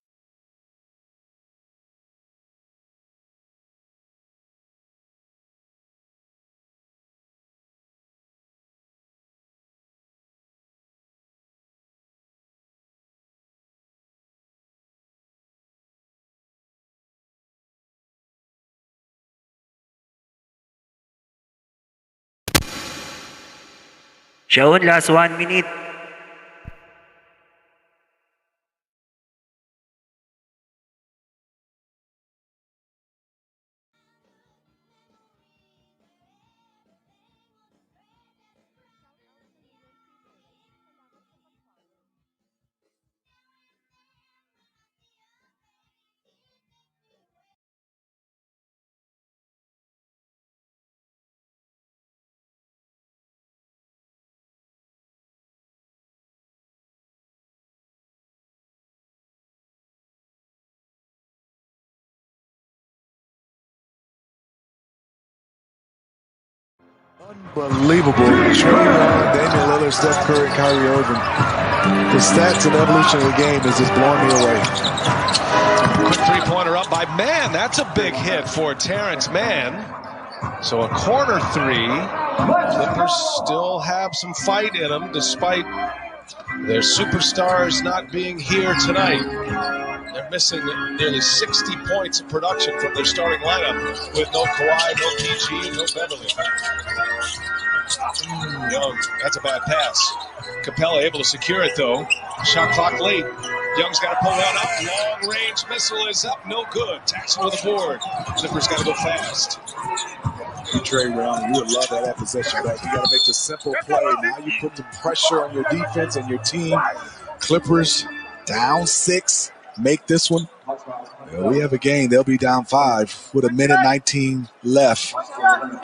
Shaun, last 1 minute. Unbelievable. Trae Young, Damian Lillard, Steph Curry, Kyrie Irving. The stats and evolution of the game is just blowing me away. Quick three-pointer up by Mann. That's a big hit for Terrence Mann. So a corner three. Clippers still have some fight in them despite their superstars not being here tonight. They're missing nearly 60 points of production from their starting lineup with no Kawhi, no PG, no Beverly. Young, that's a bad pass. Capella able to secure it though. Shot clock late. Young's got to pull one up. Long range missile is up. No good. Taxel with the board. Clippers got to go fast. Trae Young, you would love that possession back. You got to make the simple play. Now you put the pressure on your defense and your team. Clippers down 6. Make this one. We have a game. They'll be down 5 with 1:19 left.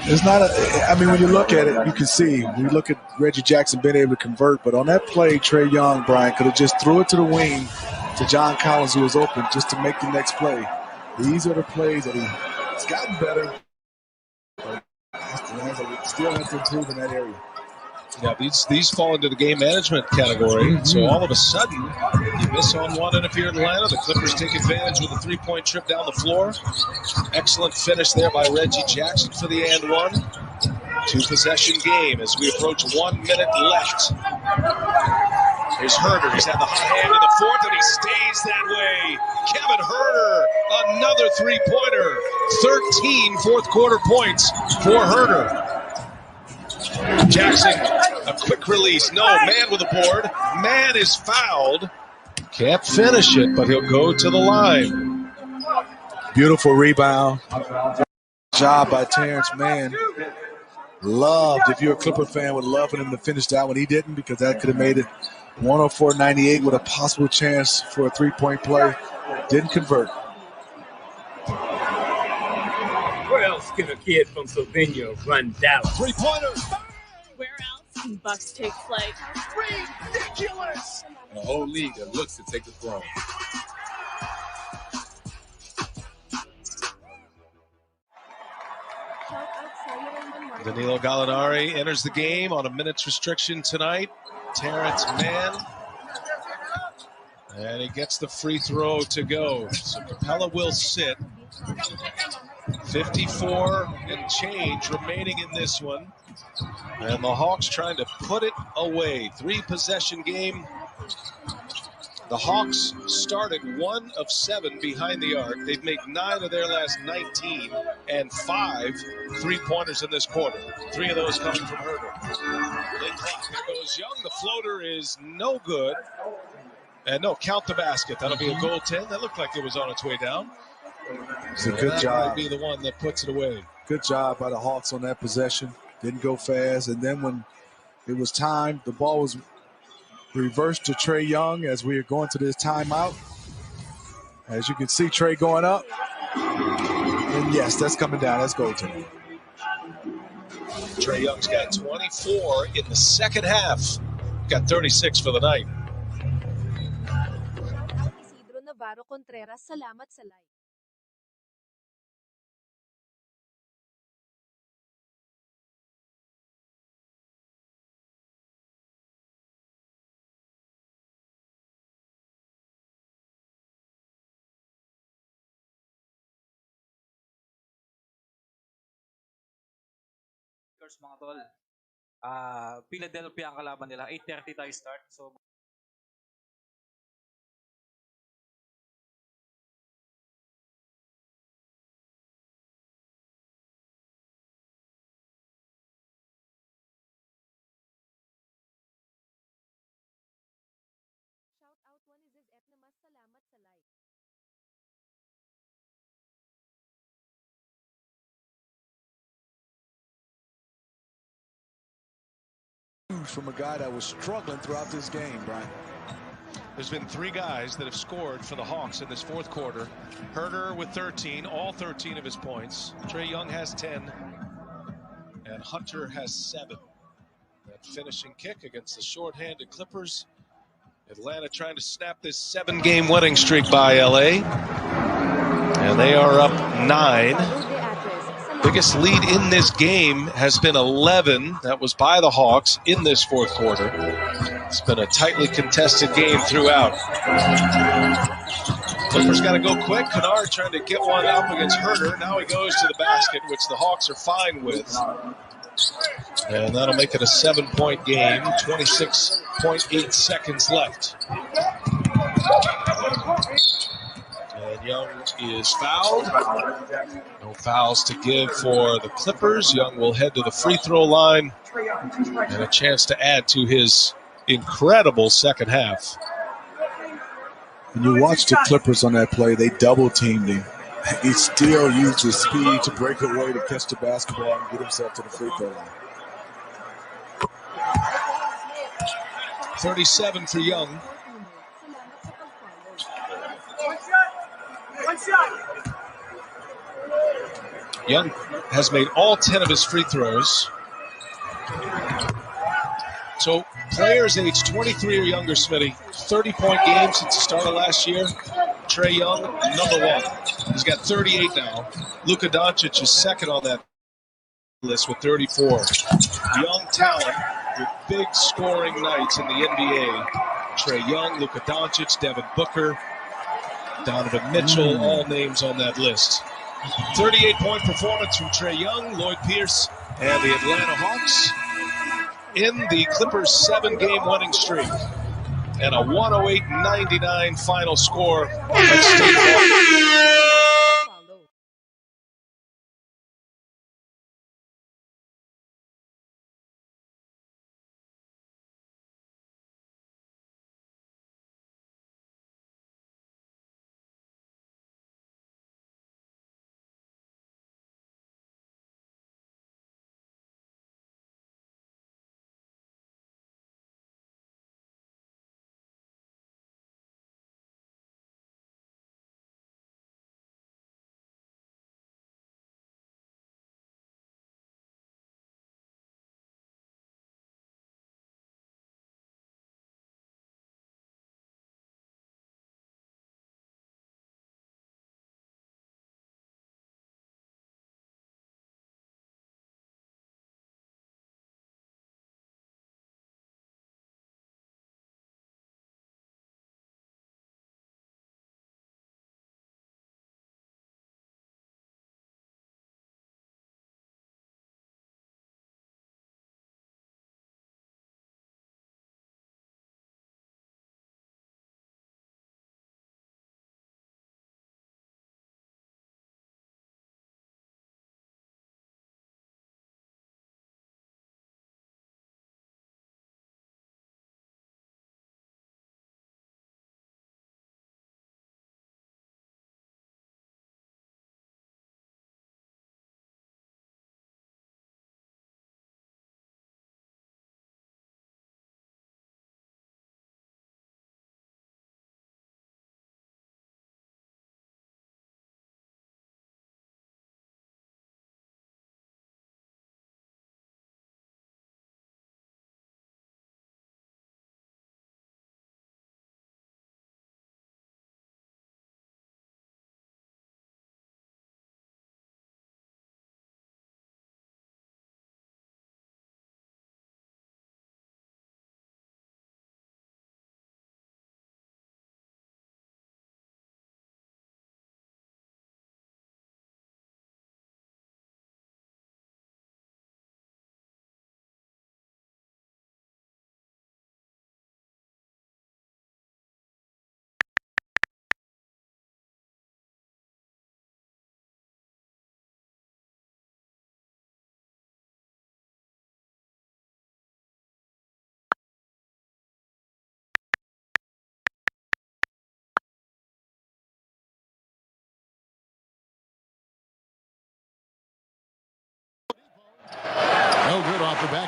It's not when you look at it, you can see. We look at Reggie Jackson being able to convert, but on that play, Trae Young, Brian, could have just threw it to the wing to John Collins, who was open, just to make the next play. These are the plays that he's gotten better. Still has to improve in that area. Yeah, these fall into the game management category. So all of a sudden, you miss on one, and if you're Atlanta, the Clippers take advantage with a 3-point trip down the floor. Excellent finish there by Reggie Jackson for the and one. 2-possession game as we approach 1 minute left. Here's Herter. He's had the hot hand in the fourth, and he stays that way. Kevin Herter, another 3-pointer. 13 fourth-quarter points for Herter. Jackson, a quick release. No, Mann with the board. Mann is fouled. Can't finish it, but he'll go to the line. Beautiful rebound. Job by Terrence Mann. Loved, if you're a Clipper fan, would love for him to finish that one. He didn't, because that could have made it 104-98 with a possible chance for a 3-point play. Didn't convert. Where else can a kid from Slovenia run Dallas? 3-pointer. Where else can Bucks take flight? Ridiculous. A whole league that looks to take the throne. Danilo Gallinari enters the game on a minute's restriction tonight. Terrence Mann. And he gets the free throw to go. So Capella will sit. 54 and change remaining in this one. And the Hawks trying to put it away. 3-possession game. The Hawks started 1 of 7 behind the arc. They've made 9 of their last 19 and 5 3-pointers in this quarter. 3 of those coming from Herder. Late clock. There goes Young. The floater is no good. And no, count the basket. That'll be a goaltend. That looked like it was on its way down. It's a good job. Might be the one that puts it away. Good job by the Hawks on that possession. Didn't go fast. And then when it was time, the ball was reversed to Trae Young as we are going to this timeout. As you can see, Trae going up. And yes, that's coming down. That's goaltending. Trae Young's got 24 in the second half. Got 36 for the night. Navarro Contreras, salamat sa like. Mga tol, Philadelphia ang kalaban nila. 8:30 tayo start. So Shout out one is et namas salamat sa like. From a guy that was struggling throughout this game, Brian. There's been 3 guys that have scored for the Hawks in this fourth quarter. Herder with 13, all 13 of his points. Trae Young has 10. And Hunter has 7. That finishing kick against the short-handed Clippers. Atlanta trying to snap this 7-game winning streak by LA. And they are up 9. Biggest lead in this game has been 11. That was by the Hawks in this fourth quarter. It's been a tightly contested game throughout. Clippers got to go quick. Kennard trying to get one up against Herder. Now he goes to the basket, which the Hawks are fine with. And that'll make it a 7-point game. 26.8 seconds left. And Young is fouled. No fouls to give for the Clippers. Young will head to the free throw line and a chance to add to his incredible second half. When you watch the Clippers on that play, they double teamed him. He still used his speed to break away to catch the basketball and get himself to the free throw line. 37 for Young. Young has made all 10 of his free throws. So players aged 23 or younger, Smitty, 30-point game since the start of last year. Trae Young, number 1. He's got 38 now. Luka Doncic is second on that list with 34. Young talent with big scoring nights in the NBA. Trae Young, Luka Doncic, Devin Booker, Donovan Mitchell, all names on that list. 38-point performance from Trae Young, Lloyd Pierce, and the Atlanta Hawks in the Clippers' 7-game winning streak. And a 108-99 final score at State Farm.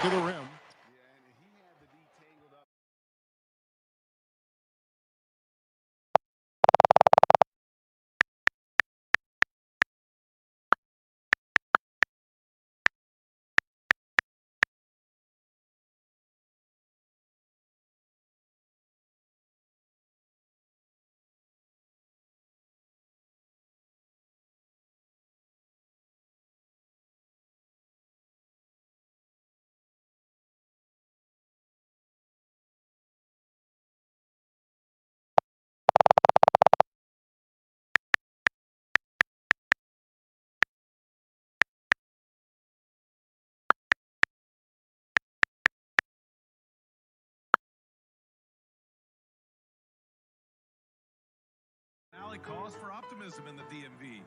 to the rim. Alley calls for optimism in the DMV.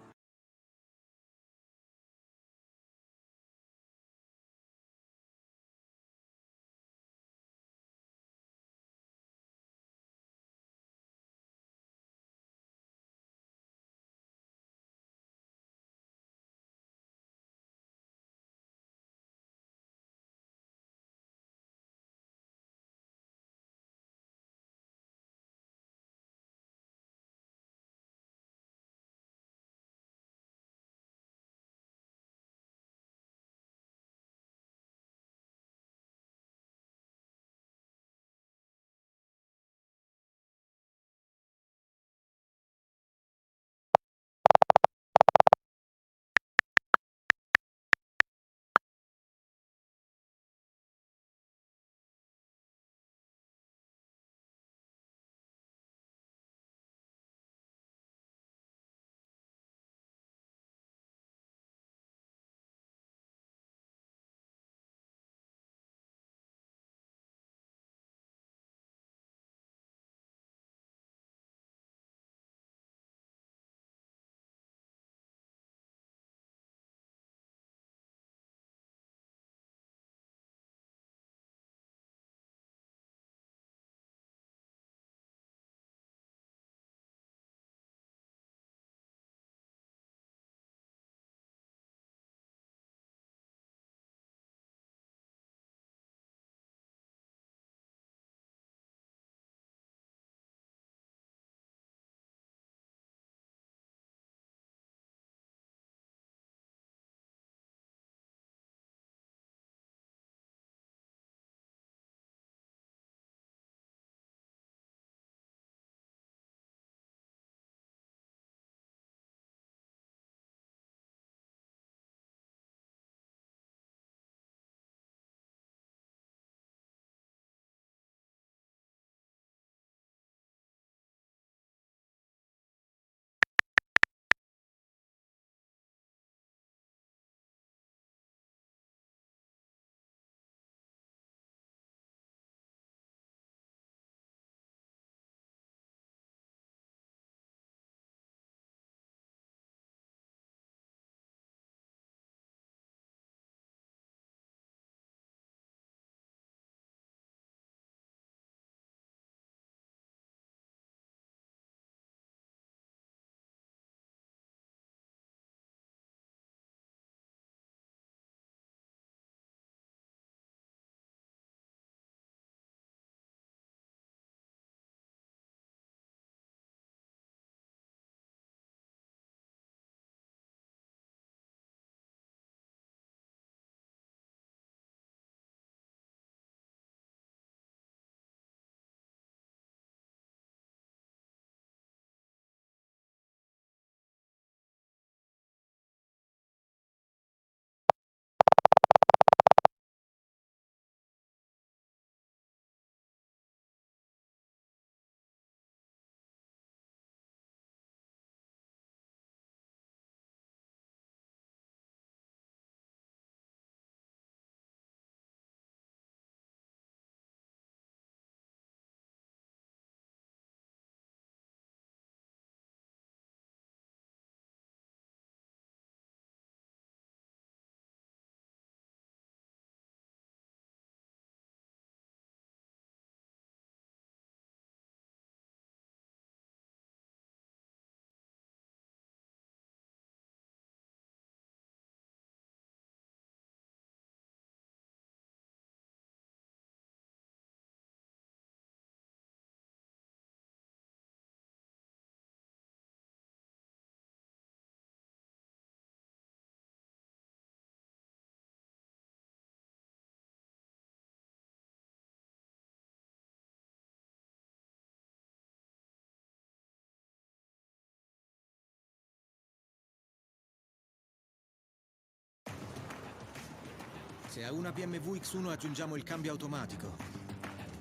Se a una BMW X1 aggiungiamo il cambio automatico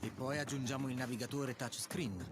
e poi aggiungiamo il navigatore touchscreen,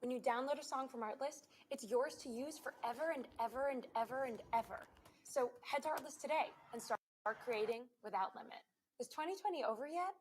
When you download a song from Artlist, it's yours to use forever and ever and ever and ever. So head to Artlist today and start creating without limit. Is 2020 over yet?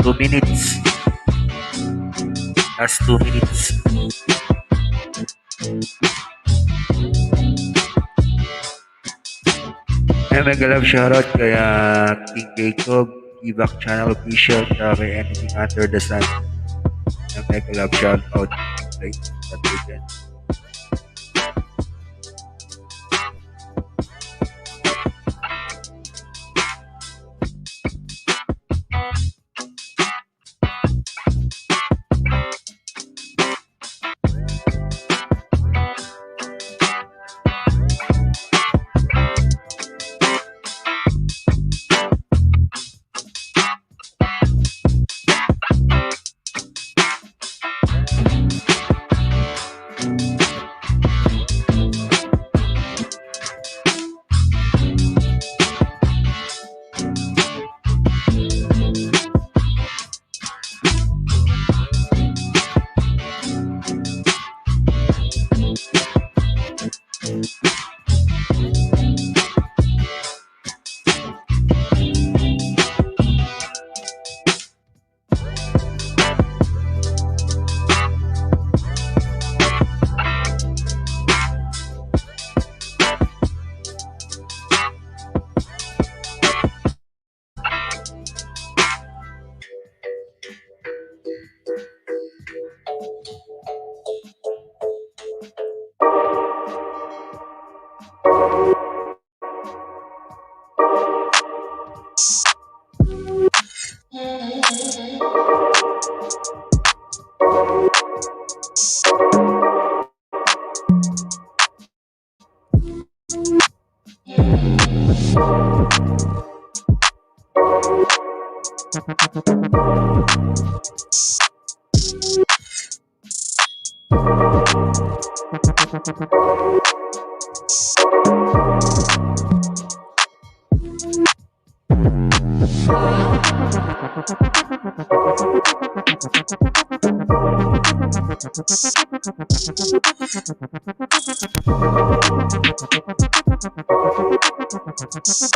2 minutes. Last 2 minutes. Mega love shoutout kay King Jacob, Ibak Channel Official, tsaka kay Anything Under the Sun. Mega love shoutout kay Patrick.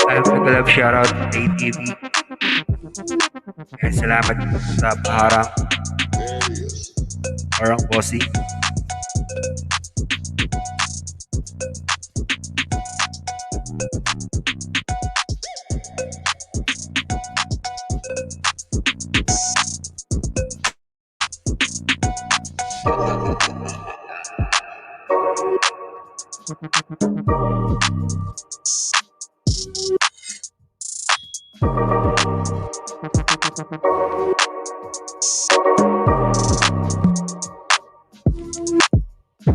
Mega love shoutout kay ATV. And salamat sa parang bossy. Ito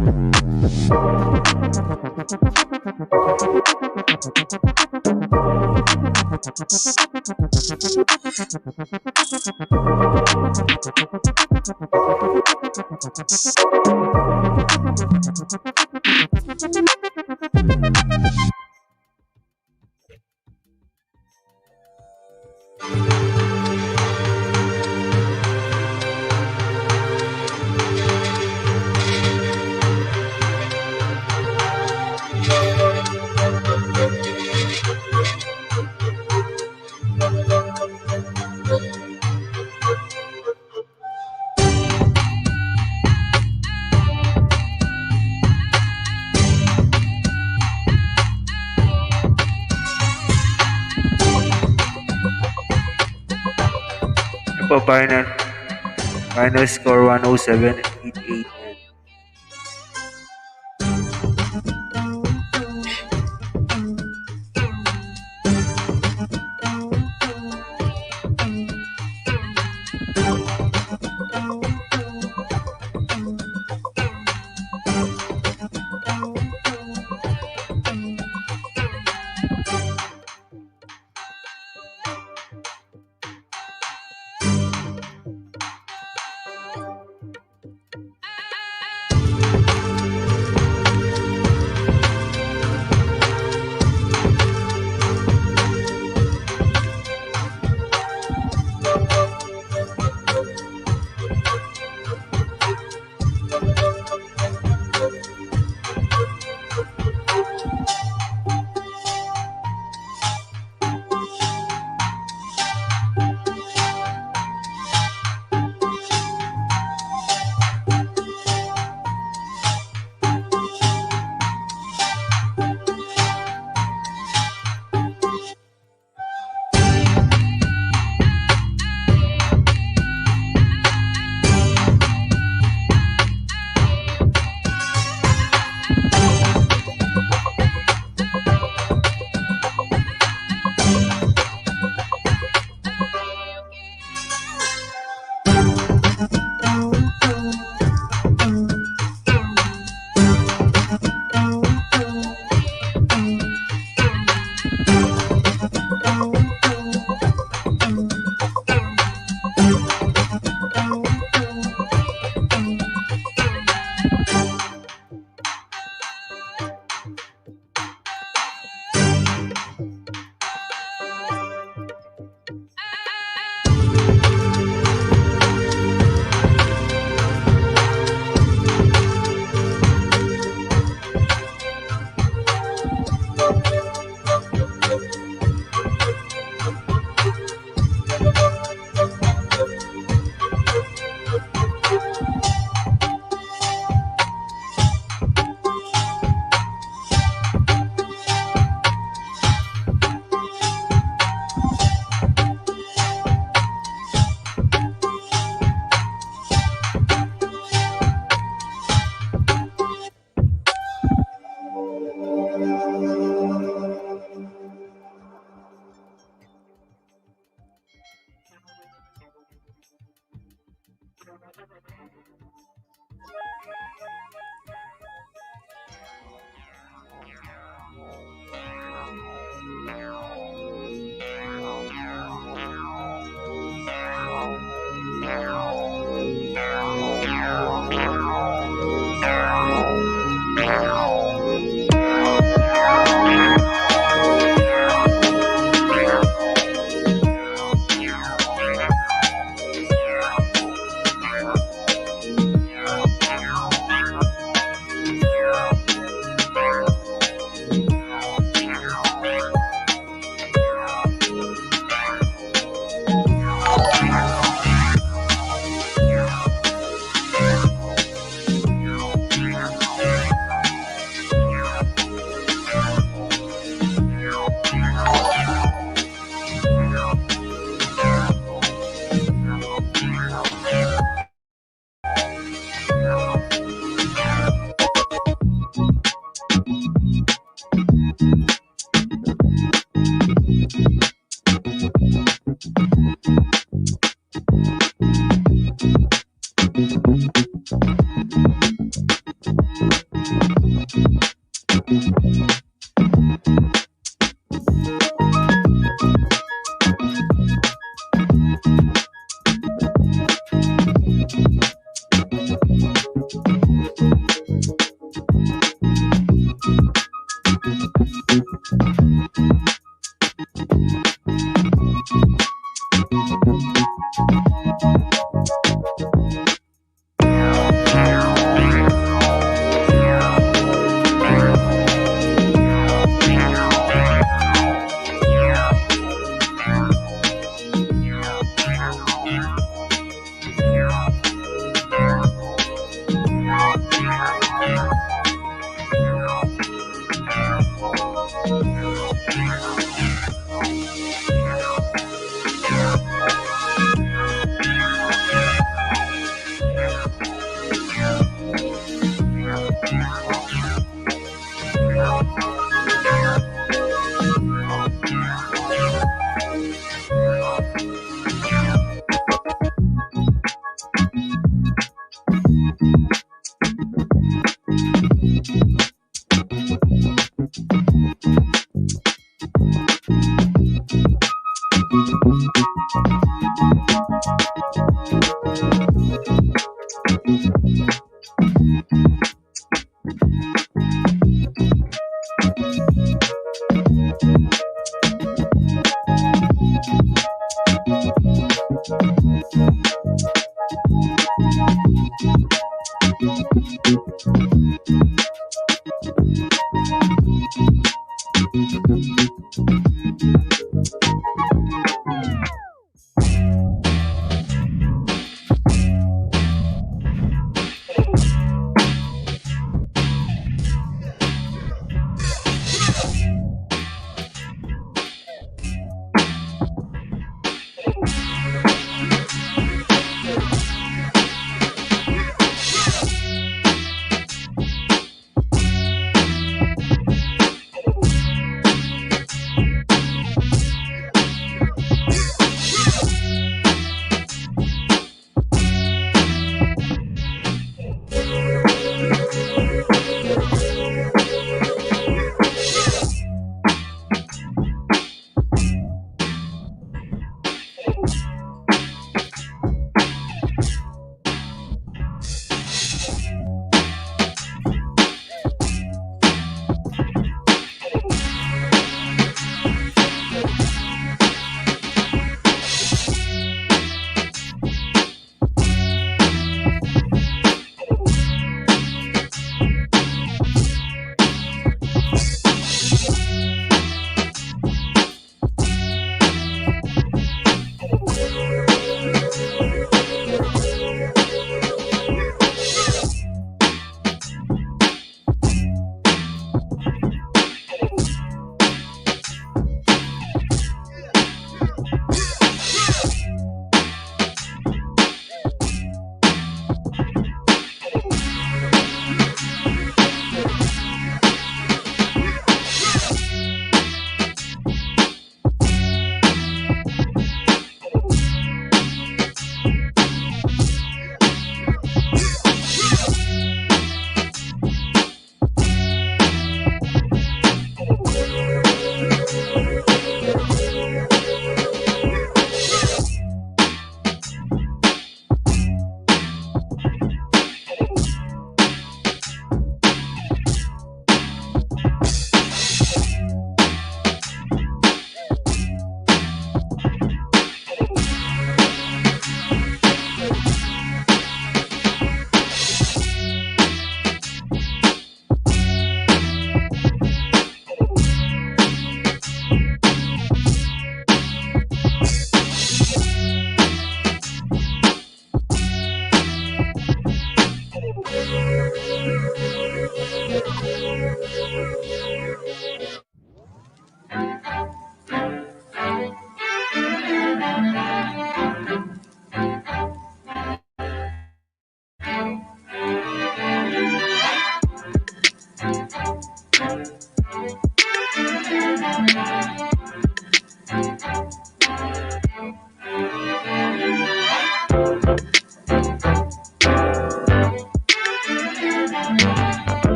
po, final score 107-88.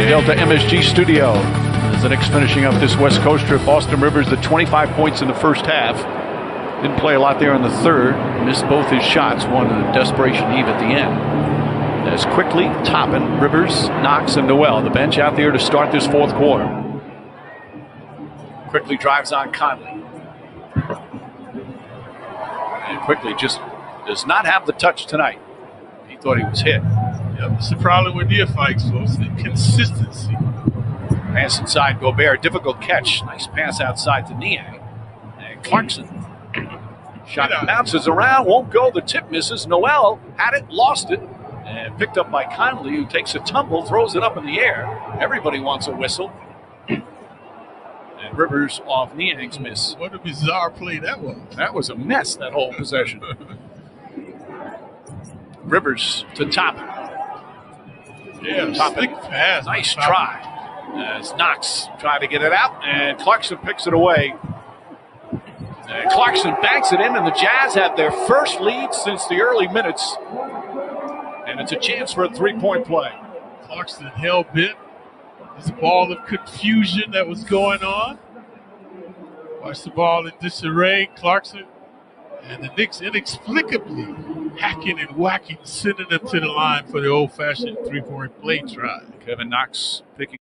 Delta MSG Studio. As the Knicks finishing up this West Coast trip, Austin Rivers at 25 points in the first half. Didn't play a lot there in the third. Missed both his shots, one in a desperation heave at the end. As quickly Toppin, Rivers, Knox, and Noel, the bench out there to start this fourth quarter. Quickly drives on Conley. And quickly just does not have the touch tonight. He thought he was hit. Yep, that's the problem with near fights, folks. Consistency. Pass inside Gobert. Difficult catch. Nice pass outside to Niang. And Clarkson. Shot bounces around. Won't go. The tip misses. Noel had it. Lost it. And picked up by Conley, who takes a tumble. Throws it up in the air. Everybody wants a whistle. And Rivers off Niang's miss. What a bizarre play that was. That was a mess, that whole possession. Rivers to Toppin. Yeah, Toppin. Pass. Nice try. As Knox tried to get it out, and Clarkson picks it away. And Clarkson banks it in, and the Jazz have their first lead since the early minutes. And it's a chance for a three-point play. Clarkson hell-bent. There's a ball of confusion that was going on. Watch the ball in disarray. Clarkson and the Knicks inexplicably hacking and whacking, sending them to the line for the old-fashioned three-point play try. Kevin Knox picking.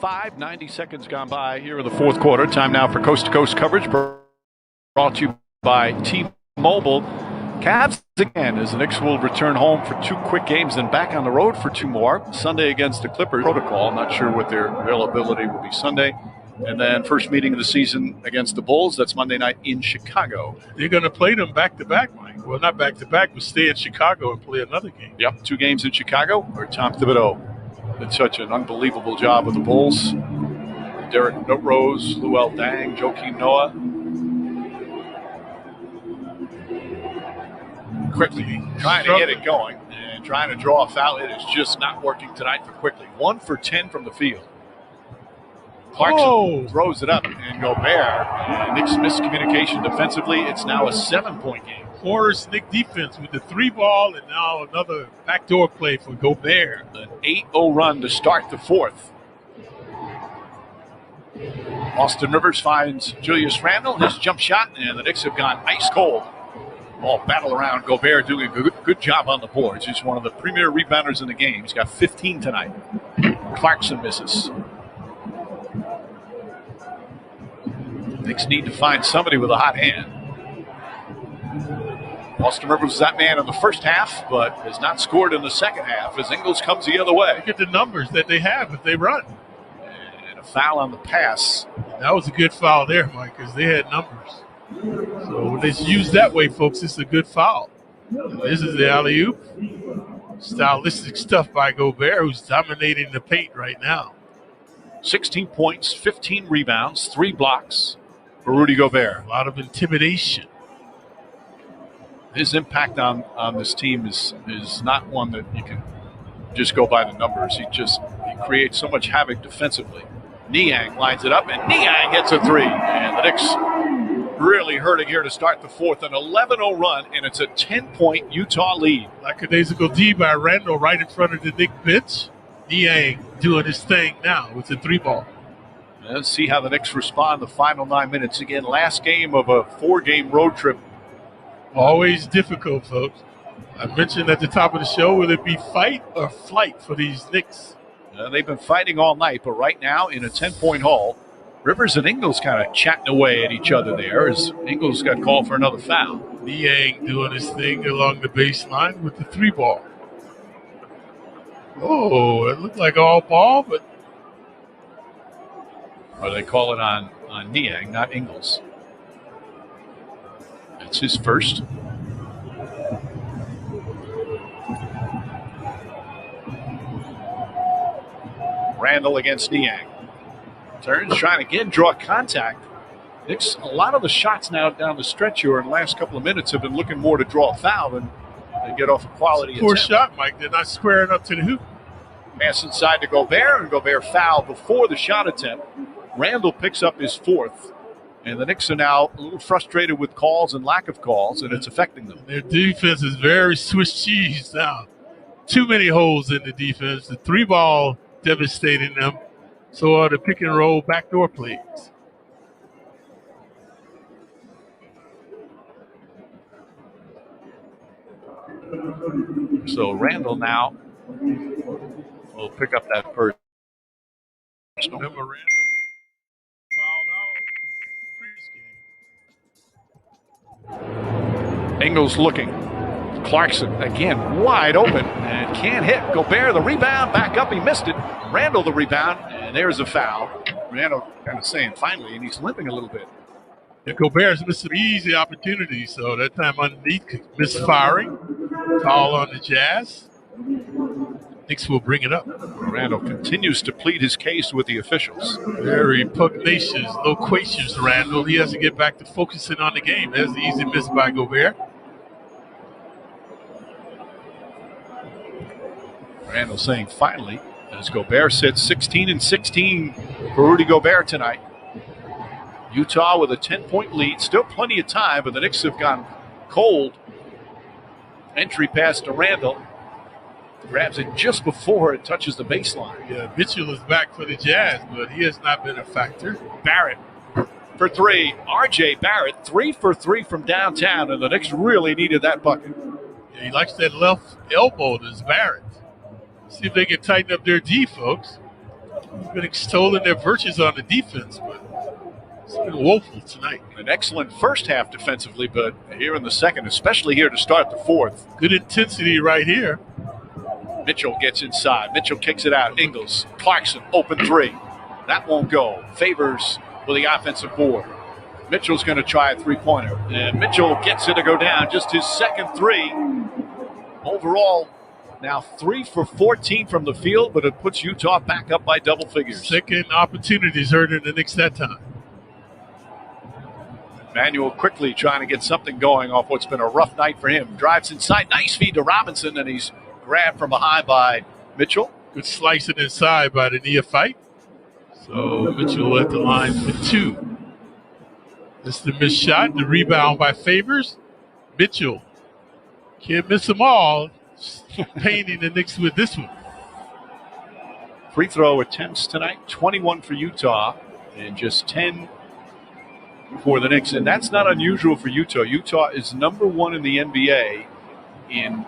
Five, 90 seconds gone by here in the fourth quarter. Time now for coast-to-coast coverage brought to you by T-Mobile. Cavs again as the Knicks will return home for two quick games, then back on the road for two more. Sunday against the Clippers. Protocol. I'm not sure what their availability will be Sunday. And then first meeting of the season against the Bulls. That's Monday night in Chicago. They're going to play them back-to-back, Mike. Well, not back-to-back, but stay in Chicago and play another game. Yep, two games in Chicago where Tom Thibodeau did such an unbelievable job with the Bulls. Derek Rose, Luol Deng, Joakim Noah. Quickly trying to get it going and trying to draw a foul. It is just not working tonight for Quickly. 1 for 10 from the field. Clarkson throws it up, and Gobert. Knicks miscommunication defensively. It's now a 7-point game. Porter's Knick defense with the 3-ball, and now another backdoor play for Gobert. An 8-0 run to start the fourth. Austin Rivers finds Julius Randle, his jump shot, and the Knicks have gone ice cold. All battle around. Gobert doing a good job on the boards. He's one of the premier rebounders in the game. He's got 15 tonight. Clarkson misses. Knicks need to find somebody with a hot hand. Austin Rivers was that man in the first half, but has not scored in the second half as Ingles comes the other way. Look at the numbers that they have if they run. And a foul on the pass. That was a good foul there, Mike, because they had numbers. So when it's used that way, folks, it's a good foul. This is the alley-oop. Stylistic stuff by Gobert, who's dominating the paint right now. 16 points, 15 rebounds, 3 blocks for Rudy Gobert. A lot of intimidation. His impact on this team is not one that you can just go by the numbers. He creates so much havoc defensively. Niang lines it up, and Niang hits a 3. And the Knicks really hurting here to start the fourth. An 11-0 run, and it's a 10-point Utah lead. Lackadaisical D by Randle right in front of the Knick bench. Niang doing his thing now with the 3-ball. Let's see how the Knicks respond the final 9 minutes. Again, last game of a 4-game road trip. Always difficult, folks. I mentioned at the top of the show, will it be fight or flight for these Knicks? They've been fighting all night, but right now in a 10-point haul, Rivers and Ingles kind of chatting away at each other there as Ingles got called for another foul. Niang doing his thing along the baseline with the 3-ball. Oh, it looked like all ball, but... Or they call it on Niang, not Ingles. That's his first. Randle against Niang. Turns, trying again, draw contact. Knicks, a lot of the shots now down the stretch here in the last couple of minutes have been looking more to draw a foul than get off a quality poor attempt. Shot, Mike. They're not squaring up to the hoop. Pass inside to Gobert, and Gobert fouled before the shot attempt. Randle picks up his fourth. And the Knicks are now a little frustrated with calls and lack of calls, and it's affecting them. Their defense is very Swiss cheese now. Too many holes in the defense. The 3-ball devastating them. So are the pick and roll backdoor plays. So Randle now will pick up that first. Remember, Randle fouled out previous game. Ingles looking. Clarkson again wide open and can't hit. Gobert the rebound, back up, he missed it. Randle the rebound, and there's a foul. Randle kind of saying finally, and he's limping a little bit. Yeah, Gobert's missed some easy opportunities, so that time underneath, misfiring. Foul on the Jazz. Knicks will bring it up. Randle continues to plead his case with the officials. Very pugnacious, loquacious Randle. He has to get back to focusing on the game. There's the easy miss by Gobert. Randle saying finally, as Gobert sits 16 and 16 for Rudy Gobert tonight. Utah with a 10-point lead. Still plenty of time, but the Knicks have gone cold. Entry pass to Randle. Grabs it just before it touches the baseline. Yeah, Mitchell is back for the Jazz, but he has not been a factor. Barrett for 3. R.J. Barrett, 3 for 3 from downtown, and the Knicks really needed that bucket. Yeah, he likes that left elbow, this Barrett. See if they can tighten up their D, folks. They've been extolling their virtues on the defense, but it's been woeful tonight. An excellent first half defensively, but here in the second, especially here to start the fourth. Good intensity right here. Mitchell gets inside. Mitchell kicks it out. Ingles. Clarkson, open 3. That won't go. Favors with the offensive board. Mitchell's going to try a 3-pointer. And Mitchell gets it to go down. Just his second 3. Overall, now 3 for 14 from the field, but it puts Utah back up by double figures. Second opportunities hurting the Knicks that time. Manuel quickly trying to get something going off what's been a rough night for him. Drives inside. Nice feed to Robinson, and he's grabbed from behind by Mitchell. Good slicing inside by the neophyte. So Mitchell at the line for 2. This is the missed shot. The rebound by Favors. Mitchell can't miss them all. Painting the Knicks with this one. Free throw attempts tonight, 21 for Utah and just 10 for the Knicks. And that's not unusual for Utah. Utah is number 1 in the NBA in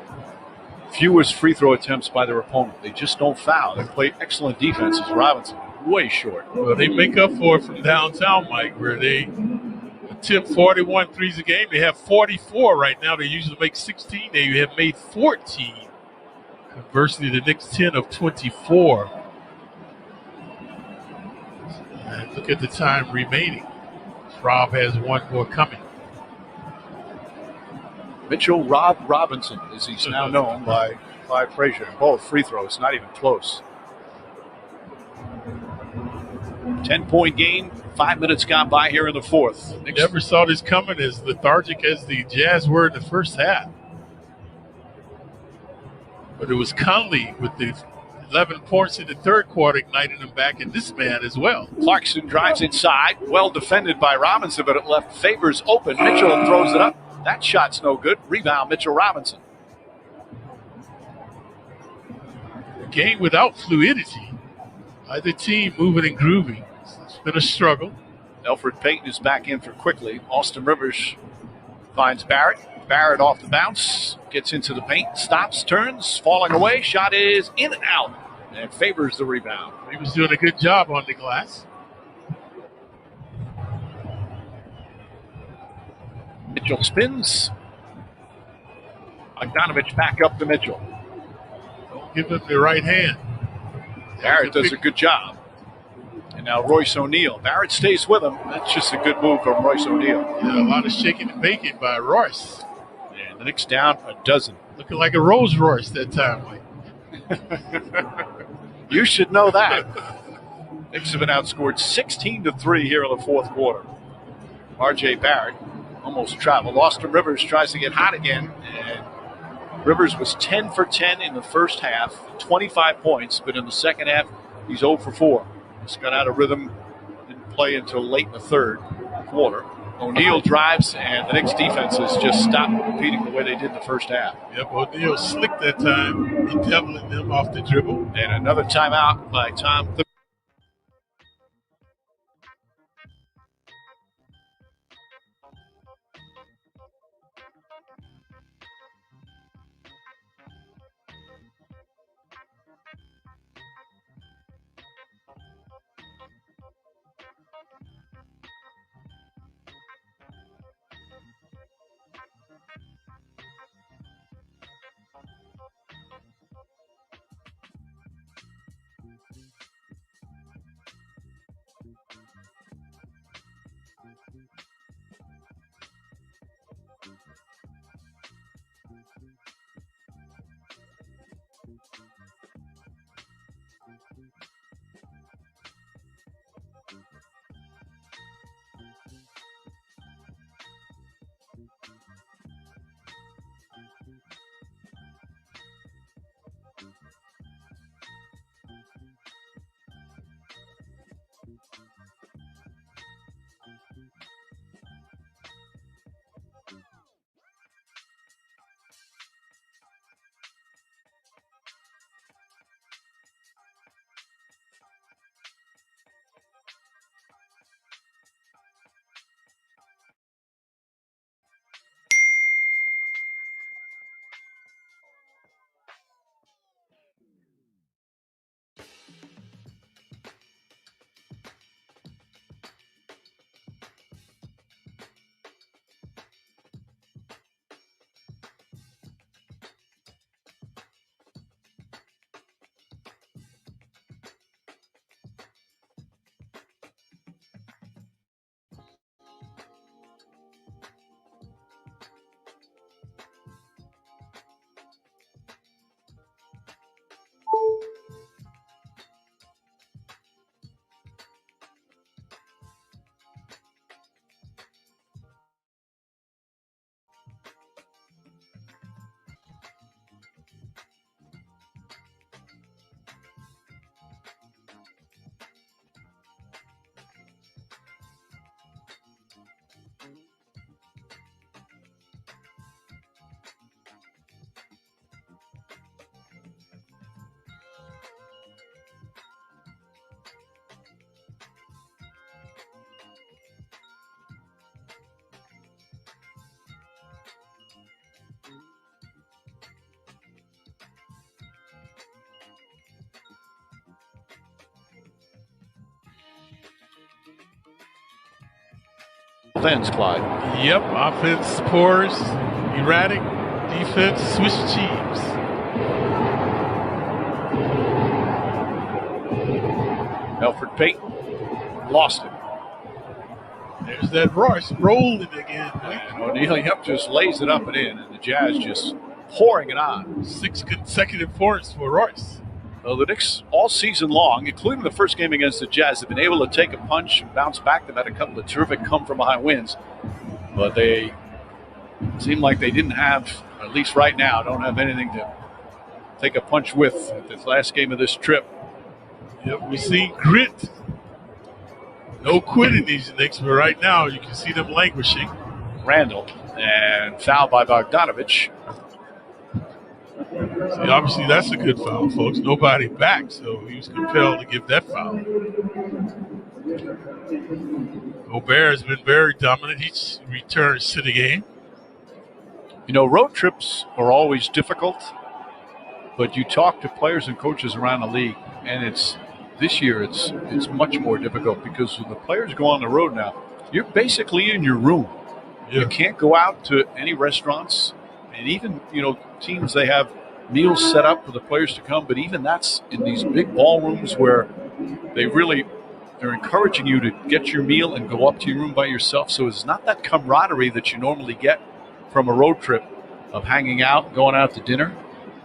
fewest free throw attempts by their opponent. They just don't foul. They play excellent defense as Robinson. Way short. Well, they make up for it from downtown, Mike, where they attempt 41 threes a game. They have 44 right now. They usually make 16. They have made 14. Conversely, the Knicks 10 of 24. And look at the time remaining. Rob has one more coming. Mitchell Rob Robinson, as he's now known by Clyde Frazier. Both free throws, not even close. 10-point game, 5 minutes gone by here in the fourth. Never saw this coming as lethargic as the Jazz were in the first half. But it was Conley with the 11 points in the third quarter, igniting them back, and this man as well. Clarkson drives inside, well defended by Robinson, but it left Favors open. Mitchell throws it up. That shot's no good. Rebound, Mitchell Robinson. A game without fluidity. Either team moving and grooving. It's been a struggle. Elfrid Payton is back in for quickly. Austin Rivers finds Barrett. Barrett off the bounce, gets into the paint, stops, turns, falling away. Shot is in and out, and Favors the rebound. He was doing a good job on the glass. Mitchell spins. Bogdanovich back up to Mitchell. Don't give him the right hand. Barrett does a good job. And now Royce O'Neal. Barrett stays with him. That's just a good move from Royce O'Neal. Yeah, a lot of shaking and baking by Royce. And the Knicks down a dozen. Looking like a Rolls Royce that time, Mike. You should know that. Knicks have been outscored 16-3 here in the fourth quarter. R.J. Barrett almost traveled. Austin Rivers tries to get hot again. And Rivers was 10 for 10 in the first half, 25 points. But in the second half, he's 0 for 4. He's got out of rhythm, didn't play until late in the third quarter. O'Neal drives, and the Knicks defense has just stopped competing the way they did in the first half. Yep, O'Neal slick that time, bedeviling them off the dribble. And another timeout by Tom Thibodeau. ends, Clyde. Yep, offense pours, erratic, defense Swiss cheese. Alfred Payton lost it. There's that Royce rolling again. And O'Neal, just lays it up and in, and the Jazz just pouring it on. 6 consecutive points for Royce. Well, the Knicks all season long, including the first game against the Jazz, have been able to take a punch and bounce back. They've had a couple of terrific come-from-behind wins, but they seem like they didn't have, at least right now, don't have anything to take a punch with at this last game of this trip. Yep, we see grit. No quitting these Knicks, but right now you can see them languishing. Randall, and fouled by Bogdanovich. See, obviously that's a good foul, folks. Nobody back, so he was compelled to give that foul. Gobert has been very dominant. He returns to the game. You know, road trips are always difficult, but you talk to players and coaches around the league, and this year it's much more difficult because when the players go on the road now, you're basically in your room. Yeah. You can't go out to any restaurants, and even, teams, they have meals set up for the players to come, but even that's in these big ballrooms where they're encouraging you to get your meal and go up to your room by yourself. So it's not that camaraderie that you normally get from a road trip of hanging out, going out to dinner.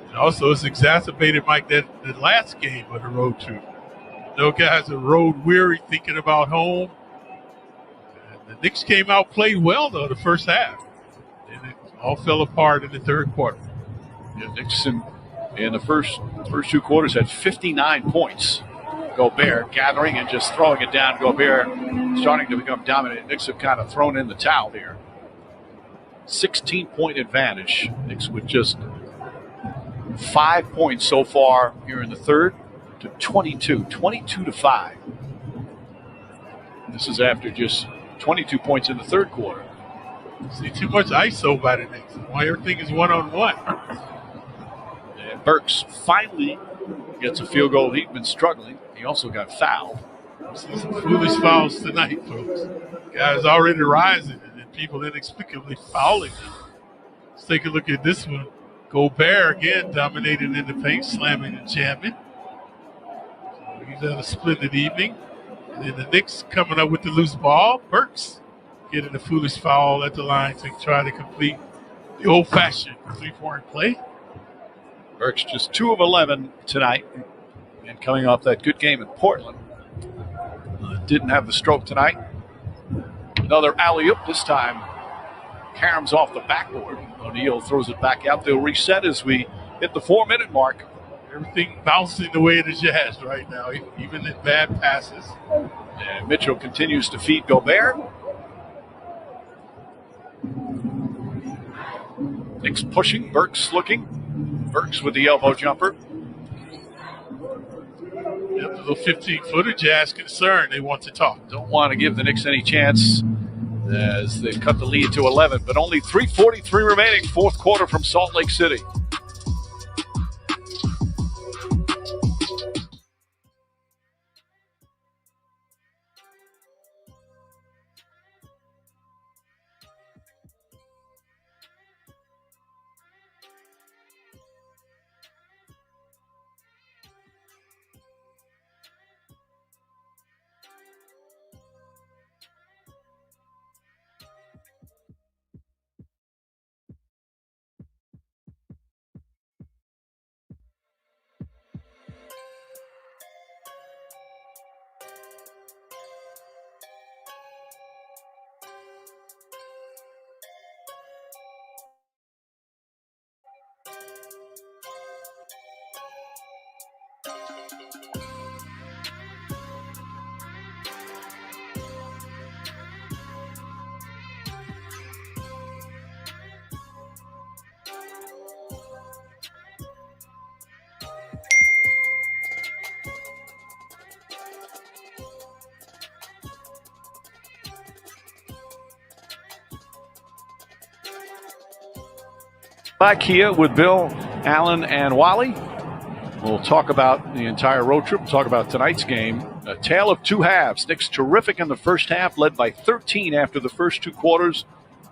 And also, it's exacerbated, Mike, that the last game of the road trip. Guys are road weary, thinking about home. And the Knicks came out, played well, though, the first half. And it all fell apart in the third quarter. Yeah, Knicks in the first 2 quarters had 59 points. Gobert gathering and just throwing it down. Gobert starting to become dominant. Knicks have kind of thrown in the towel here. 16-point advantage. Knicks with just 5 points so far here in the third to 22 to 5. This is after just 22 points in the third quarter. See, too much ISO by the Knicks. Why everything is one-on-one. And Burks finally gets a field goal. He'd been struggling. He also got fouled. See some foolish fouls tonight, folks. Guys already rising, and then people inexplicably fouling them. Let's take a look at this one. Gobert again dominating in the paint, slamming and jamming. So he's had a splendid evening. And then the Knicks coming up with the loose ball. Burks getting a foolish foul at the line to try to complete the old-fashioned three-point play. Burks just 2 of 11 tonight. And coming off that good game in Portland. Didn't have the stroke tonight. Another alley-oop this time. Karam's off the backboard. O'Neal throws it back out. They'll reset as we hit the 4-minute mark. Everything bouncing the way of the Jazz right now, even in bad passes. And Mitchell continues to feed Gobert. Knicks pushing. Burks looking. Burks with the elbow jumper. Yep, the little 15-footer Jazz concerned. They want to talk. Don't want to give the Knicks any chance as they've cut the lead to 11, but only 3:43 remaining, fourth quarter from Salt Lake City. Back here with Bill, Alan, and Wally. We'll talk about the entire road trip. We'll talk about tonight's game. tale of two halves. Knicks terrific in the first half, led by 13 after the first two quarters.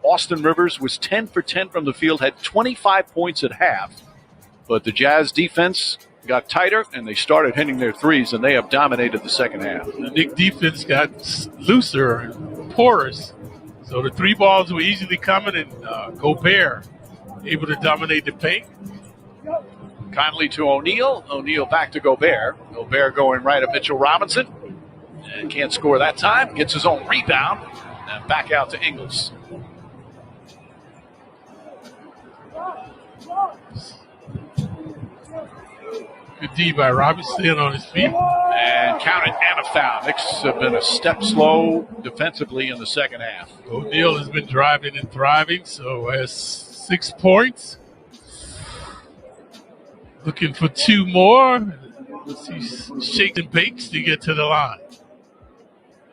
Austin Rivers was 10 for 10 from the field, had 25 points at half. But the Jazz defense got tighter, and they started hitting their threes, and they have dominated the second half. The Knicks defense got looser and porous, so the three balls were easily coming, and Gobert able to dominate the paint. Conley to O'Neal. O'Neal back to Gobert. Gobert going right at Mitchell Robinson. And can't score that time. Gets his own rebound. And back out to Ingles. Good D by Robinson, staying on his feet. And counted and a foul. Knicks have been a step slow defensively in the second half. O'Neal has been driving and thriving, so has 6 points. Looking for 2 more. Let's see, shakes and bakes to get to the line.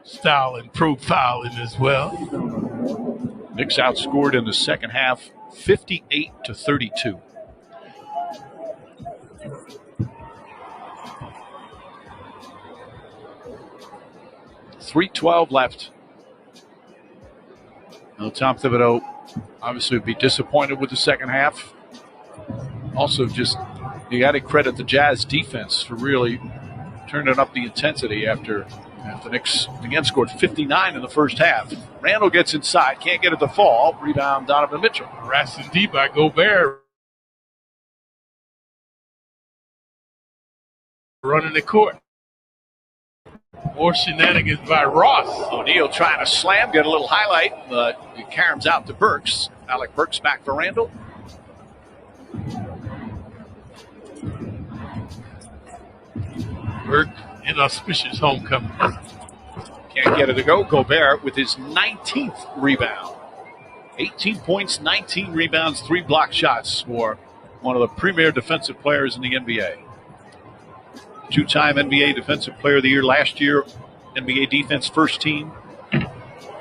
Style and profiling as well. Knicks outscored in the second half 58-32. .312 left. Now, Tom Thibodeau obviously would be disappointed with the second half. Also, just you got to credit the Jazz defense for really turning up the intensity after the Knicks again scored 59 in the first half. Randall gets inside, can't get it to fall. Rebound, Donovan Mitchell. Harassing D by Gobert. Running the court. More shenanigans by Ross. O'Neal trying to slam, get a little highlight, but it caroms out to Burks. Alec Burks back for Randall. Burke, inauspicious homecoming. Can't get it to go. Gobert with his 19th rebound. 18 points, 19 rebounds, 3 block shots for one of the premier defensive players in the NBA. 2-time NBA Defensive Player of the Year last year, NBA defense first team.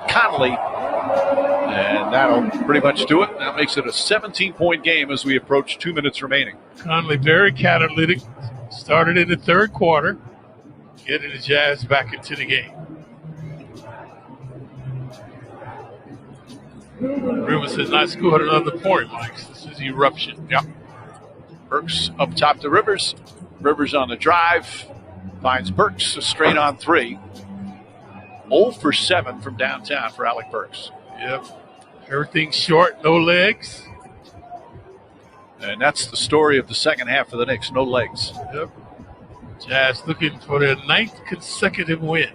Conley. And that'll pretty much do it. That makes it a 17-point game as we approach 2 minutes remaining. Conley very catalytic. Started in the third quarter, getting the Jazz back into the game. Rivers has not scored another point, Mike. This is eruption. Yep. Burks up top to Rivers. Rivers on the drive. Finds Burks a straight on 3. 0 for 7 from downtown for Alec Burks. Yep. Everything short, no legs. And that's the story of the second half for the Knicks. No legs. Yep. Jazz looking for their 9th consecutive win.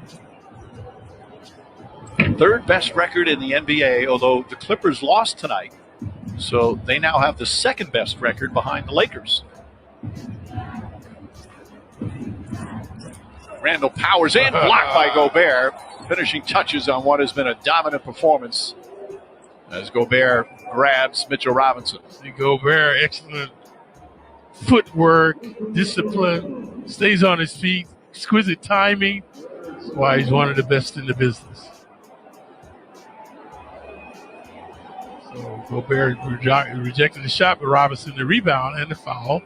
3rd best record in the NBA, although the Clippers lost tonight. So they now have the 2nd best record behind the Lakers. Randall powers in, blocked by Gobert. Finishing touches on what has been a dominant performance as Gobert grabs Mitchell Robinson. See Gobert, excellent footwork, discipline, stays on his feet, exquisite timing. That's why he's one of the best in the business. So Gobert rejected the shot, but Robinson the rebound and the foul.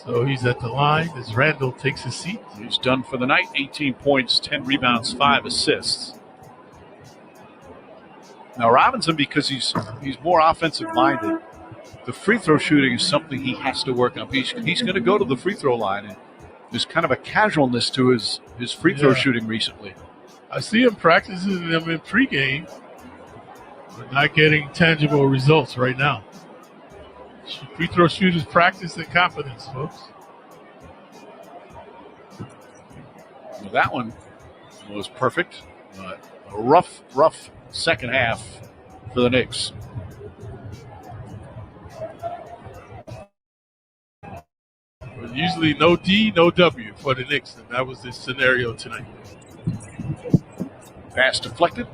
So he's at the line as Randall takes his seat. He's done for the night. 18 points, 10 rebounds, 5 assists. Now Robinson, because he's more offensive minded, the free throw shooting is something he has to work on. He's going to go to the free throw line, and there's kind of a casualness to his free throw shooting recently. I see him practicing them in pregame, but not getting tangible results right now. Free throw shooters practice and confidence, folks. Well, that one was perfect. A rough second half for the Knicks. Usually no D, no W for the Knicks, and that was the scenario tonight. Pass deflected.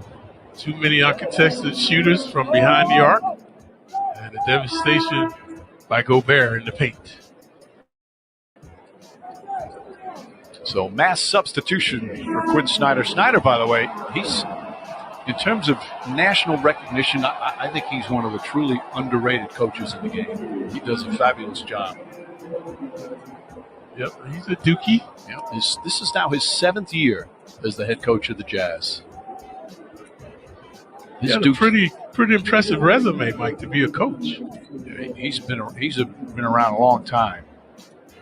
Too many uncontested shooters from behind the arc, and a devastation by Gobert in the paint. So mass substitution for Quinn Snyder. Snyder, by the way, he's, in terms of national recognition, I think he's one of the truly underrated coaches in the game. He does a fabulous job. Yep, he's a dookie. Yep. This is now his 7th year as the head coach of the Jazz. He's got a pretty impressive resume, Mike, to be a coach. He's been around a long time.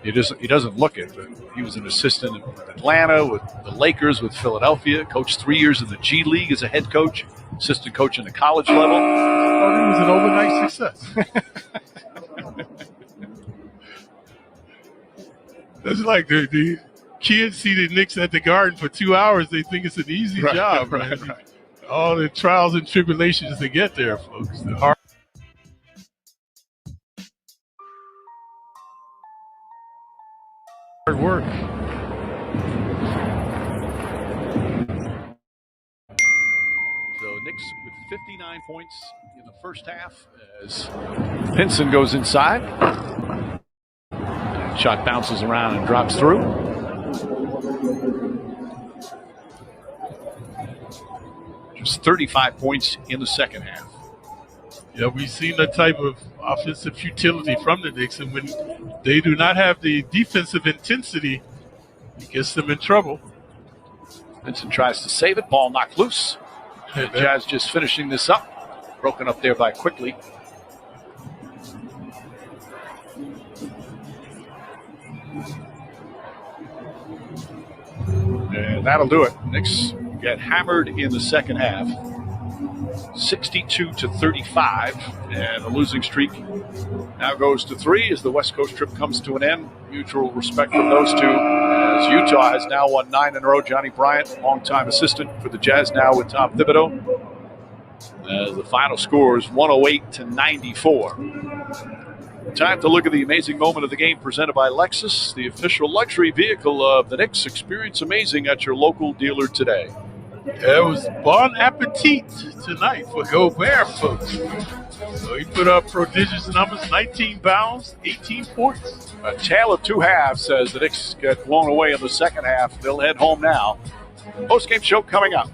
He doesn't look it, but he was an assistant in Atlanta, with the Lakers, with Philadelphia, coached 3 years in the G League as a head coach, assistant coach in the college level. Oh, he was an overnight success. That's like the kids see the Knicks at the Garden for 2 hours. They think it's an easy job, man. Right. All the trials and tribulations to get there, folks. The hard work. So Knicks with 59 points in the first half as Pinson goes inside. Shot bounces around and drops through. Just 35 points in the second half. Yeah, we've seen that type of offensive futility from the Knicks, and when they do not have the defensive intensity, it gets them in trouble. Pinson tries to save it. Ball knocked loose. The Jazz just finishing this up. Broken up there by Quickly. And that'll do it. Knicks get hammered in the second half. 62-35. And the losing streak now goes to 3 as the West Coast trip comes to an end. Mutual respect from those two. As Utah has now won 9 in a row. Johnny Bryant, longtime assistant for the Jazz, now with Tom Thibodeau. As the final score is 108-94. Time to look at the amazing moment of the game presented by Lexus, the official luxury vehicle of the Knicks. Experience amazing at your local dealer today. It was bon appetit tonight for Gobert, folks. So he put up prodigious numbers, 19 bounds, 18 points. A tale of two halves as the Knicks get blown away in the second half. They'll head home now. Post-game show coming up.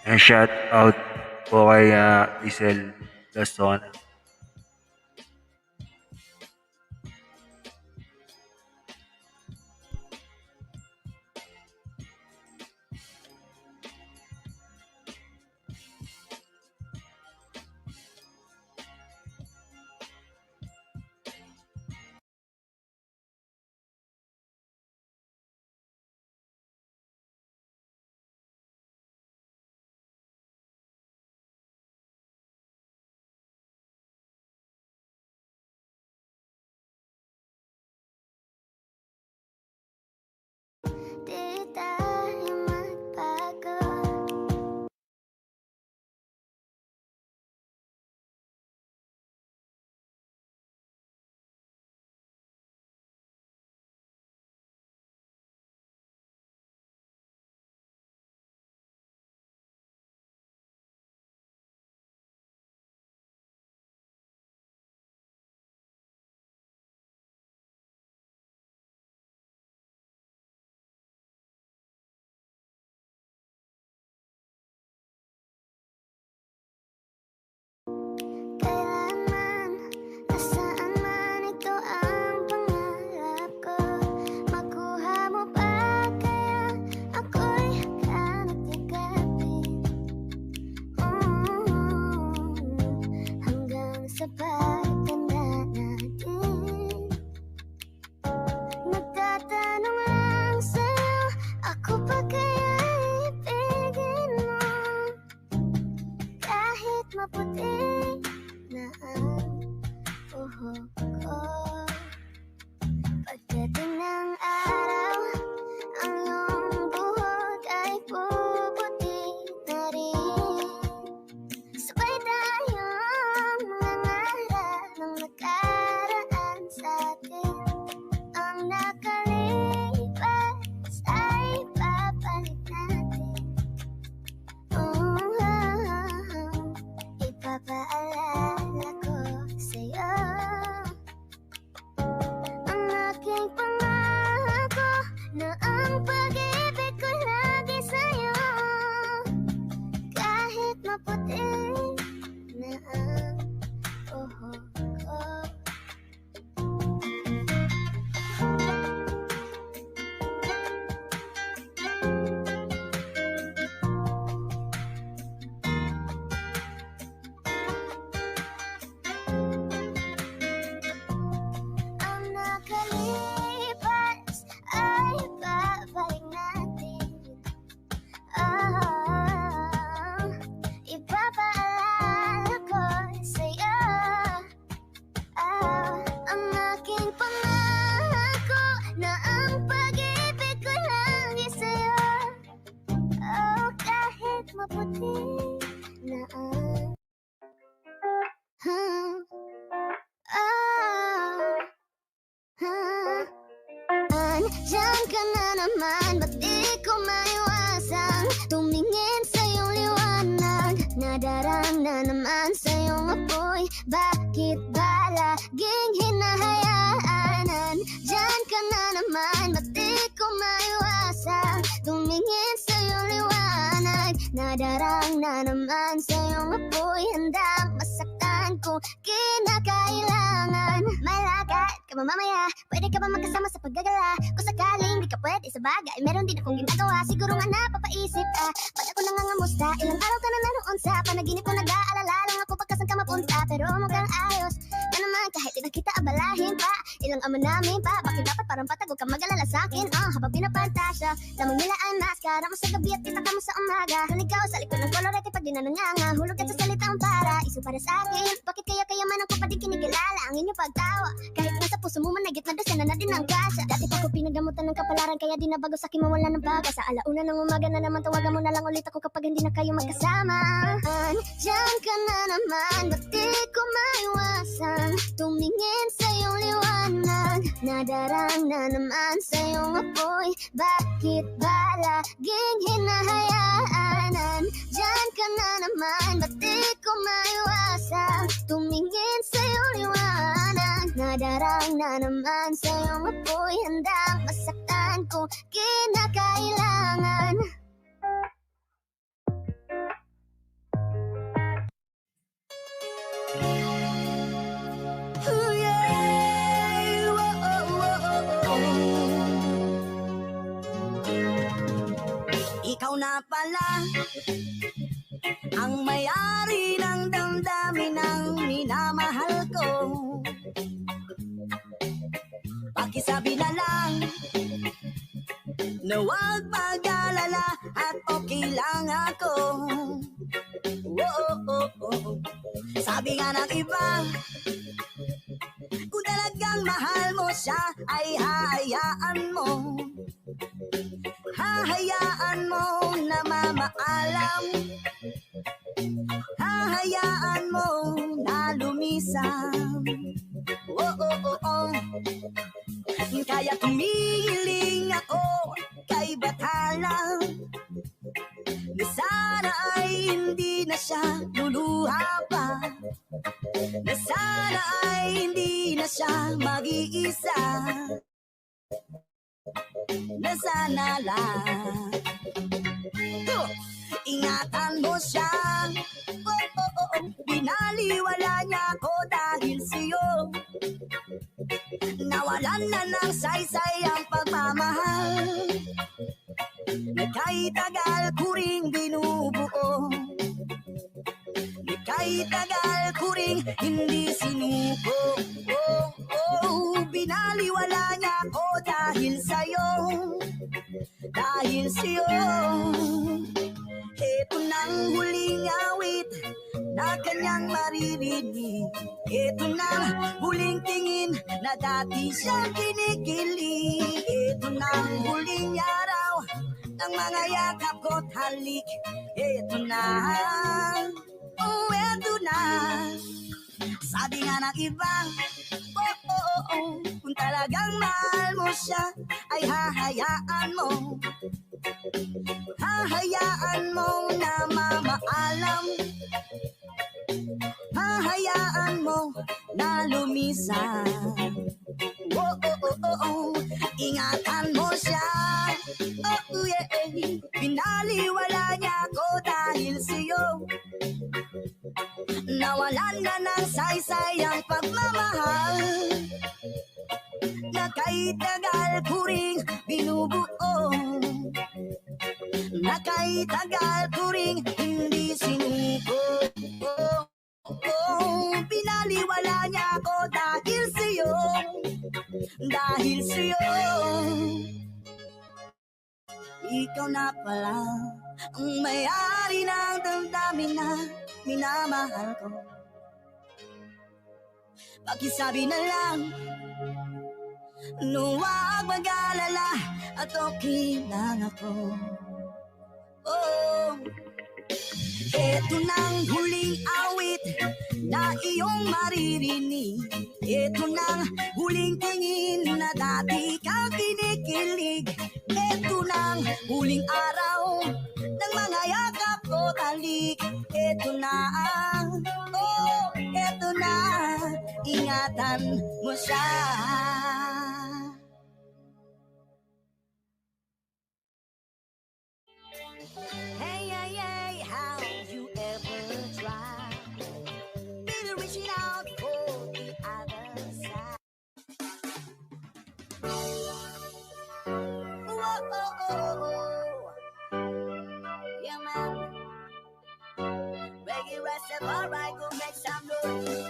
And shout out po kay Isel Lason. Diyan ka na naman, ba't di ko maiwasan tumingin sa iyong liwanag? Nadarang na naman sa iyong apoy, bakit ba laging hinahayaan? Diyan ka na naman, ba't di ko maiwasan tumingin sa iyong liwanag? Nadarang na naman sa iyong apoy, handang masaktan ko kinakailangan. Malakad ka ba mamaya? Pwede ka ba magkasama sa paggagala? Kung sakaling di ka pwede sa bagay, meron din akong ginagawa. Siguro nga napapaisip ka, pag ako nangangamusta, ilang araw ka na naroon sa panaginip ko, nag-aalala lang ako pagkasan ka mapunta. Pero mukhang ayos na naman kahit di na kita abalahin pa. Ilang ama namin pa, bakit dapat parang patag? Huwag kang mag-alala sa'kin, habang pinapantasya lamang nila ay maskara mo sa gabi at kita ka mo sa umaga. Haligaw sa likod ng kolorete pag di na nanganga, hulog ka sa salitang para iso para sa'kin. Bakit kaya kayaman ko pa din kinikilala ang inyong pagtawa? Kahit nasa puso mo managit na doon na din ang kasya. Dati pa ko pinagamutan ng kapalaran, kaya di na bago sa'kin mawala ng baga. Sa alauna ng umaga na naman, tawagan mo na lang ulit ako kapag hindi na kayo magkasama. Diyan ka na naman, ba't di ko maiwasan tumingin sa iyong liwanag? Nadarang na naman sa iyong apoy, bakit ba laging hinahayaan? Diyan ka na naman, ba't di ko maiwasan tumingin sa iyong liwanag? Nadarang na naman sa iyong apoy, handang masaktan ko kinakailangan. na pala ang may-ari ng damdamin ng minamahal ko. Pakisabi na lang na huwag mag-alala at okay lang ako. Sabi nga ng iba, kung talagang mahal mo siya ay hahayaan mo. Hahayaan mo na mamaalam. Hahayaan mo na lumisan. Kaya tumihiling ako kay Bathala na sana ay hindi na siya luluha pa. Na sana ay hindi na siya mag-iisa. Na sana lang ingatan mo siya. Binaliwala niya ako dahil sa'yo. Nawalan na ng saysay ang pagmamahal na kahit tagal ko ring binubuo. Na kahit tagal ko ring hindi sinuko. Binaliwala niya ako dahil sa'yo. Dahil sa'yo. Ito nang huling awit na kanyang maririnig. Ito nang huling tingin na dati siyang kinikilig. Ito nang huling araw ng mga yakap ko't halik. Ito na, ito na. Sabi nga ng iba, kung talagang mahal mo siya ay hahayaan mo. Hahayaan mo na mamaalam. Hahayaan mo na lumisan. Ingatan mo siya. Binaliwala niya ako dahil sa'yo. Nawalan na ng saysay ang pagmamahal na kahit tagal ko ring binubuo. Na kahit tagal ko ring hindi sinuko. Binaliwala niya ako dahil sa'yo. Dahil sa'yo. Ikaw na pala ang may-ari ng damdamin na minamahal ko. Pakisabi na lang na huwag mag-alala at okay lang ako. Ito nang huling awit na iyong maririnig. Ito nang huling tingin na dati kang kinikilig. Ito nang huling araw ng mga yakap ko talik. Ito na, ito na, ingatan mo siya. Hey, hey, hey, how you ever try? Really reaching out for the other side. Yeah, man. Reggae Rastafari, go make some noise.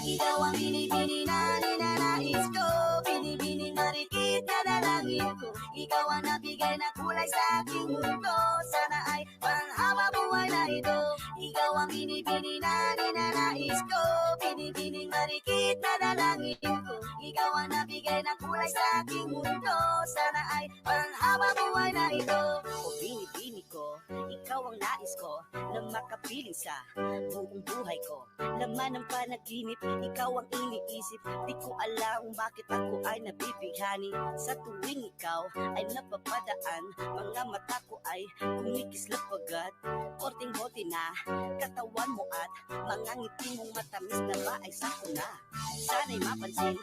Ikaw ang binibini na ninanais ko. Binibini marikit na dalangin ko. Ikaw ang nabigay na kulay sa aking mundo. Sana ay panghaba buhay na ito. Ikaw ang binibini na ninanais ko. Binibining marikit na dalangin ko. Ikaw ang nabigay na kulay sa aking mundo. Sana ay panghaba buhay na ito. O binibini ko, ikaw ang nais ko na makapiling sa buong buhay ko. Laman ng panaginip, ikaw ang iniisip. Di ko alam bakit ako ay nabibighani. Sa tuwing ikaw ay napapadaan, mga mata ko ay kumikislap agad. Korting bote na katawan mo at mga ngiti mong matamis na ba ay sako na. Sana'y mapansin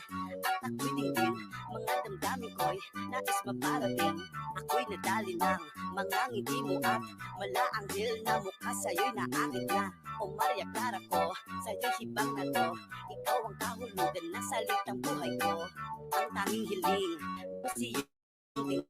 at ako'y dinggin. Mga damdamin ko'y nais maparating. Ako'y nadali ng mga ngiti mo at malaanghel na mukha sa'yo'y naakit na. O Maria Clara ko, sa'yo'y hibang na to. Ikaw ang kahulugan na salitang buhay ko. Ang tanging hiling, siyang tingin.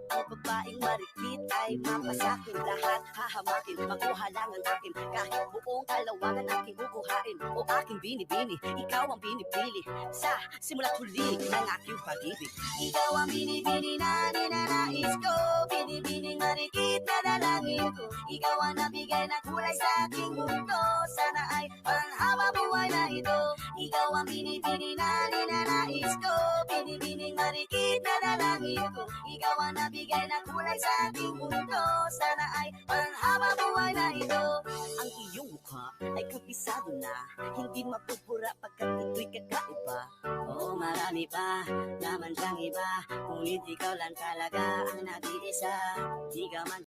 Ang babaeng marikit ay mapasakin. Lahat hahamakin, makuha lang ang akin. Kahit buong kalawangan aking kukuhain o aking binibini, ikaw ang pinipili sa simula't huli ng aking pag-ibig. Ikaw ang binibini na ninanais ko, binibining marikit na dalangin ko. Ikaw ang nabigay na kulay sa aking mundo, sana ay panghabang buhay na ito. Ikaw ang binibini na ninanais ko, binibining marikit na dalangin ko. Ikaw ang nabigay na kulay sa aking mundo, sana ay panghabang buhay na ito. Ang iyong mukha ay kabisado na, hindi mapupura pagkat ito'y kakaiba. Oo, marami pa naman siyang iba, ngunit ikaw lang talaga ang nag-iisa. Di ka man